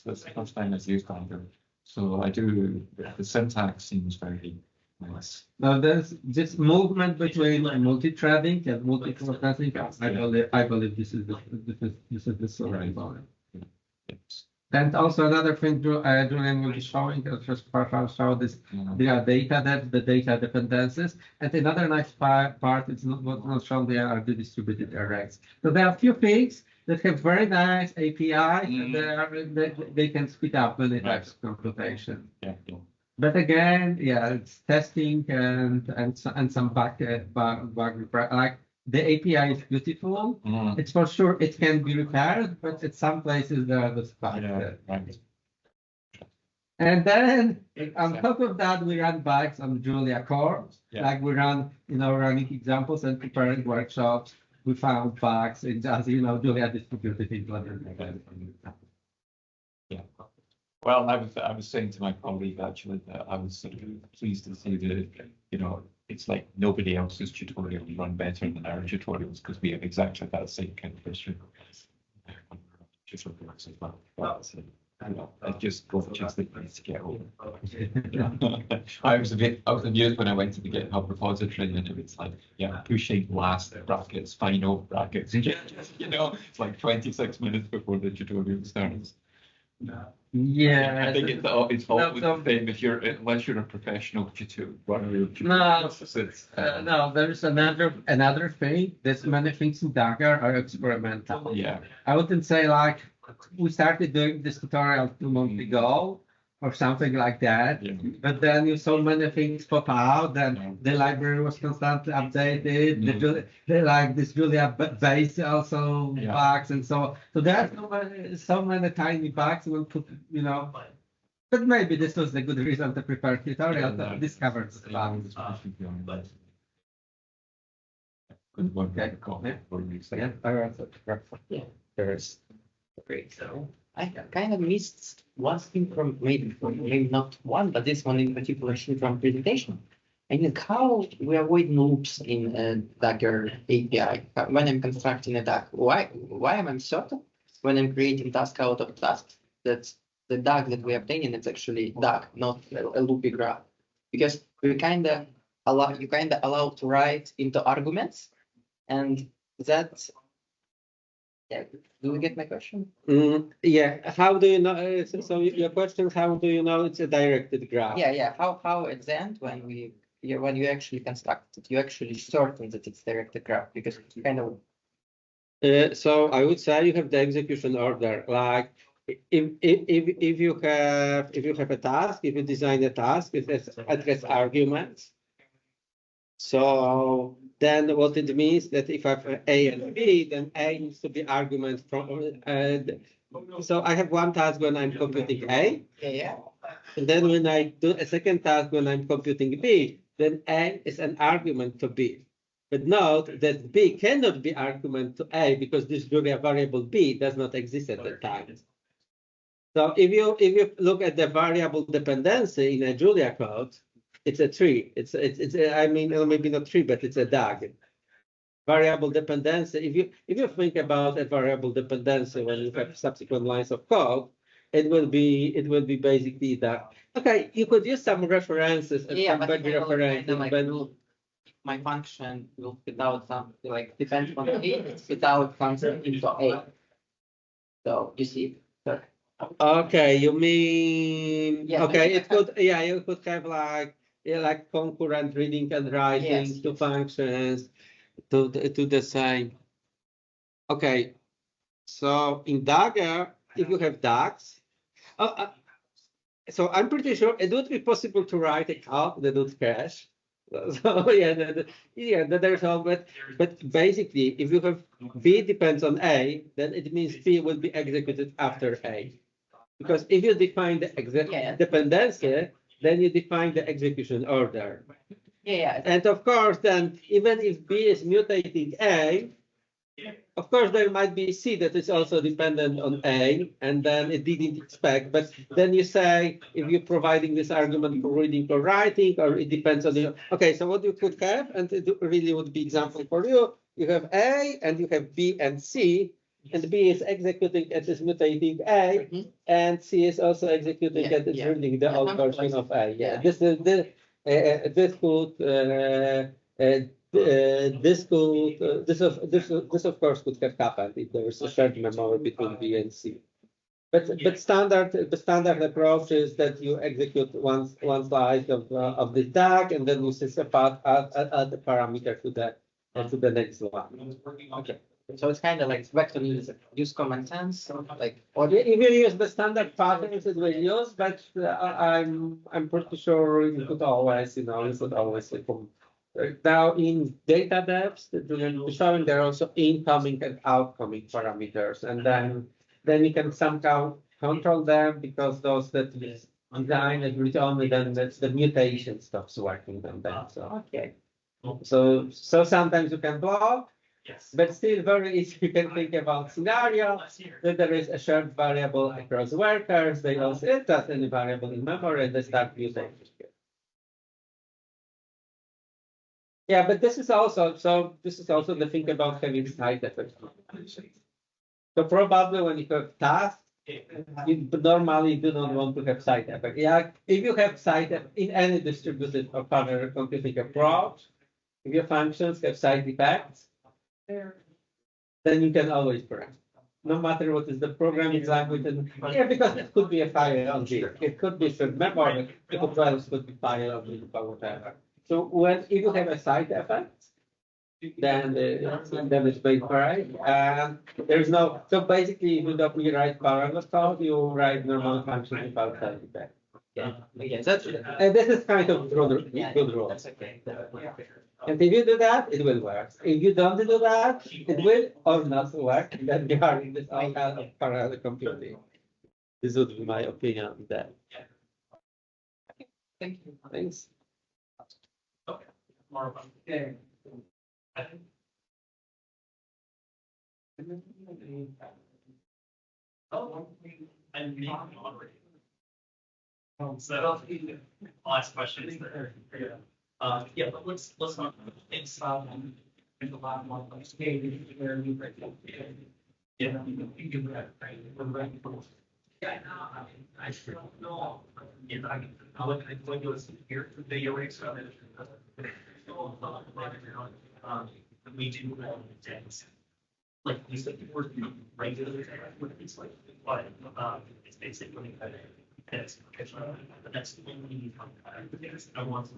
that's the first time it's used Dagger. So the syntax seems very nice. Now there's this movement between multi-threading and multi-processing. I believe this is the story about it. Yes. And also another thing Julian will be showing, just show this, there are data depth, the data dependencies, and another nice part is not shown there are the distributed arrays. So there are a few things that have very nice APIs, and they can speed up many types of computation. Yeah. But again, it's testing and some bug like. The API is beautiful. It's for sure it can be repaired, but at some places there are the bugs. Right. And then on top of that, we run bugs on JuliaCon. Like we run, running examples and preparing workshops. We found bugs in just, Julia distributed implementation. Yeah. Well, I was saying to my colleague actually that I was sort of pleased to see that, it's like nobody else's tutorials run better than our tutorials because we have exactly that same kind of issue. It just the place to get over. I was amused when I went to the GitHub repository and it was like, pushing last brackets, final brackets. It's like 26 minutes before the tutorial starts. Yeah, I think it's always the same unless you're a professional tutor. No, there's another thing. There's many things in Dagger are experimental. Yeah. I wouldn't say like we started doing this tutorial 2 months ago or something like that. Yeah. But then you saw many things pop out, and the library was constantly updated. They like this Julia base also bugs and so on. So there are so many tiny bugs. We'll put, but maybe this was a good reason to prepare tutorial to discover the bugs. Good work. Yeah. There's great. So I kind of missed one thing from maybe not one, but this one in particular from presentation. I mean, how we avoid loops in Dagger API when I'm constructing a DAG. Why am I certain when I'm creating task out of tasks that the DAG that we obtain is actually DAG, not a loopy graph? Because you kind of allow to write into arguments, and that. Yeah. Do you get my question? How do you know? So your question: how do you know it's a directed graph? Yeah. How at the end when you actually construct it, you actually certain that it's directed graph because you kind of. So I would say you have the execution order. Like if you have a task, if you design a task, it has address arguments. So then what it means that if I have A and B, then A needs to be argument from. So I have one task when I'm computing A. Yeah. And then when I do a second task when I'm computing B, then A is an argument to B. But note that B cannot be argument to A because this Julia variable B does not exist at the time. So if you look at the variable dependency in a Julia code, it's a tree. It's I mean maybe not tree, but it's a DAG. Variable dependency. If you think about a variable dependency when you have subsequent lines of code, it will be basically that. Okay, you could use some references and Yeah, some but back kind of references, like but my function will spit out something like depends on A, it spit out something into A. So you see, so, okay, you mean Yeah, okay? but It could you could have like concurrent reading and writing Yes, two yes. functions to the same. Okay, so in Dagger, if you have DAGs, so I'm pretty sure it would be possible to write a code that would crash. So yeah, there's all, but basically, if you have B depends on A, then it means B will be executed after A. Because if you define the Yeah. dependency, then you define the execution order. yeah, And of course, then even if B is mutating A, of course, there might be C that is also dependent on A, and then it didn't expect. But then you say, if you're providing this argument for reading or writing, or it depends on the. Okay, so what you could have, and it really would be example for you, you have A, and you have B and C, and B is executing it is mutating A, and C is also executing it is reading the old version of A. Yeah, this could this of course could have happened if there is a shared memory between B and C. But the standard approach is that you execute one slice of the DAG, and then you add the parameter to the next one. Okay. So it's kind of like back to use common sense, like Or if you use the standard patterns, it will use, but I'm pretty sure you could always now in data depths, showing there are also incoming and outgoing parameters, and then you can somehow control them because those that is designed and read only, then that's the mutation stops working on them. So okay. So sometimes you can block, but still very easy. You can think about scenario that there is a shared variable across workers. They also it does any variable in memory, and they start mutating. Yeah, but this is also the thing about having side effects. So probably when you have tasks, you normally do not want to have side effects. Yeah, if you have side effects in any distributed or parallel computing approach, if your functions have side effects, then you can always correct. No matter what is the programming language, because it could be a file on disk, it could be shared memory, it could be file on disk or whatever. So if you have a side effect, then it's made correct. And there's no, so basically if you don't rewrite parallel code, you write normal functions without side effect. Yeah, that's And this is kind of good rule. That's okay. And if you do that, it will work. If you don't do that, it will or not work. Then you are in this all kind of parallel computing. This would be my opinion on that. Thank you. Thanks. More about the I think. Oh, and me moderating. So I'll ask questions there. Yeah, but let's not it's in the last one. Where we break it. Yeah, you can do that, right? Yeah, I sure don't know. Yeah, I look at what goes here for video rates. We do things like you said, we're regular it's like, but it's basically it's the next thing we need I want to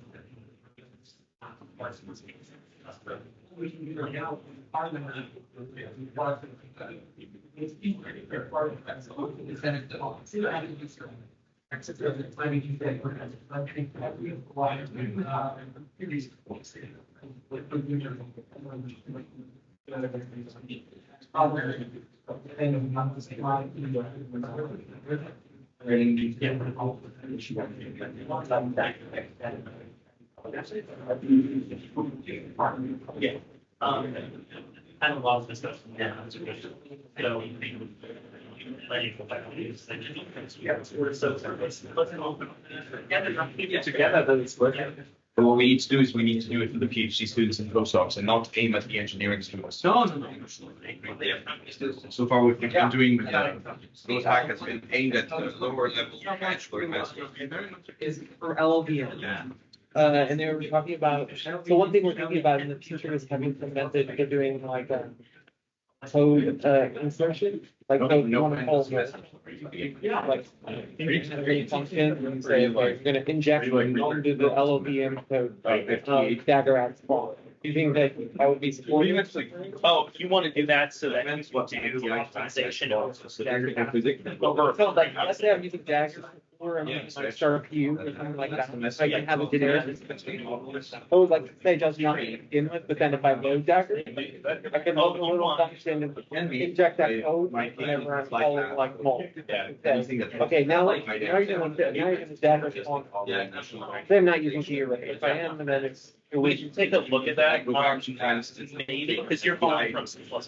we can do right now part of yeah. Had a lot of discussion. Yeah, that's a question. So together, then it's working. But what we need to do is we need to do it for the PhD students and postdocs and not aim at the engineering students. No. So far, we've been doing, those hack has been aimed at the lower level bachelor master. Is for LLVM. And they were talking about, so one thing we're thinking about in the future is having some method for doing like code insertion, like code you want to call like any function and say, okay, you're going to inject into the LLVM code Dagger at spawn. Do you think that would be supported? Oh, you want to do that so that means what to do optimization of Dagger. So like, let's say I'm using Dagger or I'm using like StarPU or something like that. I can have a generic code like say does nothing to begin with, but then if I load Dagger, I can load a little function and inject that code whenever I'm calling like mul. Okay, now you're doing Dagger spawn. Say I'm not using G-array. If I am, and then it's We should take a look at that. Maybe because you're calling from C++. no.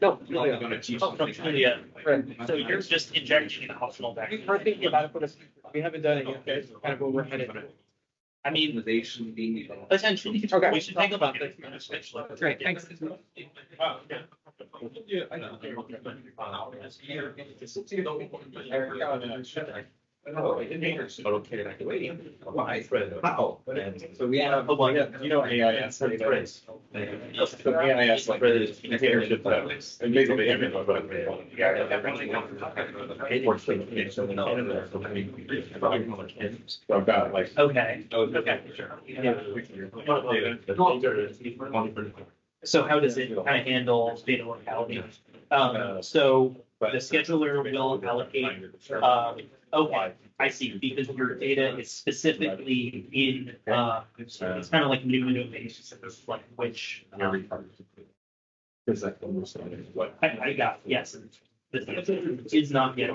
Oh, from Julia. Right. So you're just injecting an optional vector. We're thinking about it, but we haven't done it yet. That's kind of where we're headed. I mean, essentially, Okay. we should take a look at it. Great, thanks. So we have, you know, AIS. So AIS like containership and basically everything, but so I've got like. Okay. So how does it kind of handle data locality? So the scheduler will allocate, okay, I see, because your data is specifically in, it's kind of like new innovations, like which, I got, yes. The scheduler is not yet,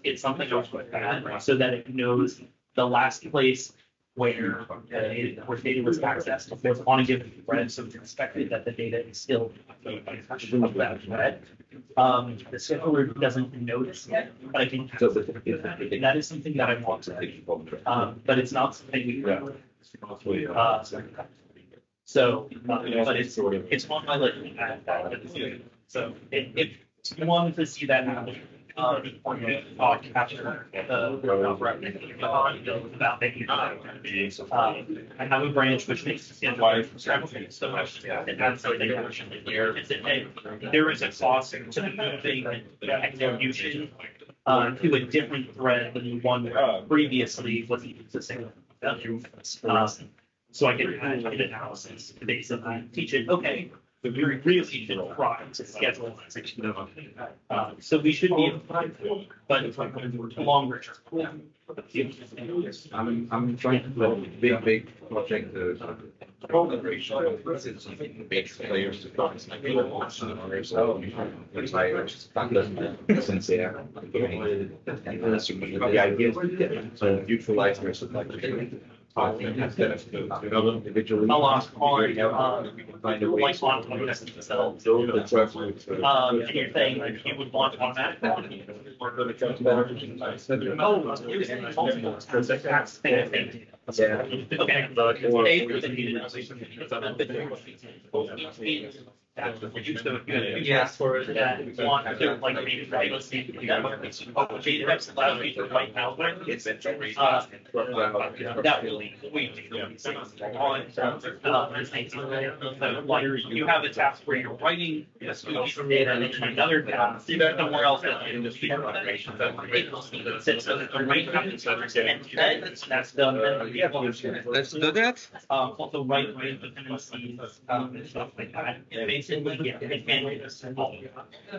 it's something else with that, so that it knows the last place where data was accessed before on a given thread, so it's expected that the data is still of that thread. The scheduler doesn't notice yet, but I think that is something that I want to do. But it's not something we so, but it's on my list. So if you wanted to see that happen, capture about making I have a branch which makes so much and that's something actually here is that hey, there is a cost to moving execution to a different thread than the one previously was existing. So I can add an analysis to basically teach it, okay, we really should try to schedule so we should be but longer term. I'm trying to build a big project collaboration with big players to talk like since they are the idea is to neutralize their supply chain. Instead of individually. A lot on, find a way like on themselves. the truck And you're saying like you would want automatic. Yes, for that want to like maybe that allows me to write output. That really you have a task where you're writing data into another task somewhere else in the that's done. Let's do that. Also write dependencies and stuff like that. Basically, yeah, it can be a simple.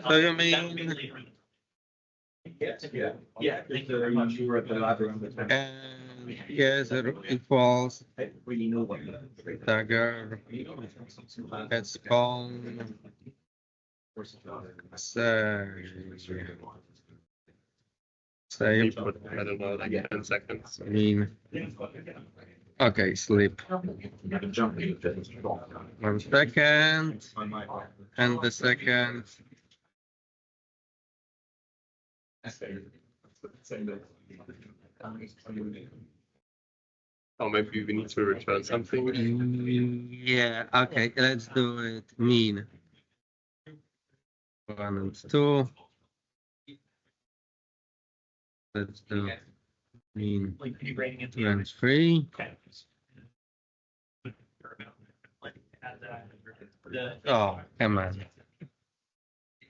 So you mean Yeah, thank you very much. and yes, it equals Dagger at spawn save. I don't know, like 10 seconds. I mean, okay, sleep. 1 second, and the second. Or maybe we need to return something. Yeah, okay, let's do it mean. 1 and 2. Let's do mean 2 and 3. Oh, come on.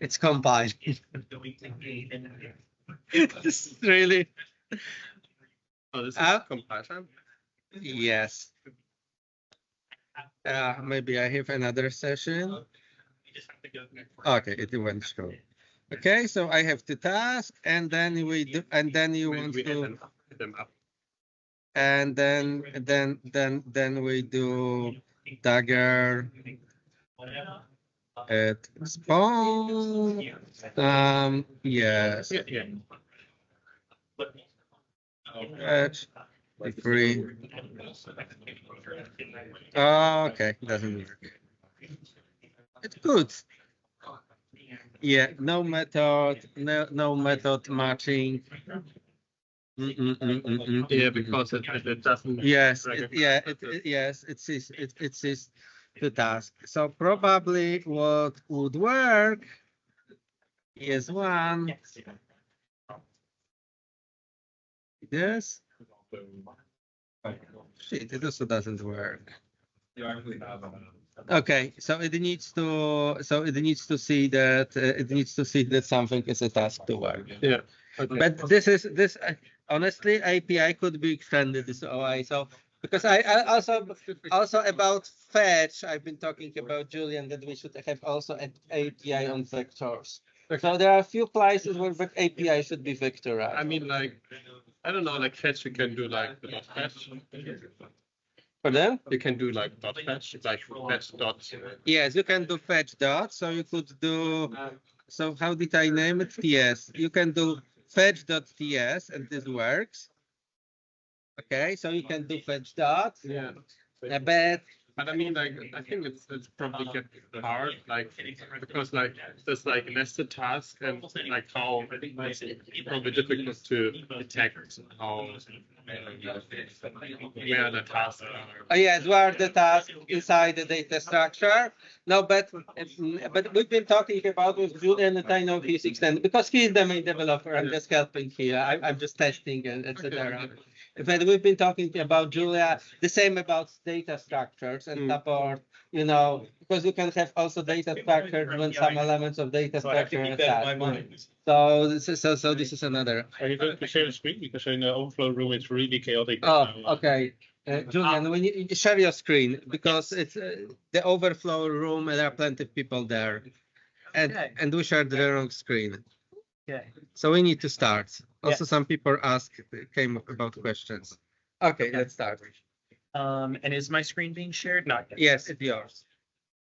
It's combined. This is really. Oh, this is comparison? Yes. Maybe I have another session. Okay, it went through. Okay, so I have two tasks, and then we do, and then you want We to, add them up. and then we do Dagger at spawn. Yes. Yeah. At free. Okay, doesn't work. It's good. Yeah, no method, no method matching. Yeah, because it doesn't. Yes, recognize yes, it says the task. So probably what would work is one. Yes. Shit, it also doesn't work. Okay, so it needs to see that something is a task to work. Yeah. Okay. But this honestly API could be extended this way. So because I also about fetch, I've been talking about Julian that we should have also an API on vectors. So there are a few places where the API should be vectorized. I mean, like, I don't know, like fetch, you can do like the dot fetch. For them? You can do like dot fetch, like fetch dot. Yes, you can do fetch dot. So you could do. So how did I name it? TS. You can do fetch.ts, and this works. Okay, so you can do fetch dot. Yeah. But I mean, like, I think it's probably get hard, like, because like there's like nested tasks and like how it's probably difficult to detect how where the tasks are. yes, where the task inside the data structure. No, but we've been talking about with Julian, and I know he's extended because he's the main developer. I'm just helping here. I'm just testing and etc. But we've been talking about Julia, the same about data structures and support, because you can have also data structures when some elements of data structure are attached. So this is another. Are you going to share the screen? Because in the overflow room, it's really chaotic. Oh, okay. Julian, we need to share your screen because it's the overflow room. There are plenty of people there, and we shared the wrong screen. Okay. So we need to start. Also, some people came about questions. Okay, let's start. And is my screen being shared? Not yet. Yes, it's yours.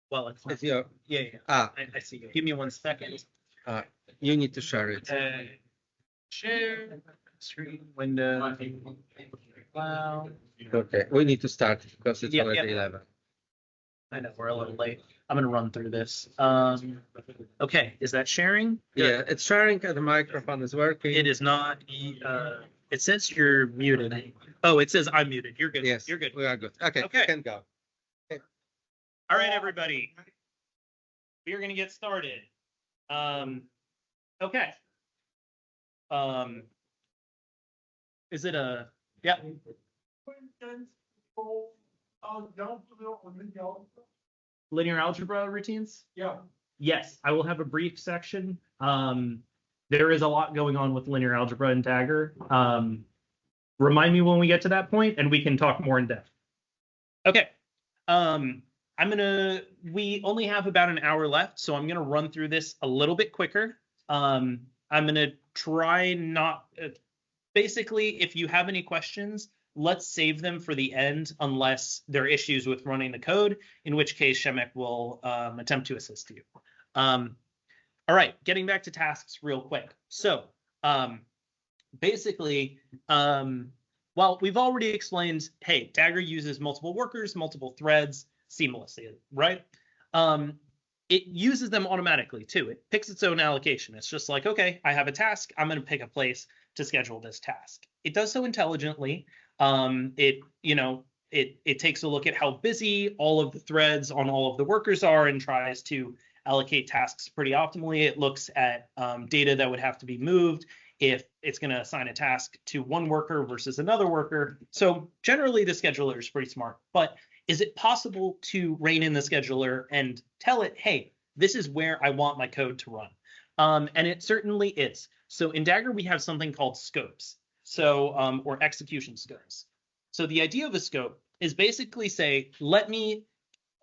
Well, it's It's your. yeah. I see. Give me 1 second. You need to share it. Share screen window. Wow. Okay, we need to start because it's Yeah, already yeah. 11. I know we're a little late. I'm gonna run through this. Okay, is that sharing? Yeah, it's sharing and the microphone is working. It is not. It says you're muted. Oh, it says I'm muted. You're good. Yes, You're good. we are good. Okay, Okay. can go. All right, everybody. We are gonna get started. Okay. Is it a yeah? Linear algebra routines? Yeah. Yes, I will have a brief section. There is a lot going on with linear algebra and Dagger. Remind me when we get to that point and we can talk more in depth. Okay. We only have about an hour left, so I'm gonna run through this a little bit quicker. I'm gonna try not, basically, if you have any questions, let's save them for the end unless there are issues with running the code, in which case Shemek will attempt to assist you. All right, getting back to tasks real quick. So basically, well, we've already explained, hey, Dagger uses multiple workers, multiple threads seamlessly, right? It uses them automatically too. It picks its own allocation. It's just like, okay, I have a task. I'm going to pick a place to schedule this task. It does so intelligently. It takes a look at how busy all of the threads on all of the workers are and tries to allocate tasks pretty optimally. It looks at data that would have to be moved if it's going to assign a task to one worker versus another worker. So generally the scheduler is pretty smart, but is it possible to rein in the scheduler and tell it, hey, this is where I want my code to run? And it certainly is. So in Dagger, we have something called scopes, or execution scopes. So the idea of a scope is basically say, let me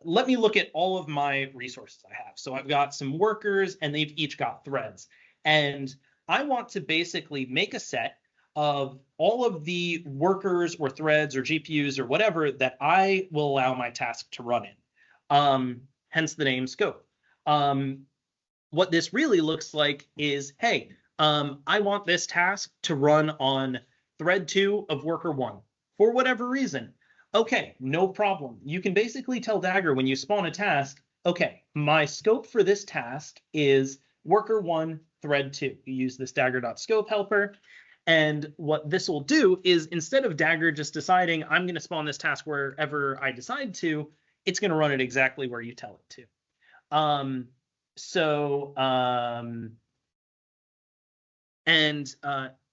look at all of my resources I have. So I've got some workers and they've each got threads. And I want to basically make a set of all of the workers or threads or GPUs or whatever that I will allow my task to run in. Hence the name scope. What this really looks like is, hey, I want this task to run on thread 2 of worker 1 for whatever reason. Okay, no problem. You can basically tell Dagger when you spawn a task, okay, my scope for this task is worker 1, thread 2. You use this Dagger.scope helper. And what this will do is instead of Dagger just deciding I'm going to spawn this task wherever I decide to, it's going to run it exactly where you tell it to.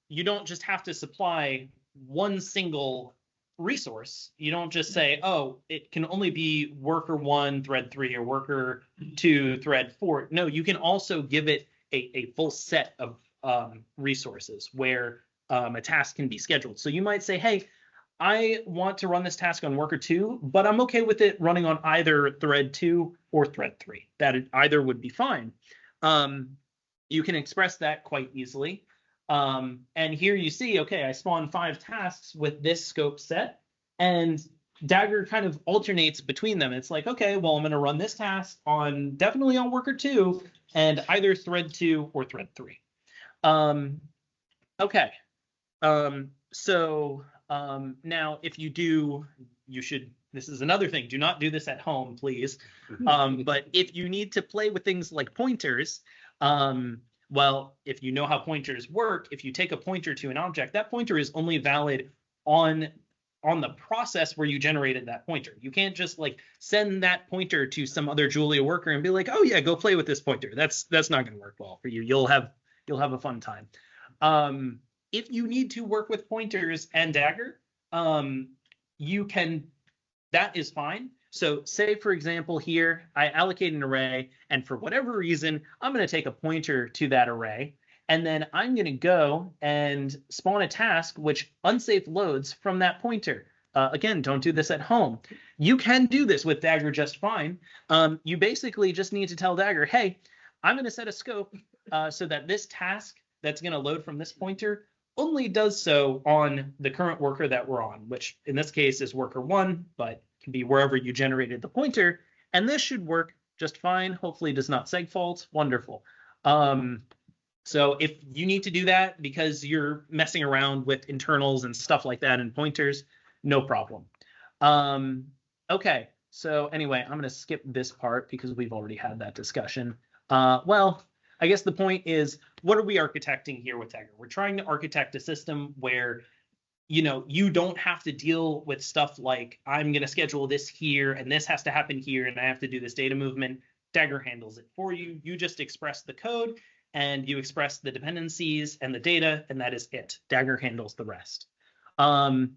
You don't just have to supply one single resource. You don't just say, oh, it can only be worker 1, thread 3, or worker 2, thread 4. No, you can also give it a full set of resources where a task can be scheduled. So you might say, hey, I want to run this task on worker 2, but I'm okay with it running on either thread 2 or thread 3. That either would be fine. You can express that quite easily. And here you see, okay, I spawn 5 tasks with this scope set, and Dagger kind of alternates between them. It's like, okay, well, I'm going to run this task definitely on worker 2 and either thread 2 or thread 3. Okay. Now if you do, this is another thing, do not do this at home, please. But if you need to play with things like pointers, well, if you know how pointers work, if you take a pointer to an object, that pointer is only valid on the process where you generated that pointer. You can't just like send that pointer to some other Julia worker and be like, oh yeah, go play with this pointer. That's not going to work well for you. You'll have a fun time. If you need to work with pointers and Dagger, you can. That is fine. So say, for example, here, I allocate an array, and for whatever reason, I'm going to take a pointer to that array, and then I'm going to go and spawn a task which unsafe loads from that pointer. Again, don't do this at home. You can do this with Dagger just fine. You basically just need to tell Dagger, hey, I'm going to set a scope so that this task that's going to load from this pointer only does so on the current worker that we're on, which in this case is worker 1, but can be wherever you generated the pointer, and this should work just fine. Hopefully it does not segfault. Wonderful. So if you need to do that because you're messing around with internals and stuff like that and pointers, no problem. Okay, so anyway, I'm going to skip this part because we've already had that discussion. Well, I guess the point is, what are we architecting here with Dagger? We're trying to architect a system where you don't have to deal with stuff like I'm going to schedule this here and this has to happen here and I have to do this data movement. Dagger handles it for you. You just express the code and you express the dependencies and the data, and that is it. Dagger handles the rest. I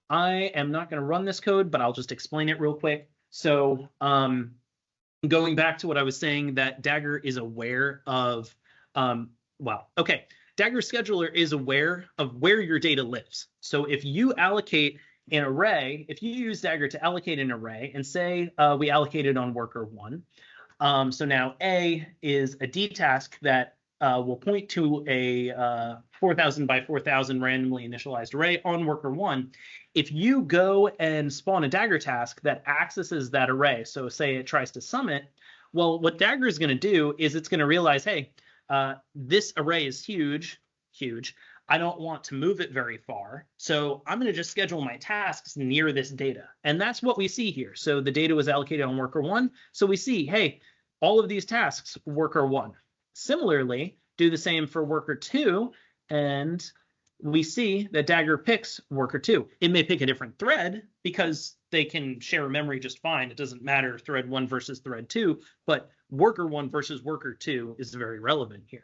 am not going to run this code, but I'll just explain it real quick. So going back to what I was saying, that Dagger is aware of, Dagger Scheduler is aware of where your data lives. So if you allocate an array, if you use Dagger to allocate an array and say we allocated on worker 1, so now A is a D task that will point to a 4,000 by 4,000 randomly initialized array on worker 1. If you go and spawn a Dagger task that accesses that array, so say it tries to sum it, well, what Dagger is going to do is it's going to realize, hey, this array is huge. I don't want to move it very far, so I'm going to just schedule my tasks near this data. And that's what we see here. So the data was allocated on worker 1, so we see, hey, all of these tasks, worker 1. Similarly, do the same for worker 2, and we see that Dagger picks worker 2. It may pick a different thread because they can share a memory just fine. It doesn't matter thread 1 versus thread 2, but worker 1 versus worker 2 is very relevant here.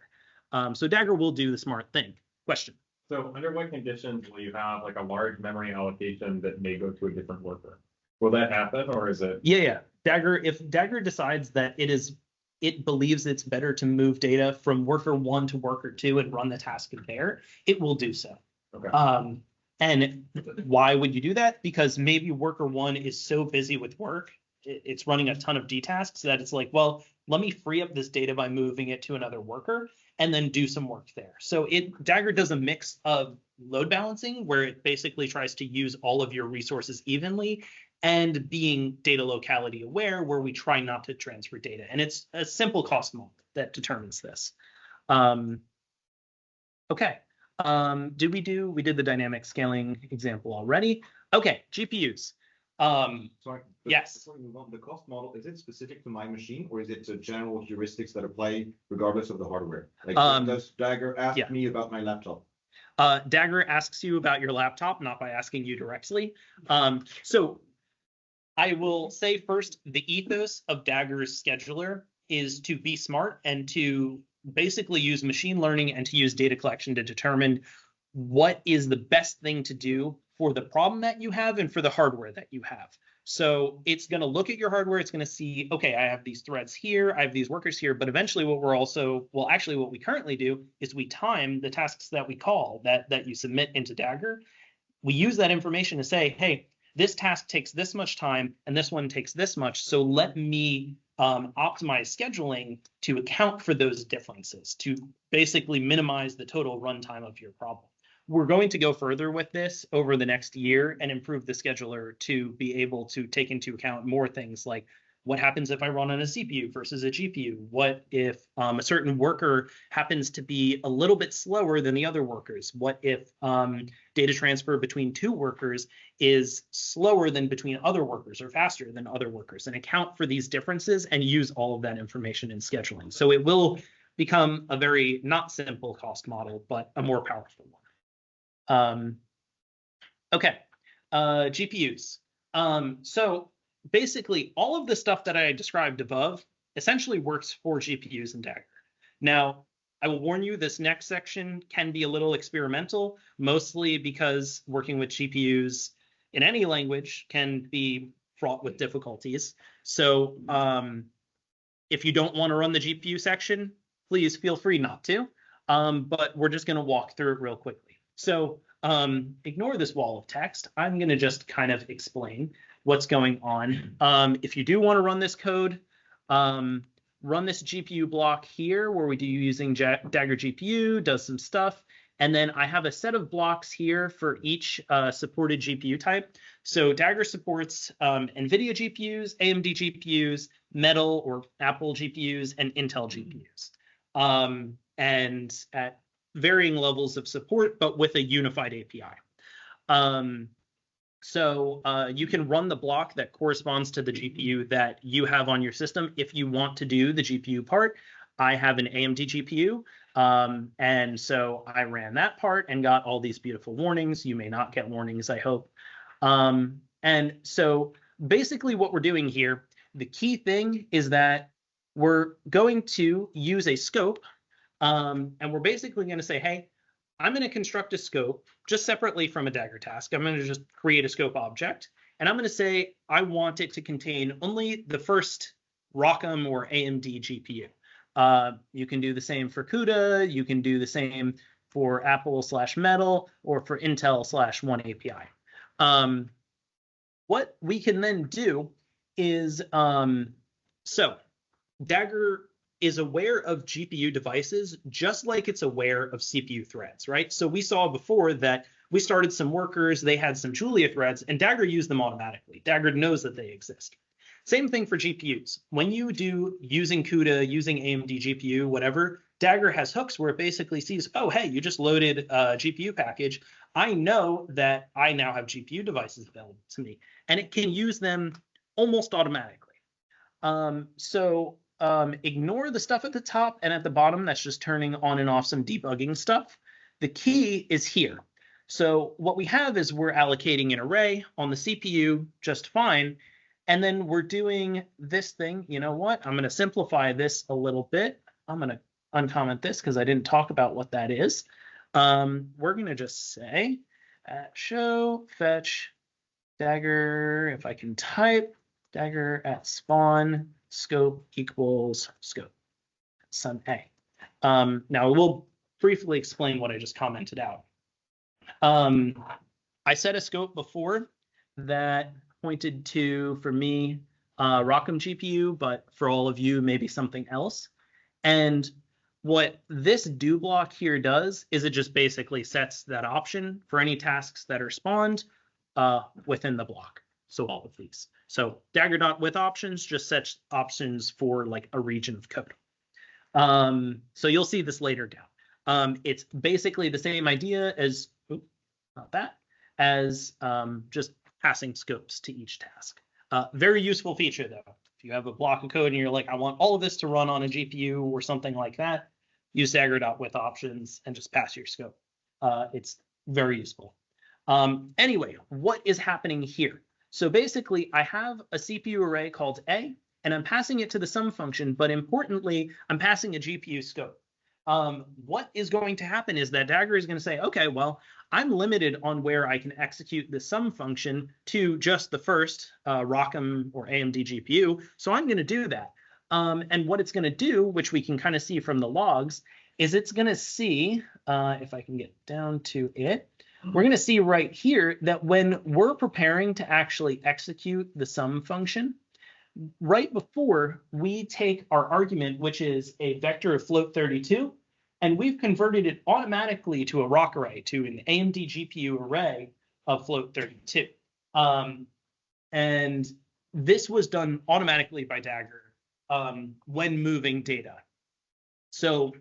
So Dagger will do the smart thing. Question. So under what conditions will you have like a large memory allocation that may go to a different worker? Will that happen, or is it? Yeah. Dagger, if Dagger decides that it believes it's better to move data from worker 1 to worker 2 and run the task there, it will do so. Okay. And why would you do that? Because maybe worker 1 is so busy with work, it's running a ton of D tasks that it's like, well, let me free up this data by moving it to another worker and then do some work there. So Dagger does a mix of load balancing where it basically tries to use all of your resources evenly, and being data locality aware where we try not to transfer data. And it's a simple cost model that determines this. Okay. We did the dynamic scaling example already. Okay, GPUs. Sorry. Yes. Before we move on, the cost model, is it specific to my machine, or is it general heuristics that apply regardless of the hardware? Like, does Dagger ask me about my laptop? Dagger asks you about your laptop, not by asking you directly. So I will say first, the ethos of Dagger's scheduler is to be smart and to basically use machine learning and to use data collection to determine what is the best thing to do for the problem that you have and for the hardware that you have. So it's going to look at your hardware. It's going to see, okay, I have these threads here, I have these workers here, but eventually what we currently do is we time the tasks that we call that you submit into Dagger. We use that information to say, hey, this task takes this much time and this one takes this much. So let me optimize scheduling to account for those differences, to basically minimize the total runtime of your problem. We're going to go further with this over the next year and improve the scheduler to be able to take into account more things like what happens if I run on a CPU versus a GPU? What if a certain worker happens to be a little bit slower than the other workers? What if data transfer between 2 workers is slower than between other workers or faster than other workers? And account for these differences and use all of that information in scheduling. So it will become a very not simple cost model, but a more powerful one. Okay, GPUs. So basically, all of the stuff that I described above essentially works for GPUs in Dagger. Now, I will warn you, this next section can be a little experimental, mostly because working with GPUs in any language can be fraught with difficulties. So if you don't want to run the GPU section, please feel free not to. But we're just going to walk through it real quickly. So ignore this wall of text. I'm going to just kind of explain what's going on. If you do want to run this code, run this GPU block here where we do using Dagger GPU, does some stuff. And then I have a set of blocks here for each supported GPU type. So Dagger supports NVIDIA GPUs, AMD GPUs, Metal or Apple GPUs, and Intel GPUs. And at varying levels of support, but with a unified API. So you can run the block that corresponds to the GPU that you have on your system if you want to do the GPU part. I have an AMD GPU, and so I ran that part and got all these beautiful warnings. You may not get warnings, I hope. And so basically what we're doing here, the key thing is that we're going to use a scope, and we're basically going to say, hey, I'm going to construct a scope just separately from a Dagger task. I'm going to just create a scope object, and I'm going to say I want it to contain only the first ROCm or AMD GPU. You can do the same for CUDA. You can do the same for Apple/Metal or for Intel/One API. What we can then do is, so Dagger is aware of GPU devices just like it's aware of CPU threads, right? So we saw before that we started some workers, they had some Julia threads, and Dagger used them automatically. Dagger knows that they exist. Same thing for GPUs. When you do using CUDA, using AMD GPU, whatever, Dagger has hooks where it basically sees, oh, hey, you just loaded a GPU package. I know that I now have GPU devices available to me, and it can use them almost automatically. Ignore the stuff at the top and at the bottom that's just turning on and off some debugging stuff. The key is here. So what we have is we're allocating an array on the CPU just fine. And then we're doing this thing. You know what? I'm going to simplify this a little bit. I'm going to uncomment this because I didn't talk about what that is. We're going to just say show fetch Dagger, if I can type, Dagger at spawn scope equals scope, sum A. Now we'll briefly explain what I just commented out. I set a scope before that pointed to, for me, ROCm GPU, but for all of you, maybe something else. And what this do block here does is it just basically sets that option for any tasks that are spawned within the block. So all of these. So Dagger.withOptions just sets options for like a region of code. So you'll see this later down. It's basically the same idea as, not that, as just passing scopes to each task. Very useful feature though. If you have a block of code and you're like, I want all of this to run on a GPU or something like that, use Dagger.withOptions and just pass your scope. It's very useful. Anyway, what is happening here? So basically, I have a CPU array called A, and I'm passing it to the sum function, but importantly, I'm passing a GPU scope. What is going to happen is that Dagger is going to say, okay, well, I'm limited on where I can execute the sum function to just the first ROCm or AMD GPU, so I'm going to do that. And what it's going to do, which we can kind of see from the logs, is it's going to see, if I can get down to it, we're going to see right here that when we're preparing to actually execute the sum function, right before we take our argument, which is a vector of float 32, and we've converted it automatically to a ROC array, to an AMD GPU array of float 32. And this was done automatically by Dagger when moving data. So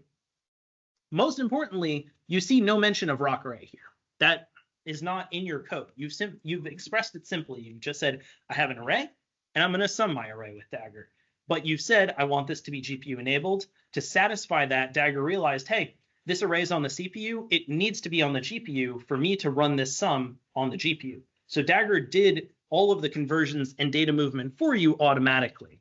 most importantly, you see no mention of ROC array here. That is not in your code. You've expressed it simply. You just said, I have an array, and I'm going to sum my array with Dagger. But you've said, I want this to be GPU enabled. To satisfy that, Dagger realized, hey, this array is on the CPU. It needs to be on the GPU for me to run this sum on the GPU. So Dagger did all of the conversions and data movement for you automatically,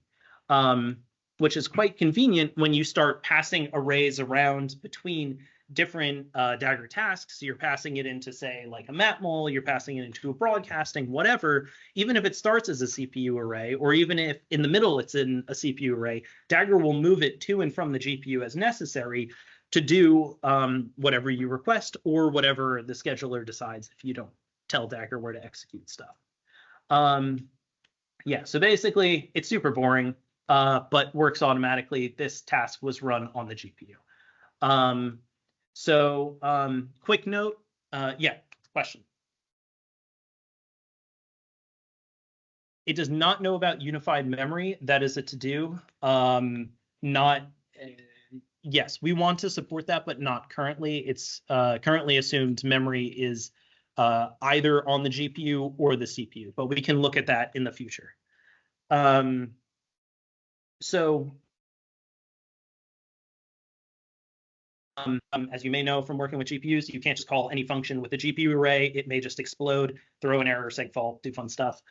which is quite convenient when you start passing arrays around between different Dagger tasks. You're passing it into, say, like a matmul, you're passing it into a broadcasting, whatever. Even if it starts as a CPU array, or even if in the middle it's in a CPU array, Dagger will move it to and from the GPU as necessary to do whatever you request or whatever the scheduler decides if you don't tell Dagger where to execute stuff. Yeah, so basically it's super boring, but works automatically. This task was run on the GPU. Quick note, yeah, question. It does not know about unified memory. That is a to-do. Yes, we want to support that, but not currently. It's currently assumed memory is either on the GPU or the CPU, but we can look at that in the future. As you may know from working with GPUs, you can't just call any function with a GPU array. It may just explode, throw an error, segfault, do fun stuff.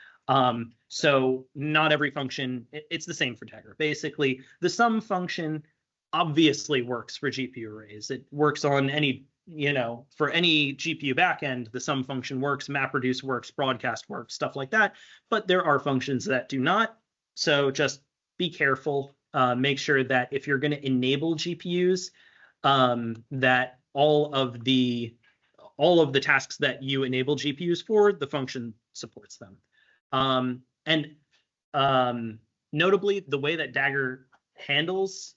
So not every function, it's the same for Dagger. Basically, the sum function obviously works for GPU arrays. It works on any, for any GPU backend, the sum function works, MapReduce works, broadcast works, stuff like that. But there are functions that do not. So just be careful. Make sure that if you're going to enable GPUs, that all of the tasks that you enable GPUs for, the function supports them. Notably, the way that Dagger handles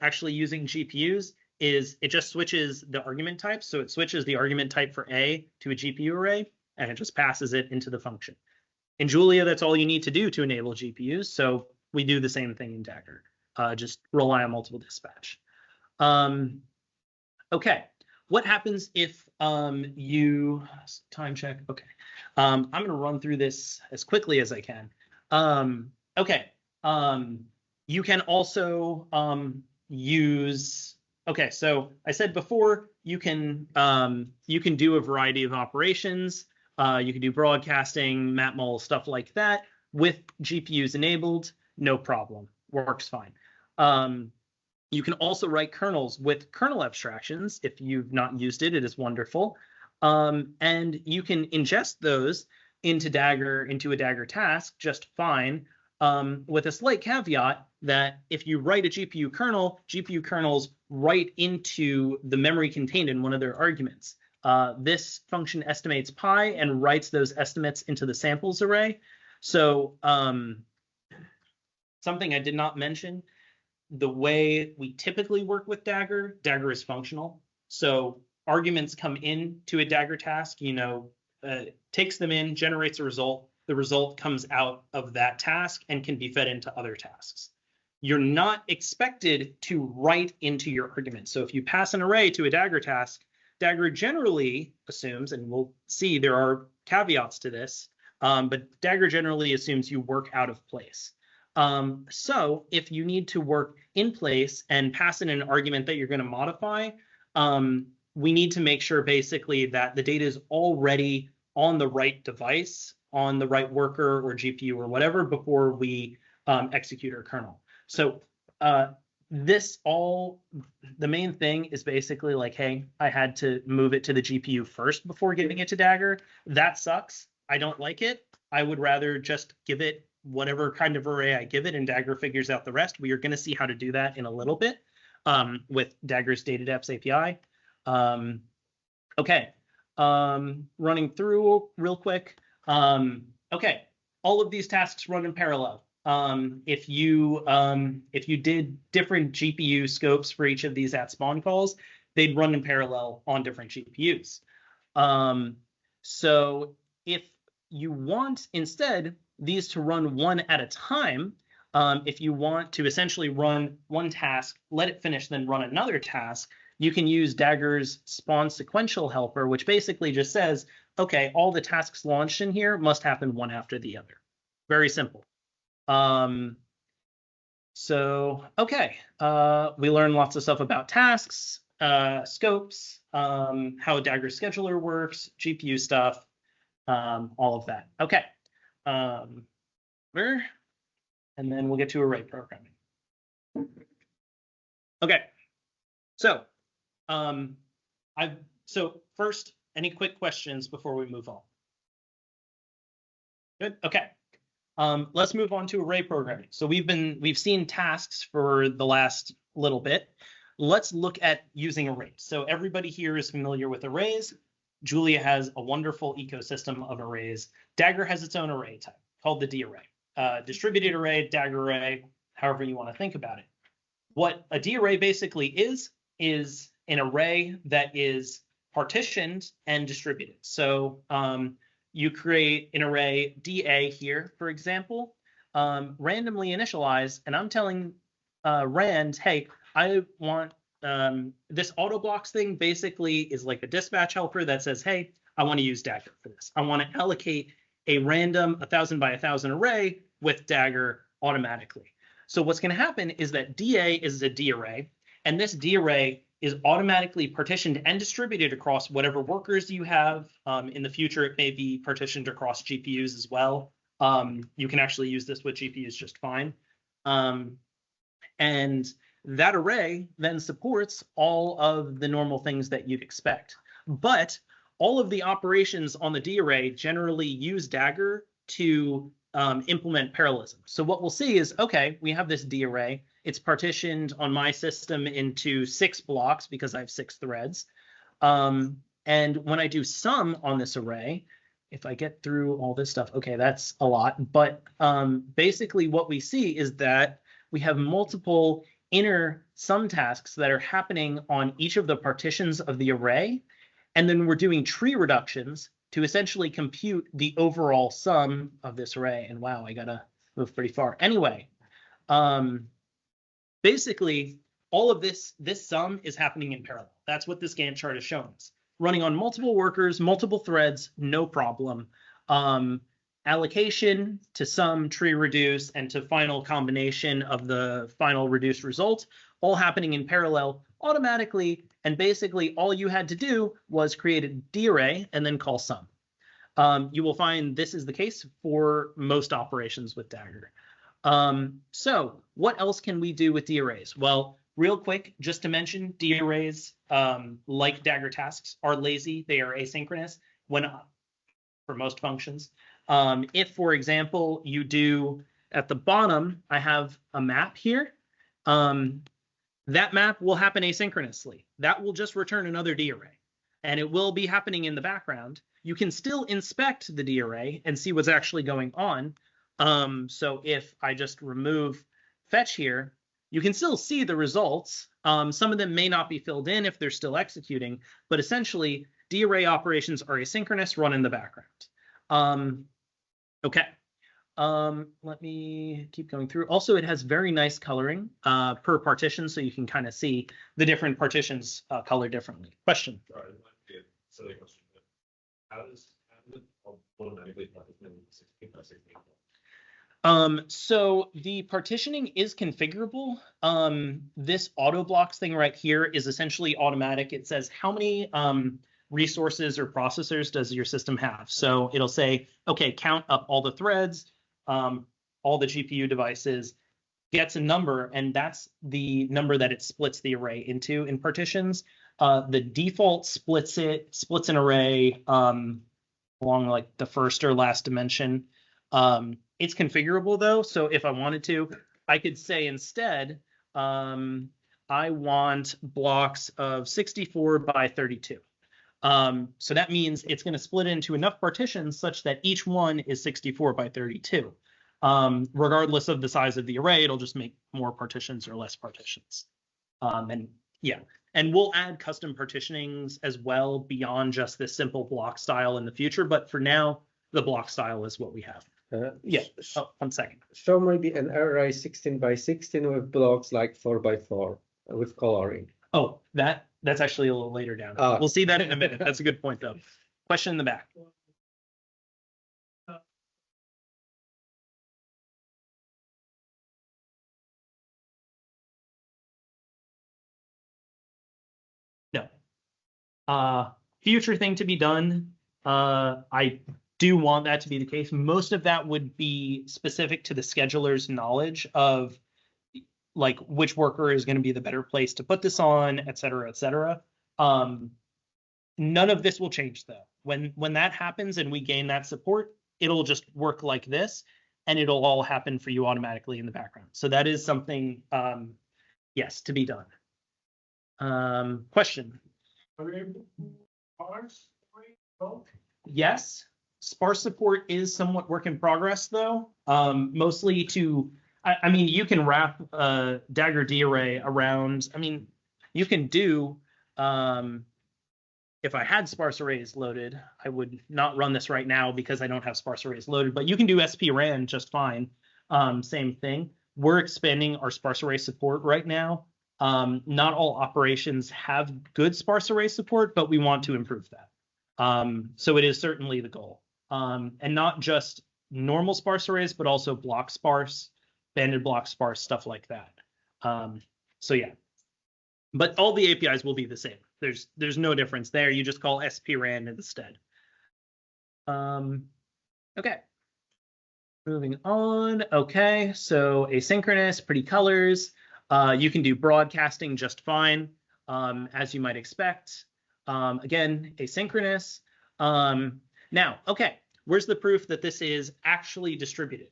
actually using GPUs is it just switches the argument type. So it switches the argument type for A to a GPU array, and it just passes it into the function. In Julia, that's all you need to do to enable GPUs. So we do the same thing in Dagger. Just rely on multiple dispatch. Okay, what happens if you time check? Okay, I'm going to run through this as quickly as I can. Okay, you can also use Okay, so I said before you can do a variety of operations. You can do broadcasting, mapmul, stuff like that with GPUs enabled, no problem, works fine. You can also write kernels with kernel abstractions. If you've not used it, it is wonderful. And you can ingest those into a Dagger task just fine, with a slight caveat that if you write a GPU kernels write into the memory contained in one of their arguments. This function estimates pi and writes those estimates into the samples array. So something I did not mention, the way we typically work with Dagger is functional. So arguments come in to a Dagger task, takes them in, generates a result. The result comes out of that task and can be fed into other tasks. You're not expected to write into your argument. So if you pass an array to a Dagger task, Dagger generally assumes, and we'll see there are caveats to this, but Dagger generally assumes you work out of place. So if you need to work in place and pass in an argument that you're going to modify, we need to make sure basically that the data is already on the right device, on the right worker or GPU or whatever before we execute our kernel. So the main thing is basically like, hey, I had to move it to the GPU first before giving it to Dagger. That sucks. I don't like it. I would rather just give it whatever kind of array I give it and Dagger figures out the rest. We are going to see how to do that in a little bit with Dagger's data-depths API. Okay, running through real quick. Okay, all of these tasks run in parallel. If you did different GPU scopes for each of these at spawn calls, they'd run in parallel on different GPUs. So if you want instead these to run one at a time, if you want to essentially run one task, let it finish, then run another task, you can use Dagger's spawn sequential helper, which basically just says, okay, all the tasks launched in here must happen one after the other. Very simple. Okay, we learned lots of stuff about tasks, scopes, how Dagger scheduler works, GPU stuff, all of that. Okay. And then we'll get to array programming. Okay. So, first, any quick questions before we move on? Good. Okay. Let's move on to array programming. So we've seen tasks for the last little bit. Let's look at using arrays. So everybody here is familiar with arrays. Julia has a wonderful ecosystem of arrays. Dagger has its own array type called the D array. Distributed array, Dagger array, however you want to think about it. What a D array basically is an array that is partitioned and distributed. So you create an array DA here, for example, randomly initialized, and I'm telling Rand, hey, I want this auto blocks thing basically is like a dispatch helper that says, hey, I want to use Dagger for this. I want to allocate a random 1,000 by 1,000 array with Dagger automatically. So what's going to happen is that DA is a D array, and this D array is automatically partitioned and distributed across whatever workers you have. In the future, it may be partitioned across GPUs as well. You can actually use this with GPUs just fine. And that array then supports all of the normal things that you'd expect. But all of the operations on the D array generally use Dagger to implement parallelism. So what we'll see is, okay, we have this D array. It's partitioned on my system into 6 blocks because I have 6 threads. And when I do sum on this array, if I get through all this stuff, okay, that's a lot. But basically what we see is that we have multiple inner sum tasks that are happening on each of the partitions of the array. And then we're doing tree reductions to essentially compute the overall sum of this array. And wow, I gotta move pretty far. Anyway, basically, all of this sum is happening in parallel. That's what this Gantt chart is showing us. Running on multiple workers, multiple threads, no problem. Allocation to sum, tree reduce, and to final combination of the final reduced result, all happening in parallel automatically, and basically all you had to do was create a D array and then call sum. You will find this is the case for most operations with Dagger. So what else can we do with D arrays? Well, real quick, just to mention, D arrays, like Dagger tasks, are lazy. They are asynchronous for most functions. If, for example, you do at the bottom, I have a map here. That map will happen asynchronously. That will just return another D array, and it will be happening in the background. You can still inspect the D array and see what's actually going on. So if I just remove fetch here, you can still see the results. Some of them may not be filled in if they're still executing, but essentially D array operations are asynchronous, run in the background. Okay. Let me keep going through. Also, it has very nice coloring per partition, so you can kind of see the different partitions color differently. Question? Sorry, it might be a silly question, but how does it automatically partition 16 by 16? So the partitioning is configurable. This auto blocks thing right here is essentially automatic. It says how many resources or processors does your system have. So it'll say, okay, count up all the threads, all the GPU devices, gets a number, and that's the number that it splits the array into in partitions. The default splits an array along like the first or last dimension. It's configurable though, so if I wanted to, I could say instead, I want blocks of 64 by 32. So that means it's going to split into enough partitions such that each one is 64 by 32. Regardless of the size of the array, it'll just make more partitions or less partitions. And yeah, and we'll add custom partitionings as well beyond just this simple block style in the future. But for now, the block style is what we have. Yeah. Oh, 1 second. So maybe an array 16 by 16 with blocks like 4 by 4 with coloring. Oh, that's actually a little later down. We'll see that in a minute. That's a good point, though. Question in the back. No. Future thing to be done. I do want that to be the case. Most of that would be specific to the scheduler's knowledge of like which worker is going to be the better place to put this on, et cetera, et cetera. None of this will change though. When that happens and we gain that support, it'll just work like this and it'll all happen for you automatically in the background. So that is something, yes, to be done. Question? Are we able to parse? Yes. Sparse support is somewhat work in progress though. Mostly to, I mean, you can wrap a Dagger D array around, I mean, you can do, if I had sparse arrays loaded, I would not run this right now because I don't have sparse arrays loaded, but you can do SPRAN just fine. Same thing. We're expanding our sparse array support right now. Not all operations have good sparse array support, but we want to improve that. So it is certainly the goal. And not just normal sparse arrays, but also block sparse, banded block sparse, stuff like that. So yeah, but all the APIs will be the same. There's no difference there. You just call SPRAN instead. Okay. Moving on. Okay, so asynchronous, pretty colors. You can do broadcasting just fine, as you might expect. Again, asynchronous. Now, okay, where's the proof that this is actually distributed?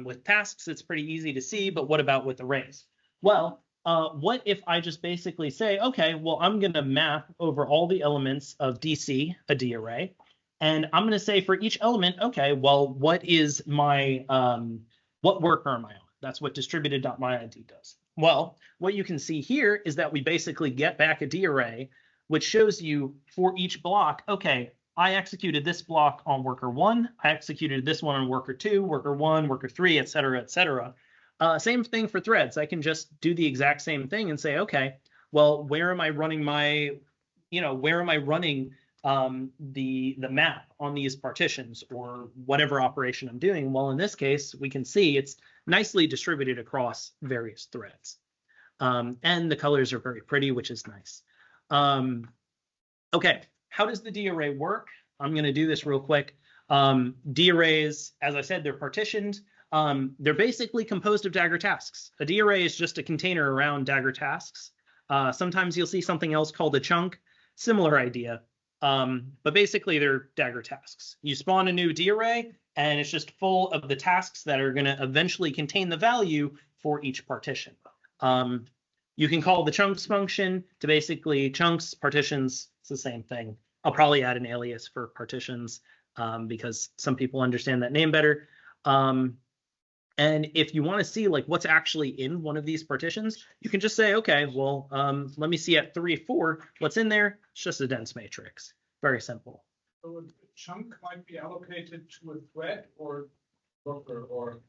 With tasks, it's pretty easy to see, but what about with arrays? Well, what if I just basically say, okay, well, I'm going to map over all the elements of DC, a D array, and I'm going to say for each element, okay, well, what is my, what worker am I on? That's what distributed.myId does. Well, what you can see here is that we basically get back a D array, which shows you for each block, okay, I executed this block on worker 1, I executed this one on worker 2, worker 1, worker 3, et cetera, et cetera. Same thing for threads. I can just do the exact same thing and say, okay, well, where am I running my, where am I running the map on these partitions or whatever operation I'm doing? Well, in this case, we can see it's nicely distributed across various threads. And the colors are very pretty, which is nice. Okay, how does the D array work? I'm going to do this real quick. D arrays, as I said, they're partitioned. They're basically composed of Dagger tasks. A D array is just a container around Dagger tasks. Sometimes you'll see something else called a chunk, similar idea. But basically they're Dagger tasks. You spawn a new D array and it's just full of the tasks that are going to eventually contain the value for each partition. You can call the chunks function to basically chunks, partitions, it's the same thing. I'll probably add an alias for partitions because some people understand that name better. And if you want to see like what's actually in one of these partitions, you can just say, okay, well, let me see at 3, 4, what's in there? It's just a dense matrix. Very simple. So a chunk might be allocated to a thread or worker or.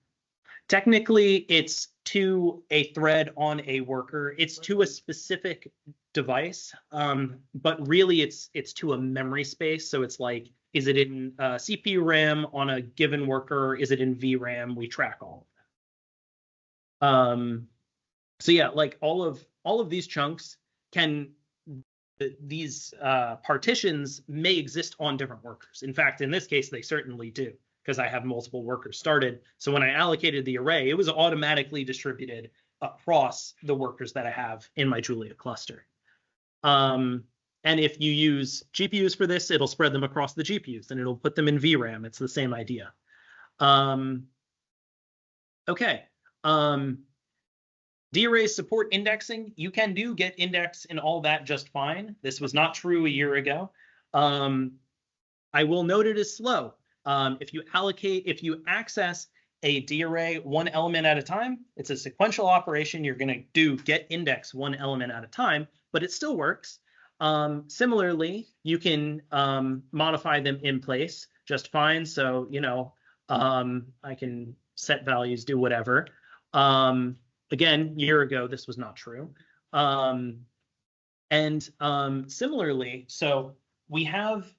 Technically, it's to a thread on a worker. It's to a specific device, but really it's to a memory space. So it's like, is it in CPU RAM on a given worker? Is it in VRAM? We track all of that. So yeah, like all of these chunks these partitions may exist on different workers. In fact, in this case, they certainly do, because I have multiple workers started. So when I allocated the array, it was automatically distributed across the workers that I have in my Julia cluster. And if you use GPUs for this, it'll spread them across the GPUs and it'll put them in VRAM. It's the same idea. Okay. D-arrays support indexing. You can do get index and all that just fine. This was not true a year ago. I will note it is slow. If you access a D-array one element at a time, it's a sequential operation. You're going to do get index one element at a time, but it still works. Similarly, you can modify them in place just fine. So, you know, I can set values, do whatever. Again, year ago, this was not true. Similarly, so we have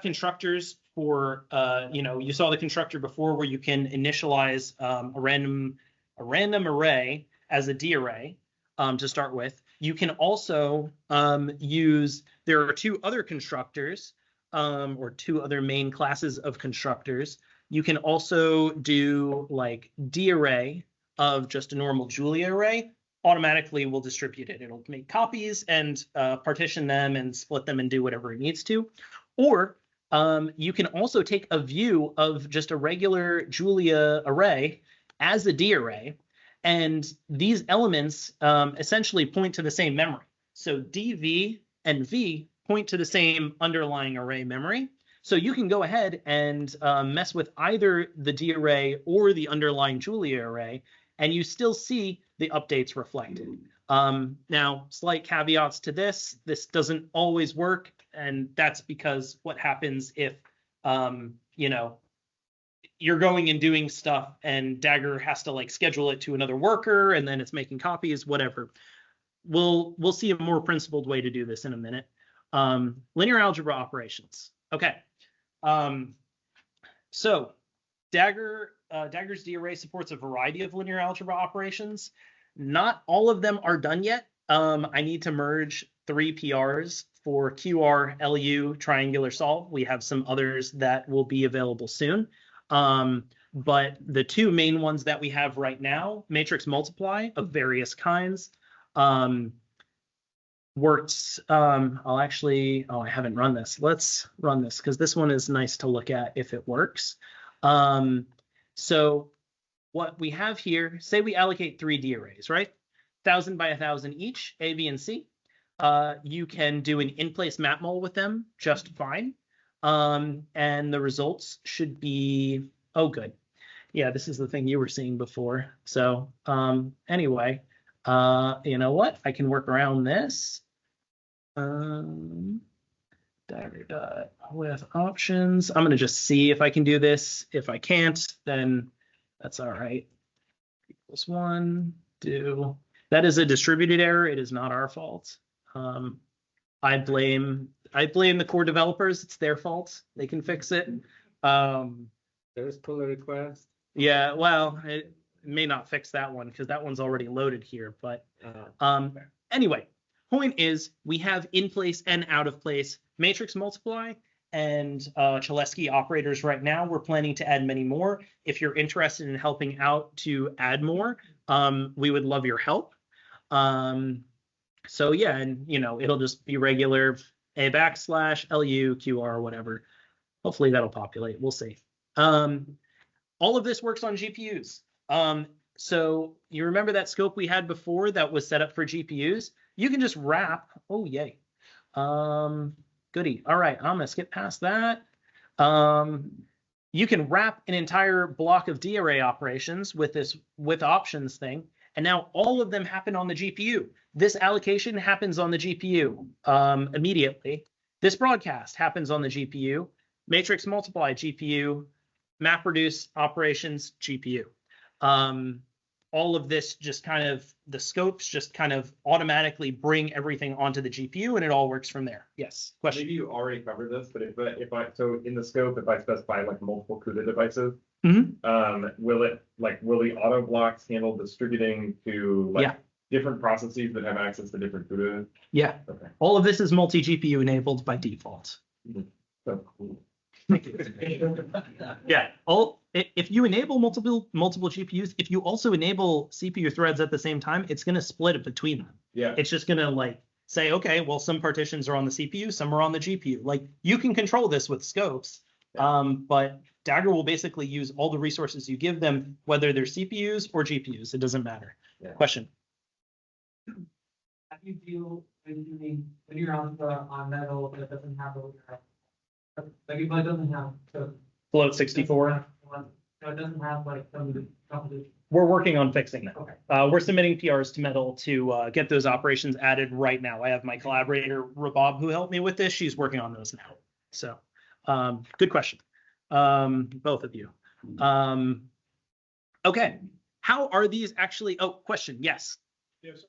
constructors for, you know, you saw the constructor before where you can initialize a random array as a D array to start with. You can also there are two other constructors or two other main classes of constructors. You can also do like D array of just a normal Julia array, automatically will distribute it. It'll make copies and partition them and split them and do whatever it needs to. Or you can also take a view of just a regular Julia array as a D array. And these elements essentially point to the same memory. So DV and V point to the same underlying array memory. So you can go ahead and mess with either the D array or the underlying Julia array, and you still see the updates reflected. Now, slight caveats to this. This doesn't always work, and that's because what happens if, you know, you're going and doing stuff and Dagger has to like schedule it to another worker and then it's making copies, whatever. We'll see a more principled way to do this in a minute. Linear algebra operations. Okay. So Dagger's D array supports a variety of linear algebra operations. Not all of them are done yet. I need to merge 3 PRs for QR, LU, triangular solve. We have some others that will be available soon. But the two main ones that we have right now, matrix multiply of various kinds, works. I haven't run this. Let's run this because this one is nice to look at if it works. So what we have here, say we allocate 3 D arrays, right? 1,000 by 1,000 each, A, B, and C. You can do an in-place map mul with them just fine. And the results should be, oh, good. Yeah, this is the thing you were seeing before. So anyway, you know what? I can work around this. Dagger with options. I'm going to just see if I can do this. If I can't, then that's all right. Equals 1, do. That is a distributed error. It is not our fault. I blame the core developers. It's their fault. They can fix it. There's pull request. Yeah, well, may not fix that one because that one's already loaded here. But anyway, point is we have in place and out of place matrix multiply and Cholesky operators right now. We're planning to add many more. If you're interested in helping out to add more, we would love your help. So yeah, and it'll just be regular a backslash LU QR whatever. Hopefully that'll populate. We'll see. All of this works on GPUs. So you remember that scope we had before that was set up for GPUs? You can just wrap. Oh, yay. Goody. All right, I'm gonna skip past that. You can wrap an entire block of D-array operations with this with options thing, and now all of them happen on the GPU. This allocation happens on the GPU immediately. This broadcast happens on the GPU. Matrix multiply GPU. Map reduce operations GPU. All of this just kind of, the scopes just kind of automatically bring everything onto the GPU and it all works from there. Yes, question. Maybe you already covered this, but so in the scope, if I specify like multiple CUDA devices, will the auto blocks handle distributing to different processes that have access to different CUDA? Yeah. Okay. All of this is multi-GPU enabled by default. So cool. Yeah. If you enable multiple GPUs, if you also enable CPU threads at the same time, it's going to split it between them. Yeah. It's just going to say, okay, well, some partitions are on the CPU, some are on the GPU. You can control this with scopes, but Dagger will basically use all the resources you give them, whether they're CPUs or GPUs. It doesn't matter. Yeah. Question. How do you deal when you're on metal that doesn't have like it doesn't have float 64. So it doesn't have some of the. We're working on fixing that. Okay. We're submitting PRs to Metal to get those operations added right now. I have my collaborator Rabab who helped me with this. She's working on those now. So, good question, both of you. Okay, how are these actually? Oh, question. Yes. Yes, sir.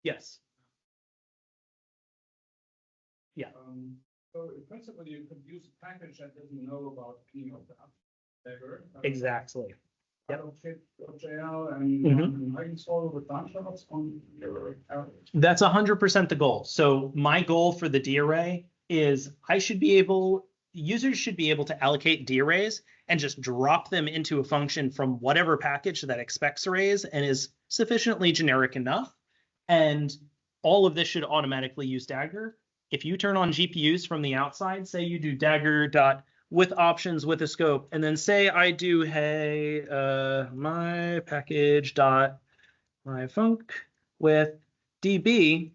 Yes. Yeah. So in principle, you could use a package that doesn't know about any of the Dagger. Exactly. Yep. Jl and I install the functions on your average. That's 100% the goal. So my goal for the D-array is users should be able to allocate D-arrays and just drop them into a function from whatever package that expects arrays and is sufficiently generic enough. And all of this should automatically use Dagger. If you turn on GPUs from the outside, say you do Dagger.with options with a scope, and then say I do, hey, my package dot my func with DB.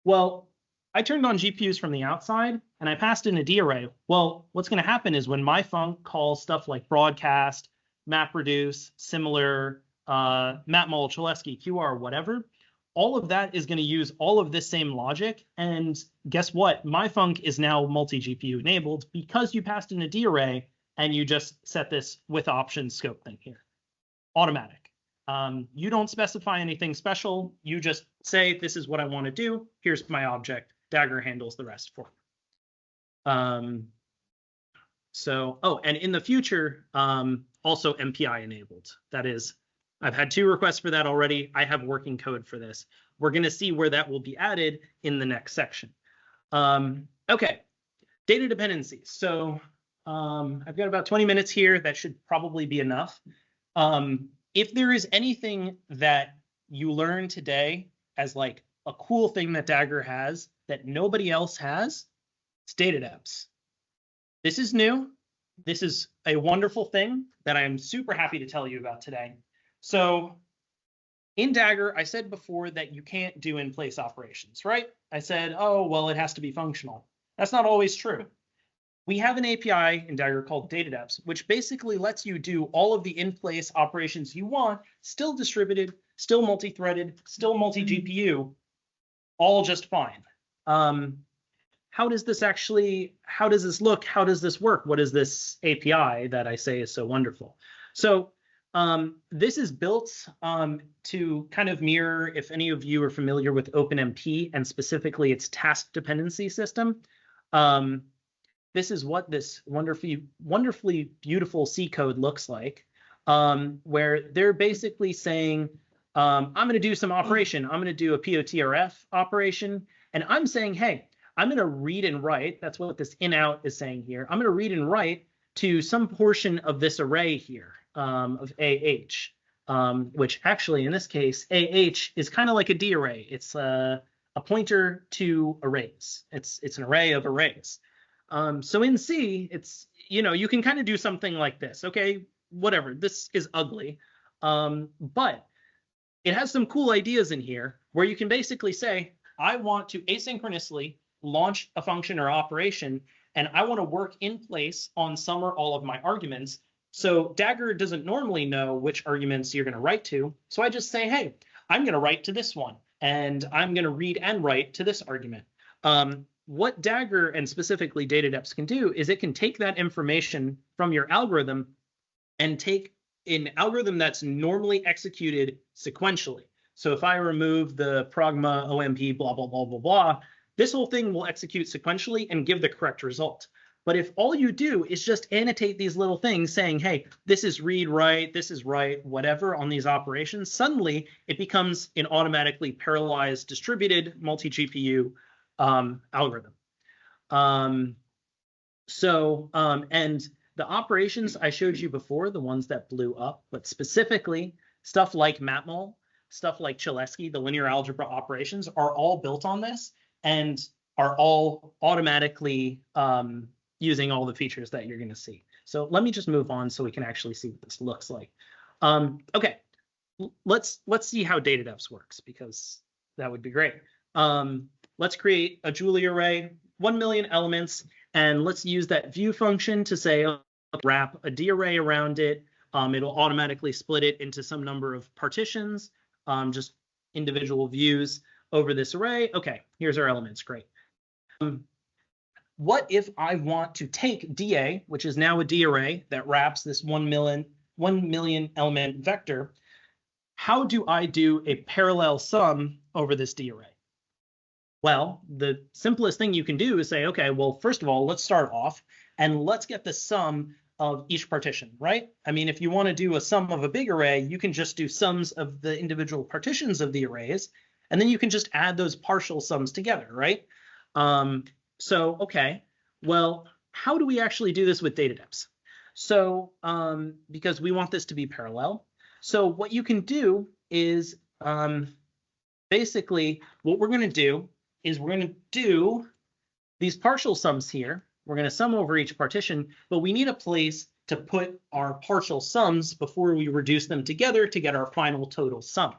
Well, I turned on GPUs from the outside and I passed in a D array. Well, what's going to happen is when my func calls stuff like broadcast, map reduce, similar, mapmul, Cholesky, QR, whatever, all of that is going to use all of this same logic. And guess what? My func is now multi-GPU enabled because you passed in a D array and you just set this with options scope thing here. Automatic. You don't specify anything special. You just say, this is what I want to do. Here's my object. Dagger handles the rest for me. And in the future, also MPI enabled. That is, I've had 2 requests for that already. I have working code for this. We're going to see where that will be added in the next section. Okay, data dependencies. So I've got about 20 minutes here. That should probably be enough. If there is anything that you learn today as like a cool thing that Dagger has that nobody else has, it's data depths. This is new. This is a wonderful thing that I'm super happy to tell you about today. So in Dagger, I said before that you can't do in-place operations, right? I said, oh, well, it has to be functional. That's not always true. We have an API in Dagger called data depths, which basically lets you do all of the in-place operations you want, still distributed, still multi-threaded, still multi-GPU, all just fine. How does this look? How does this work? What is this API that I say is so wonderful? So This is built to kind of mirror, if any of you are familiar with OpenMP and specifically its task dependency system. This is what this wonderfully beautiful C code looks like, where they're basically saying, I'm going to do some operation. I'm going to do a POTRF operation. And I'm saying, hey, I'm going to read and write. That's what this in-out is saying here. I'm going to read and write to some portion of this array here of AH, which actually in this case, AH is kind of like a D array. It's a pointer to arrays. It's an array of arrays. So in C, it's, you can kind of do something like this. Okay, whatever. This is ugly. But it has some cool ideas in here where you can basically say, I want to asynchronously launch a function or operation, and I want to work in place on some or all of my arguments. So Dagger doesn't normally know which arguments you're going to write to. So I just say, hey, I'm going to write to this one, and I'm going to read and write to this argument. What Dagger and specifically DataDeps can do is it can take that information from your algorithm and take an algorithm that's normally executed sequentially. So if I remove the pragma OMP blah, blah, blah, blah, blah, this whole thing will execute sequentially and give the correct result. But if all you do is just annotate these little things saying, hey, this is read, write, this is write, whatever on these operations, suddenly it becomes an automatically parallelized distributed multi-GPU algorithm. And the operations I showed you before, the ones that blew up, but specifically stuff like matmul, stuff like Cholesky, the linear algebra operations are all built on this and are all automatically using all the features that you're going to see. So let me just move on so we can actually see what this looks like. Okay, let's see how DataDeps works, because that would be great. Let's create a Julia array, 1 million elements, and let's use that view function to say, wrap a D array around it. It'll automatically split it into some number of partitions, just individual views over this array. Okay, here's our elements, great. What if I want to take DA, which is now a D array that wraps this 1 million element vector? How do I do a parallel sum over this D array? Well, the simplest thing you can do is say, okay, well, first of all, let's start off and let's get the sum of each partition, right? I mean, if you want to do a sum of a big array, you can just do sums of the individual partitions of the arrays, and then you can just add those partial sums together, right? Okay, well, how do we actually do this with DataDeps? So, because we want this to be parallel, so what you can do is basically what we're going to do is we're going to do these partial sums here. We're going to sum over each partition, but we need a place to put our partial sums before we reduce them together to get our final total sum.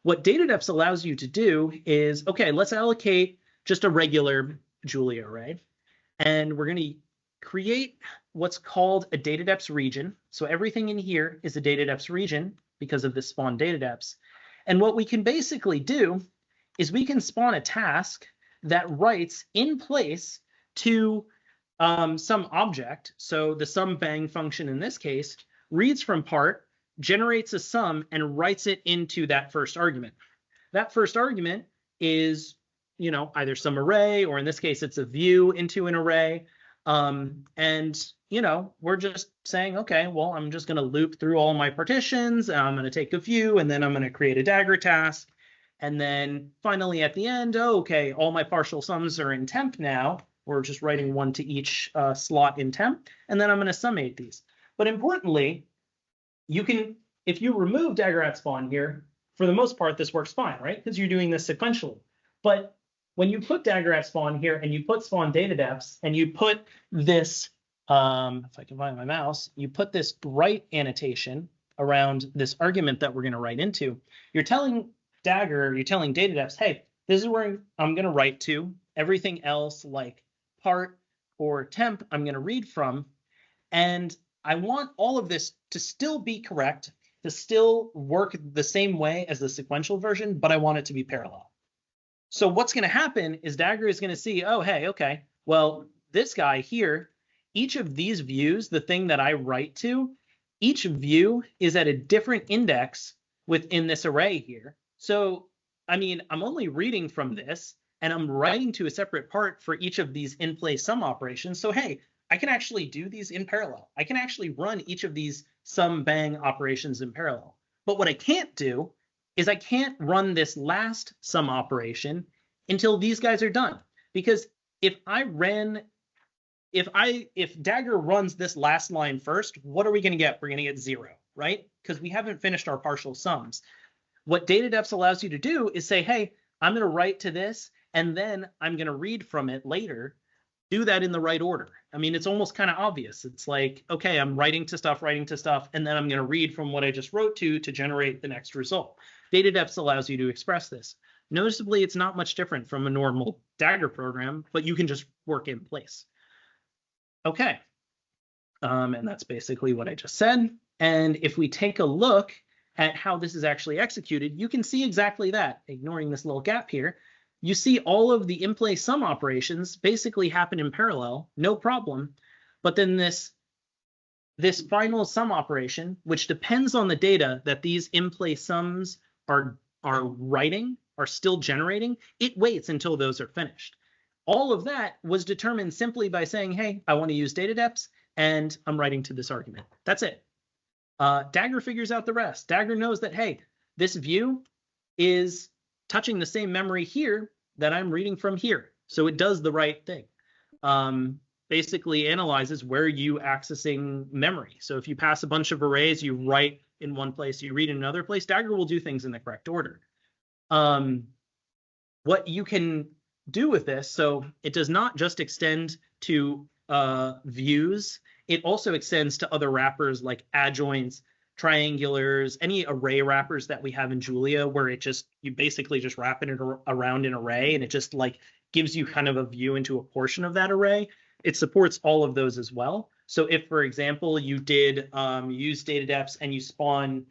What DataDeps allows you to do is, okay, let's allocate just a regular Julia array, and we're going to create what's called a DataDeps region. So everything in here is a DataDeps region because of this spawn DataDeps. And what we can basically do is we can spawn a task that writes in place to some object. So the sum bang function in this case reads from part, generates a sum, and writes it into that first argument. That first argument is, either some array, or in this case, it's a view into an array. We're just saying, okay, well, I'm just going to loop through all my partitions, and I'm going to take a view, and then I'm going to create a Dagger task. And then finally at the end, okay, all my partial sums are in temp now. We're just writing one to each slot in temp, and then I'm going to summate these. But importantly, you can, if you remove Dagger at spawn here, for the most part, this works fine, right? Because you're doing this sequentially. But when you put Dagger at spawn here and you put spawn DataDeps and you put this, if I can find my mouse, you put this write annotation around this argument that we're going to write into, you're telling Dagger, you're telling DataDeps, hey, this is where I'm going to write to. Everything else like part or temp, I'm going to read from. And I want all of this to still be correct, to still work the same way as the sequential version, but I want it to be parallel. So what's going to happen is Dagger is going to see, oh, hey, okay, well, this guy here, each of these views, the thing that I write to, each view is at a different index within this array here. So, I mean, I'm only reading from this, and I'm writing to a separate part for each of these in-place sum operations. So, hey, I can actually do these in parallel. I can actually run each of these sum bang operations in parallel. But what I can't do is I can't run this last sum operation until these guys are done. Because if Dagger runs this last line first, what are we going to get? We're going to get 0, right? Because we haven't finished our partial sums. What data-depths allows you to do is say, hey, I'm going to write to this, and then I'm going to read from it later. Do that in the right order. I mean, it's almost kind of obvious. It's like, okay, I'm writing to stuff, and then I'm going to read from what I just wrote to generate the next result. Data-depths allows you to express this. Noticeably, it's not much different from a normal Dagger program, but you can just work in place. Okay, and that's basically what I just said. And if we take a look at how this is actually executed, you can see exactly that. Ignoring this little gap here, you see all of the in-place sum operations basically happen in parallel, no problem. But then this final sum operation, which depends on the data that these in-place sums are writing, are still generating, it waits until those are finished. All of that was determined simply by saying, hey, I want to use data depths, and I'm writing to this argument. That's it. Dagger figures out the rest. Dagger knows that, hey, this view is touching the same memory here that I'm reading from here. So it does the right thing. Basically analyzes where you accessing memory. So if you pass a bunch of arrays, you write in one place, you read in another place, Dagger will do things in the correct order. What you can do with this, so it does not just extend to views, it also extends to other wrappers like adjoints, triangulars, any array wrappers that we have in Julia, where you basically just wrap it around an array, and it just like gives you kind of a view into a portion of that array. It supports all of those as well. So if, for example, you did use data depths and you spawn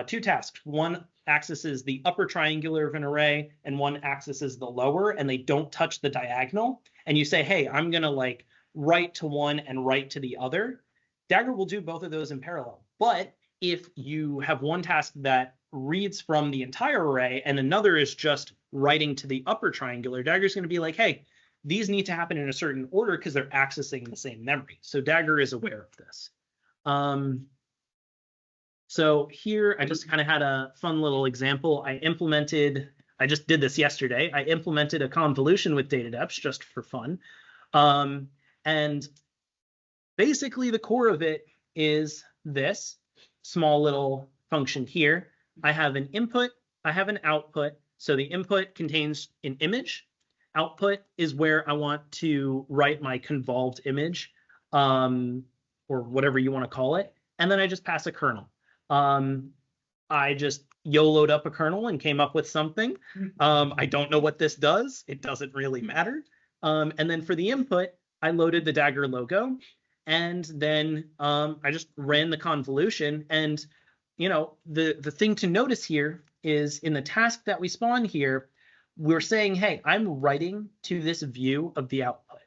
2 tasks, one accesses the upper triangular of an array and one accesses the lower, and they don't touch the diagonal, and you say, hey, I'm going to like write to one and write to the other, Dagger will do both of those in parallel. But if you have one task that reads from the entire array and another is just writing to the upper triangular, Dagger's going to be like, hey, these need to happen in a certain order because they're accessing the same memory. So Dagger is aware of this. So here I just kind of had a fun little example. I just did this yesterday. I implemented a convolution with data depths just for fun. And basically the core of it is this small little function here. I have an input, I have an output. So the input contains an image. Output is where I want to write my convolved image, or whatever you want to call it. And then I just pass a kernel. I just YOLO'd up a kernel and came up with something. I don't know what this does. It doesn't really matter. And then for the input, I loaded the Dagger logo, and then I just ran the convolution. And the thing to notice here is in the task that we spawn here, we're saying, hey, I'm writing to this view of the output.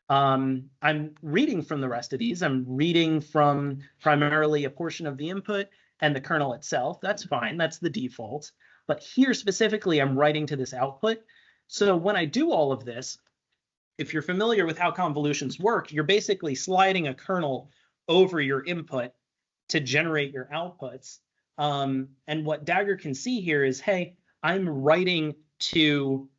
I'm reading from the rest of these. I'm reading from primarily a portion of the input and the kernel itself. That's fine. That's the default. But here specifically, I'm writing to this output. So when I do all of this, if you're familiar with how convolutions work, you're basically sliding a kernel over your input to generate your outputs. And what Dagger can see here is, hey, I'm writing to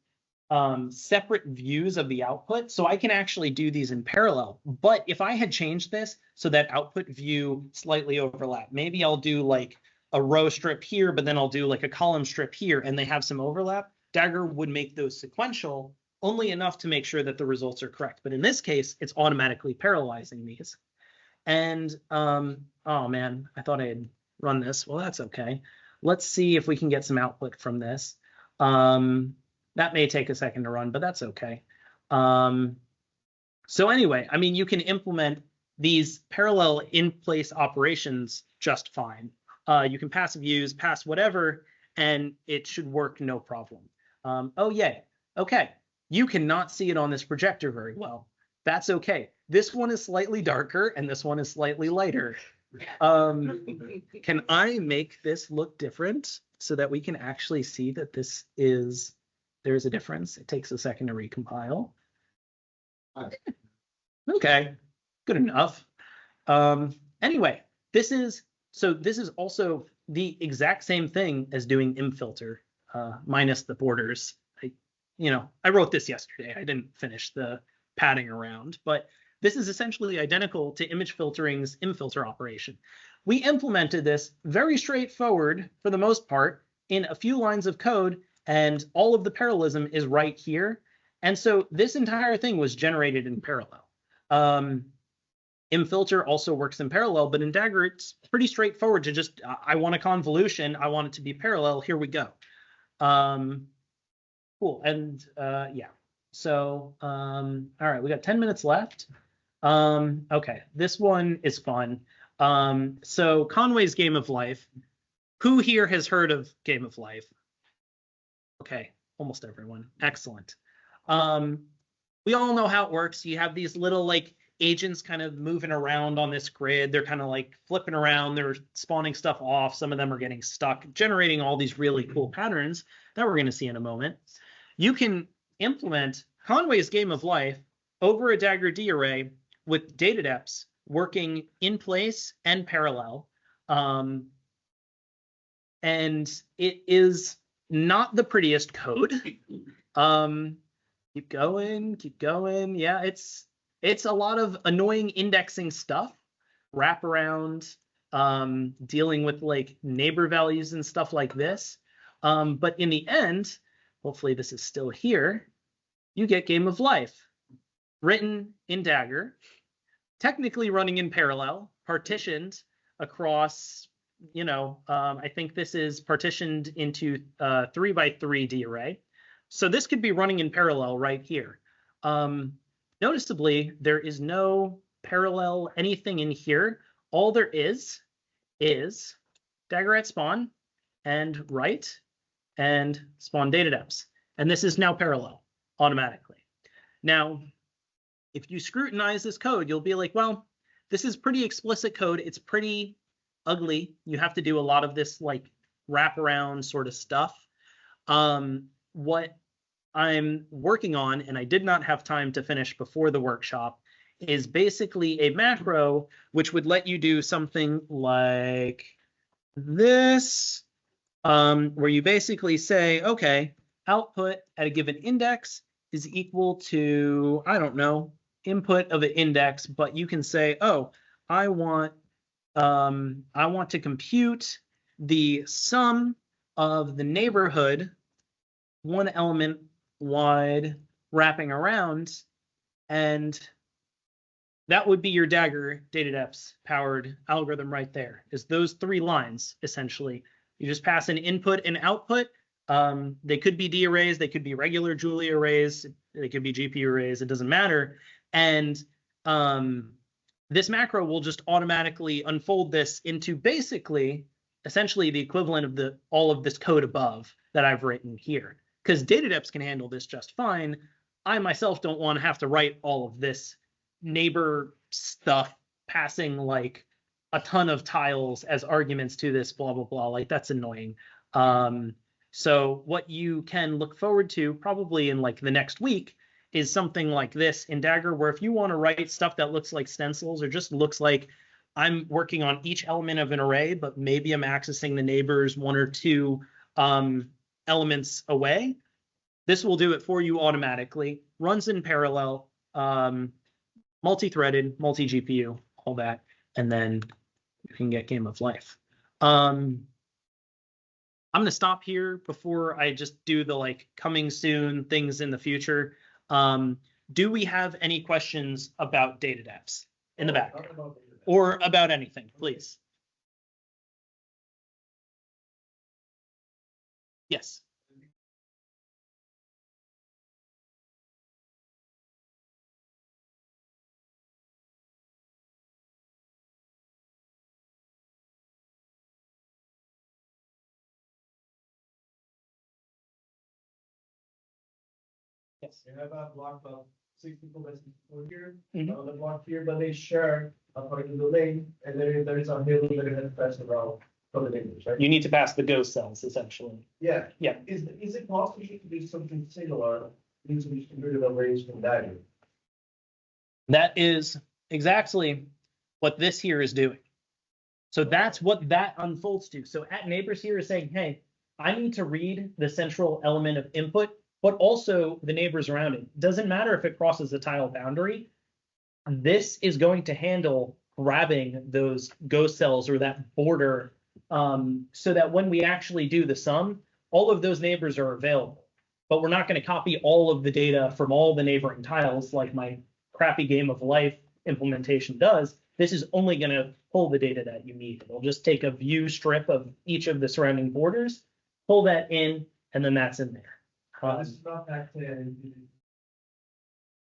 separate views of the output, so I can actually do these in parallel. But if I had changed this so that output view slightly overlap, maybe I'll do like a row strip here, but then I'll do like a column strip here, and they have some overlap, Dagger would make those sequential only enough to make sure that the results are correct. But in this case, it's automatically parallelizing these. And oh man, I thought I had run this. Well, that's okay. Let's see if we can get some output from this. That may take a second to run, but that's okay. So anyway, I mean, you can implement these parallel in-place operations just fine. You can pass views, pass whatever, and it should work no problem. Oh, yay. Okay. You cannot see it on this projector very well. That's okay. This one is slightly darker and this one is slightly lighter. Can I make this look different so that we can actually see that there's a difference? It takes a second to recompile. Okay, good enough. Anyway, this is also the exact same thing as doing imfilter, minus the borders. I wrote this yesterday. I didn't finish the padding around, but this is essentially identical to image filtering's imfilter operation. We implemented this very straightforward for the most part in a few lines of code, and all of the parallelism is right here. And so this entire thing was generated in parallel. Imfilter also works in parallel, but in Dagger, it's pretty straightforward to just, I want a convolution, I want it to be parallel, here we go. Cool, and yeah. So, all right, we got 10 minutes left. Okay, this one is fun. So Conway's Game of Life. Who here has heard of Game of Life? Okay, almost everyone. Excellent. We all know how it works. You have these little like agents kind of moving around on this grid. They're kind of like flipping around. They're spawning stuff off. Some of them are getting stuck, generating all these really cool patterns that we're going to see in a moment. You can implement Conway's Game of Life over a Dagger D array with data deps working in place and parallel. And it is not the prettiest code. Keep going. Yeah, it's a lot of annoying indexing stuff, wraparound, dealing with like neighbor values and stuff like this. But in the end, hopefully this is still here, you get Game of Life written in Dagger, technically running in parallel, partitioned across, I think this is partitioned into 3x3 D array. So this could be running in parallel right here. Noticeably, there is no parallel anything in here. All there is Dagger at spawn and write and spawn data deps. And this is now parallel automatically. Now, if you scrutinize this code, you'll be like, well, this is pretty explicit code. It's pretty ugly. You have to do a lot of this like wraparound sort of stuff. What I'm working on, and I did not have time to finish before the workshop, is basically a macro which would let you do something like this, where you basically say, okay, output at a given index is equal to, I don't know, input of an index, but you can say, oh, I want to compute the sum of the neighborhood, one element wide, wrapping around, and that would be your Dagger data deps powered algorithm right there, is those three lines, essentially. You just pass an input and output. They could be D arrays, they could be regular Julia arrays, they could be GPU arrays, it doesn't matter. And this macro will just automatically unfold this into basically, essentially the equivalent of all of this code above that I've written here. Because data deps can handle this just fine. I myself don't want to have to write all of this neighbor stuff, passing like a ton of tiles as arguments to this, blah, blah, blah. Like that's annoying. So what you can look forward to probably in like the next week is something like this in Dagger, where if you want to write stuff that looks like stencils or just looks like I'm working on each element of an array, but maybe I'm accessing the neighbors one or two elements away, this will do it for you automatically, runs in parallel, multi-threaded, multi-GPU, all that, and then you can get Game of Life. I'm going to stop here before I just do the like coming soon things in the future. Do we have any questions about data deps in the back or about anything, please? Yes. Yes. You have a block of 60 people by 64 here, Mhm. the block here, but they share according to the lane, and there is a hill that it has passed around from the neighbors, right? You need to pass the ghost cells essentially. Yeah. Yeah. Is it possible to do something similar using distributed arrays from Dagger? That is exactly what this here is doing. So that's what that unfolds to. So at neighbors here is saying, hey, I need to read the central element of input, but also the neighbors around it. Doesn't matter if it crosses the tile boundary. This is going to handle grabbing those ghost cells or that border, so that when we actually do the sum, all of those neighbors are available. But we're not going to copy all of the data from all the neighboring tiles like my crappy Game of Life implementation does. This is only going to pull the data that you need. It'll just take a view strip of each of the surrounding borders, pull that in, and then that's in there. This is not actually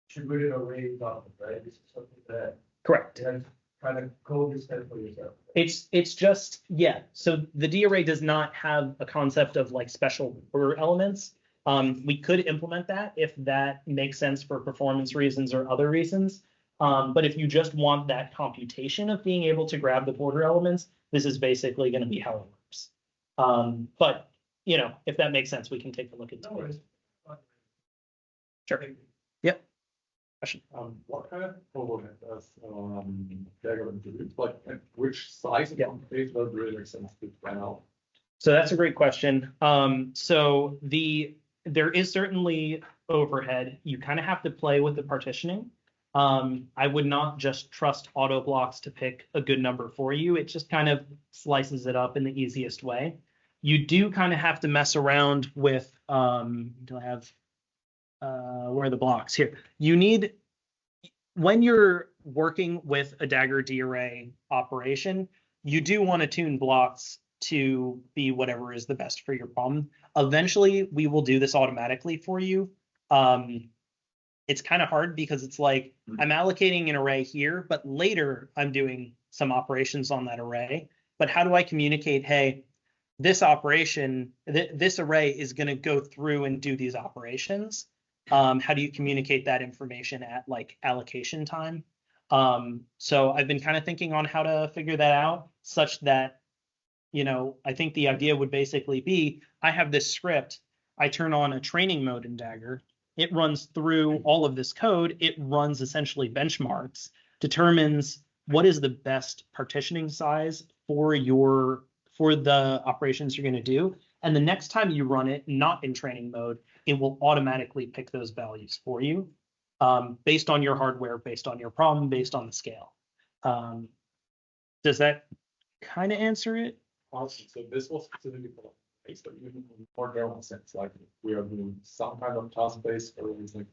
distributed array topic, right? This is something that Correct. you have to kind of code this step for yourself. It's just, yeah. So the D array does not have a concept of like special order elements. We could implement that if that makes sense for performance reasons or other reasons. But if you just want that computation of being able to grab the border elements, this is basically going to be how it works. But you know, if that makes sense, we can take a look at No worries. Sure. Yep. Question. What kind of overhead does Dagger introduce? Like, at which size of page does it really make sense to plan out? So that's a great question. So there is certainly overhead. You kind of have to play with the partitioning. I would not just trust auto blocks to pick a good number for you. It just kind of slices it up in the easiest way. You do kind of have to mess around with, do I have, where are the blocks here? You need, when you're working with a Dagger D array operation, you do want to tune blocks to be whatever is the best for your problem. Eventually, we will do this automatically for you. It's kind of hard because it's like I'm allocating an array here, but later I'm doing some operations on that array. But how do I communicate, hey, this operation, this array is going to go through and do these operations? How do you communicate that information at like allocation time? So I've been kind of thinking on how to figure that out such that, you know, I think the idea would basically be, I have this script, I turn on a training mode in Dagger, it runs through all of this code, it runs essentially benchmarks, determines what is the best partitioning size for the operations you're going to do. And the next time you run it, not in training mode, it will automatically pick those values for you, based on your hardware, based on your problem, based on the scale. Does that kind of answer it? Awesome. So this was specifically for base, but even in more general sense, like we are doing some kind of task base, or it's like,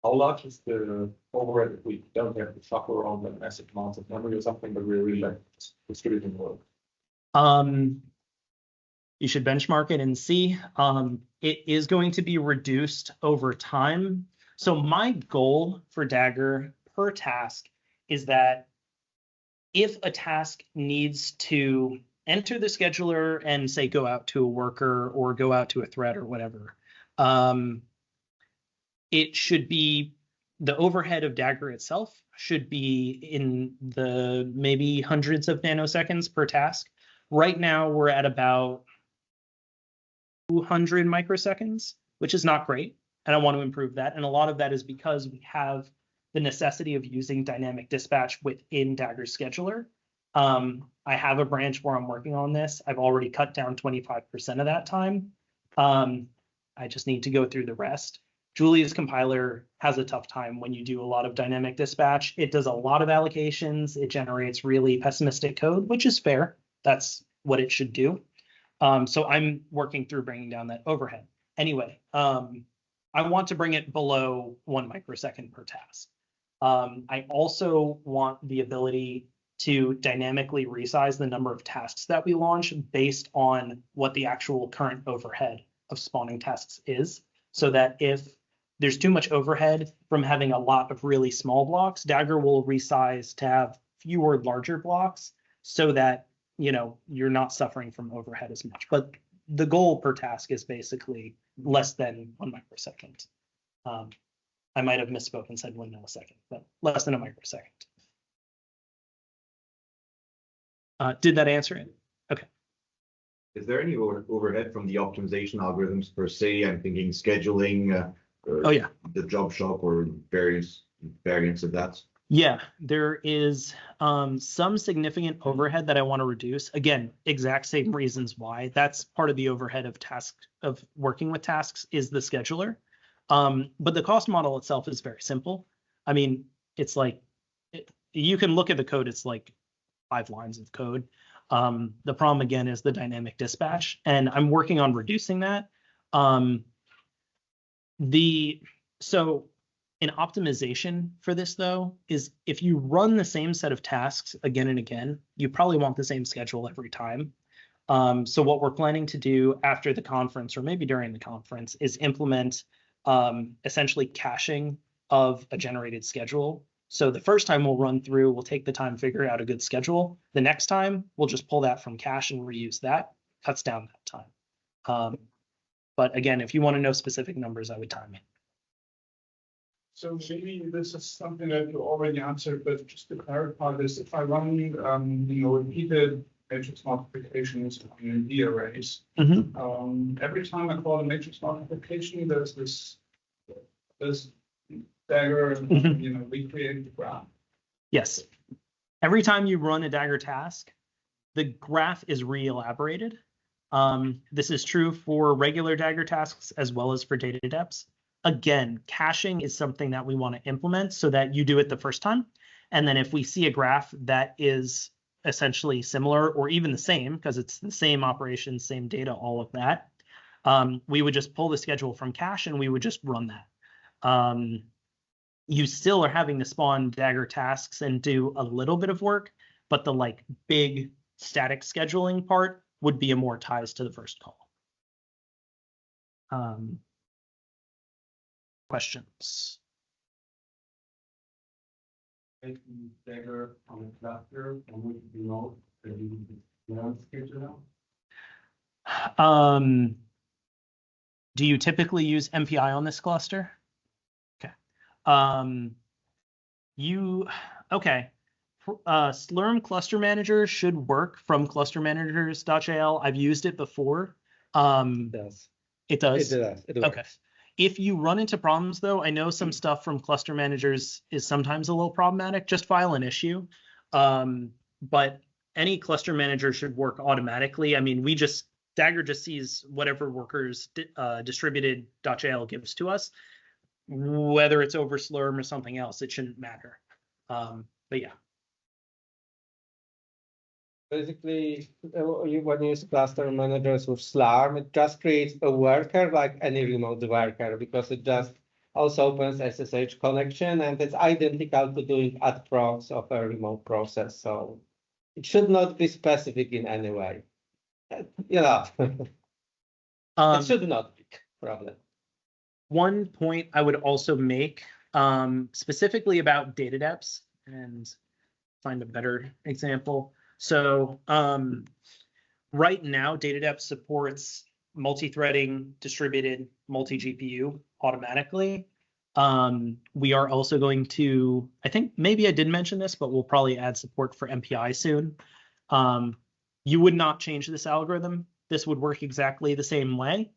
how large is the overhead if we don't have to suffer around like massive amounts of memory or something, but we're really like distributing work? You should benchmark it and see. It is going to be reduced over time. So my goal for Dagger per task is that if a task needs to enter the scheduler and say go out to a worker or go out to a thread or whatever, it should be, the overhead of Dagger itself should be in the maybe hundreds of nanoseconds per task. Right now we're at about 200 microseconds, which is not great. And I want to improve that. And a lot of that is because we have the necessity of using dynamic dispatch within Dagger scheduler. I have a branch where I'm working on this. I've already cut down 25% of that time. I just need to go through the rest. Julia's compiler has a tough time when you do a lot of dynamic dispatch. It does a lot of allocations. It generates really pessimistic code, which is fair. That's what it should do. So I'm working through bringing down that overhead. Anyway, I want to bring it below 1 microsecond per task. I also want the ability to dynamically resize the number of tasks that we launch based on what the actual current overhead of spawning tasks is, so that if there's too much overhead from having a lot of really small blocks, Dagger will resize to have fewer larger blocks so that, you know, you're not suffering from overhead as much. But the goal per task is basically less than 1 microsecond. I might have misspoke and said 1 millisecond, but less than a microsecond. Did that answer it? Okay. Is there any overhead from the optimization algorithms per se? I'm thinking scheduling, or Oh yeah. the job shop or various variants of that. Yeah, there is some significant overhead that I want to reduce. Again, exact same reasons why. That's part of the overhead of working with tasks is the scheduler. But the cost model itself is very simple. I mean, it's like you can look at the code. It's like 5 lines of code. The problem again is the dynamic dispatch, and I'm working on reducing that. So an optimization for this though is if you run the same set of tasks again and again, you probably want the same schedule every time. So what we're planning to do after the conference or maybe during the conference is implement essentially caching of a generated schedule. So the first time we'll run through, we'll take the time, figure out a good schedule. The next time we'll just pull that from cache and reuse that, cuts down that time. But again, if you want to know specific numbers, I would time it. So maybe this is something that you already answered, but just to clarify this, if I run, repeated matrix multiplications in D arrays, every time I call a matrix multiplication, there's this Dagger, recreate the graph. Yes. Every time you run a Dagger task, the graph is re-elaborated. This is true for regular Dagger tasks as well as for data depths. Again, caching is something that we want to implement so that you do it the first time. And then if we see a graph that is essentially similar or even the same, because it's the same operation, same data, all of that, we would just pull the schedule from cache and we would just run that. You still are having to spawn Dagger tasks and do a little bit of work, but the like big static scheduling part would be amortized to the first call. Questions? Dagger on a cluster on which you know that you schedule out. Do you typically use MPI on this cluster? Okay. Slurm cluster manager should work from clustermanagers.jl. I've used it before. It does. It does. It works. Okay. If you run into problems, though, I know some stuff from cluster managers is sometimes a little problematic. Just file an issue. But any cluster manager should work automatically. I mean, Dagger just sees whatever workers distributed.jl gives to us, whether it's over Slurm or something else. It shouldn't matter. But yeah. Basically, when you use cluster managers with Slurm, it just creates a worker like any remote worker because it just also opens SSH connection and it's identical to doing add procs of a remote process. So it should not be specific in any way. It should not be a problem. One point I would also make specifically about data depths and find a better example. So right now, data depth supports multi-threading, distributed, multi-GPU automatically. We are also going to, I think maybe I did mention this, but we'll probably add support for MPI soon. You would not change this algorithm. This would work exactly the same way.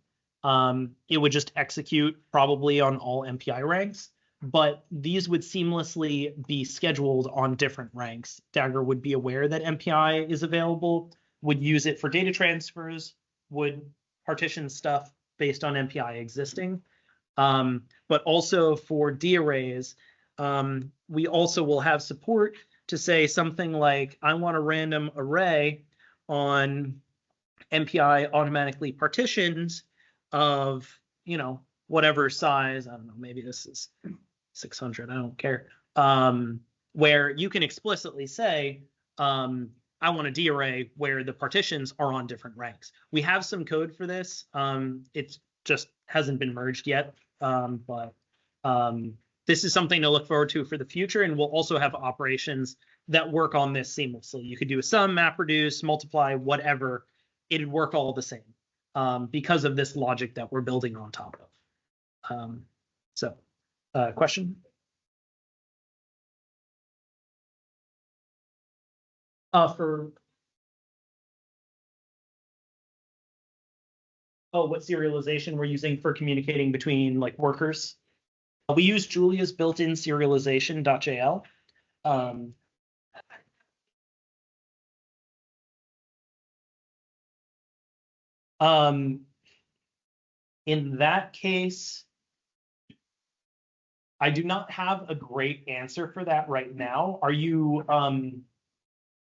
It would just execute probably on all MPI ranks. But these would seamlessly be scheduled on different ranks. Dagger would be aware that MPI is available, would use it for data transfers, would partition stuff based on MPI existing. But also for D arrays, we also will have support to say something like, I want a random array on MPI automatically partitions of, whatever size. I don't know, maybe this is 600, I don't care, where you can explicitly say, I want a D array where the partitions are on different ranks. We have some code for this. It just hasn't been merged yet, but this is something to look forward to for the future, and we'll also have operations that work on this seamlessly. You could do a sum, map reduce, multiply, whatever. It'd work all the same because of this logic that we're building on top of. Question? For what serialization we're using for communicating between like workers? We use Julia's built-in serialization.jl. In that case, I do not have a great answer for that right now. Are you,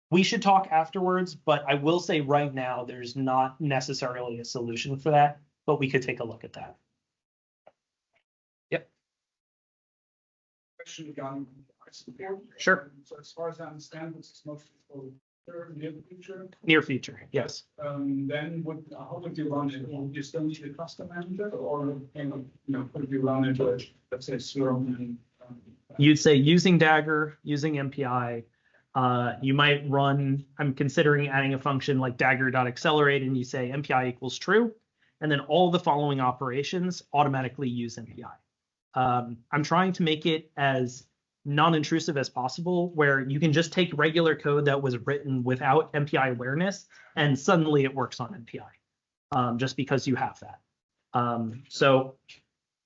we should talk afterwards, but I will say right now, there's not necessarily a solution for that, but we could take a look at that. Yep. Question regarding support. Sure. So as far as I understand, this is mostly for the near future. Near future, yes. Then how would you run it? Would you still need a cluster manager, or could you run it with, let's say, Slurm? You'd say using Dagger, using MPI. You might run, I'm considering adding a function like Dagger.accelerate, and you say MPI equals true, and then all the following operations automatically use MPI. I'm trying to make it as non-intrusive as possible, where you can just take regular code that was written without MPI awareness, and suddenly it works on MPI, just because you have that. So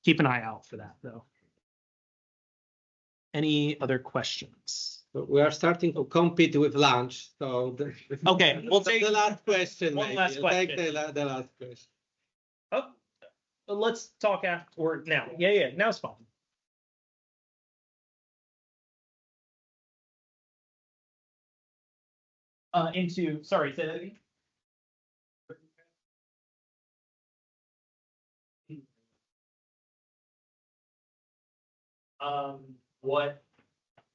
keep an eye out for that, though. Any other questions? We are starting to compete with lunch, so okay, we'll take the last question. One last question. Take the last question. Oh, let's talk after or now. Yeah, now it's fine. Sorry, say that again.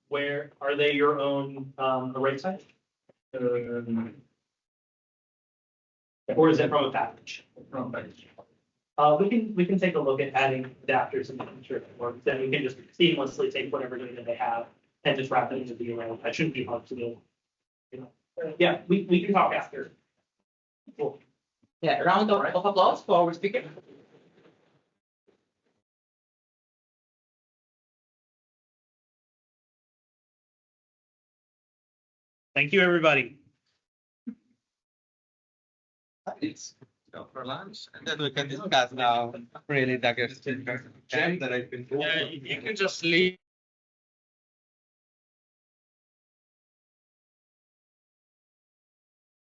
Where are they your own array type? Or is it from a package? From a package. We can take a look at adding adapters in the future, or then we can just seamlessly take whatever data they have and just wrap it into the array. That shouldn't be hard to do. Yeah, we can talk after. Cool. Yeah, round of applause for our speaker. Thank you, everybody. Let's go for lunch, and then we can discuss now really Dagger's Yeah, you can just leave.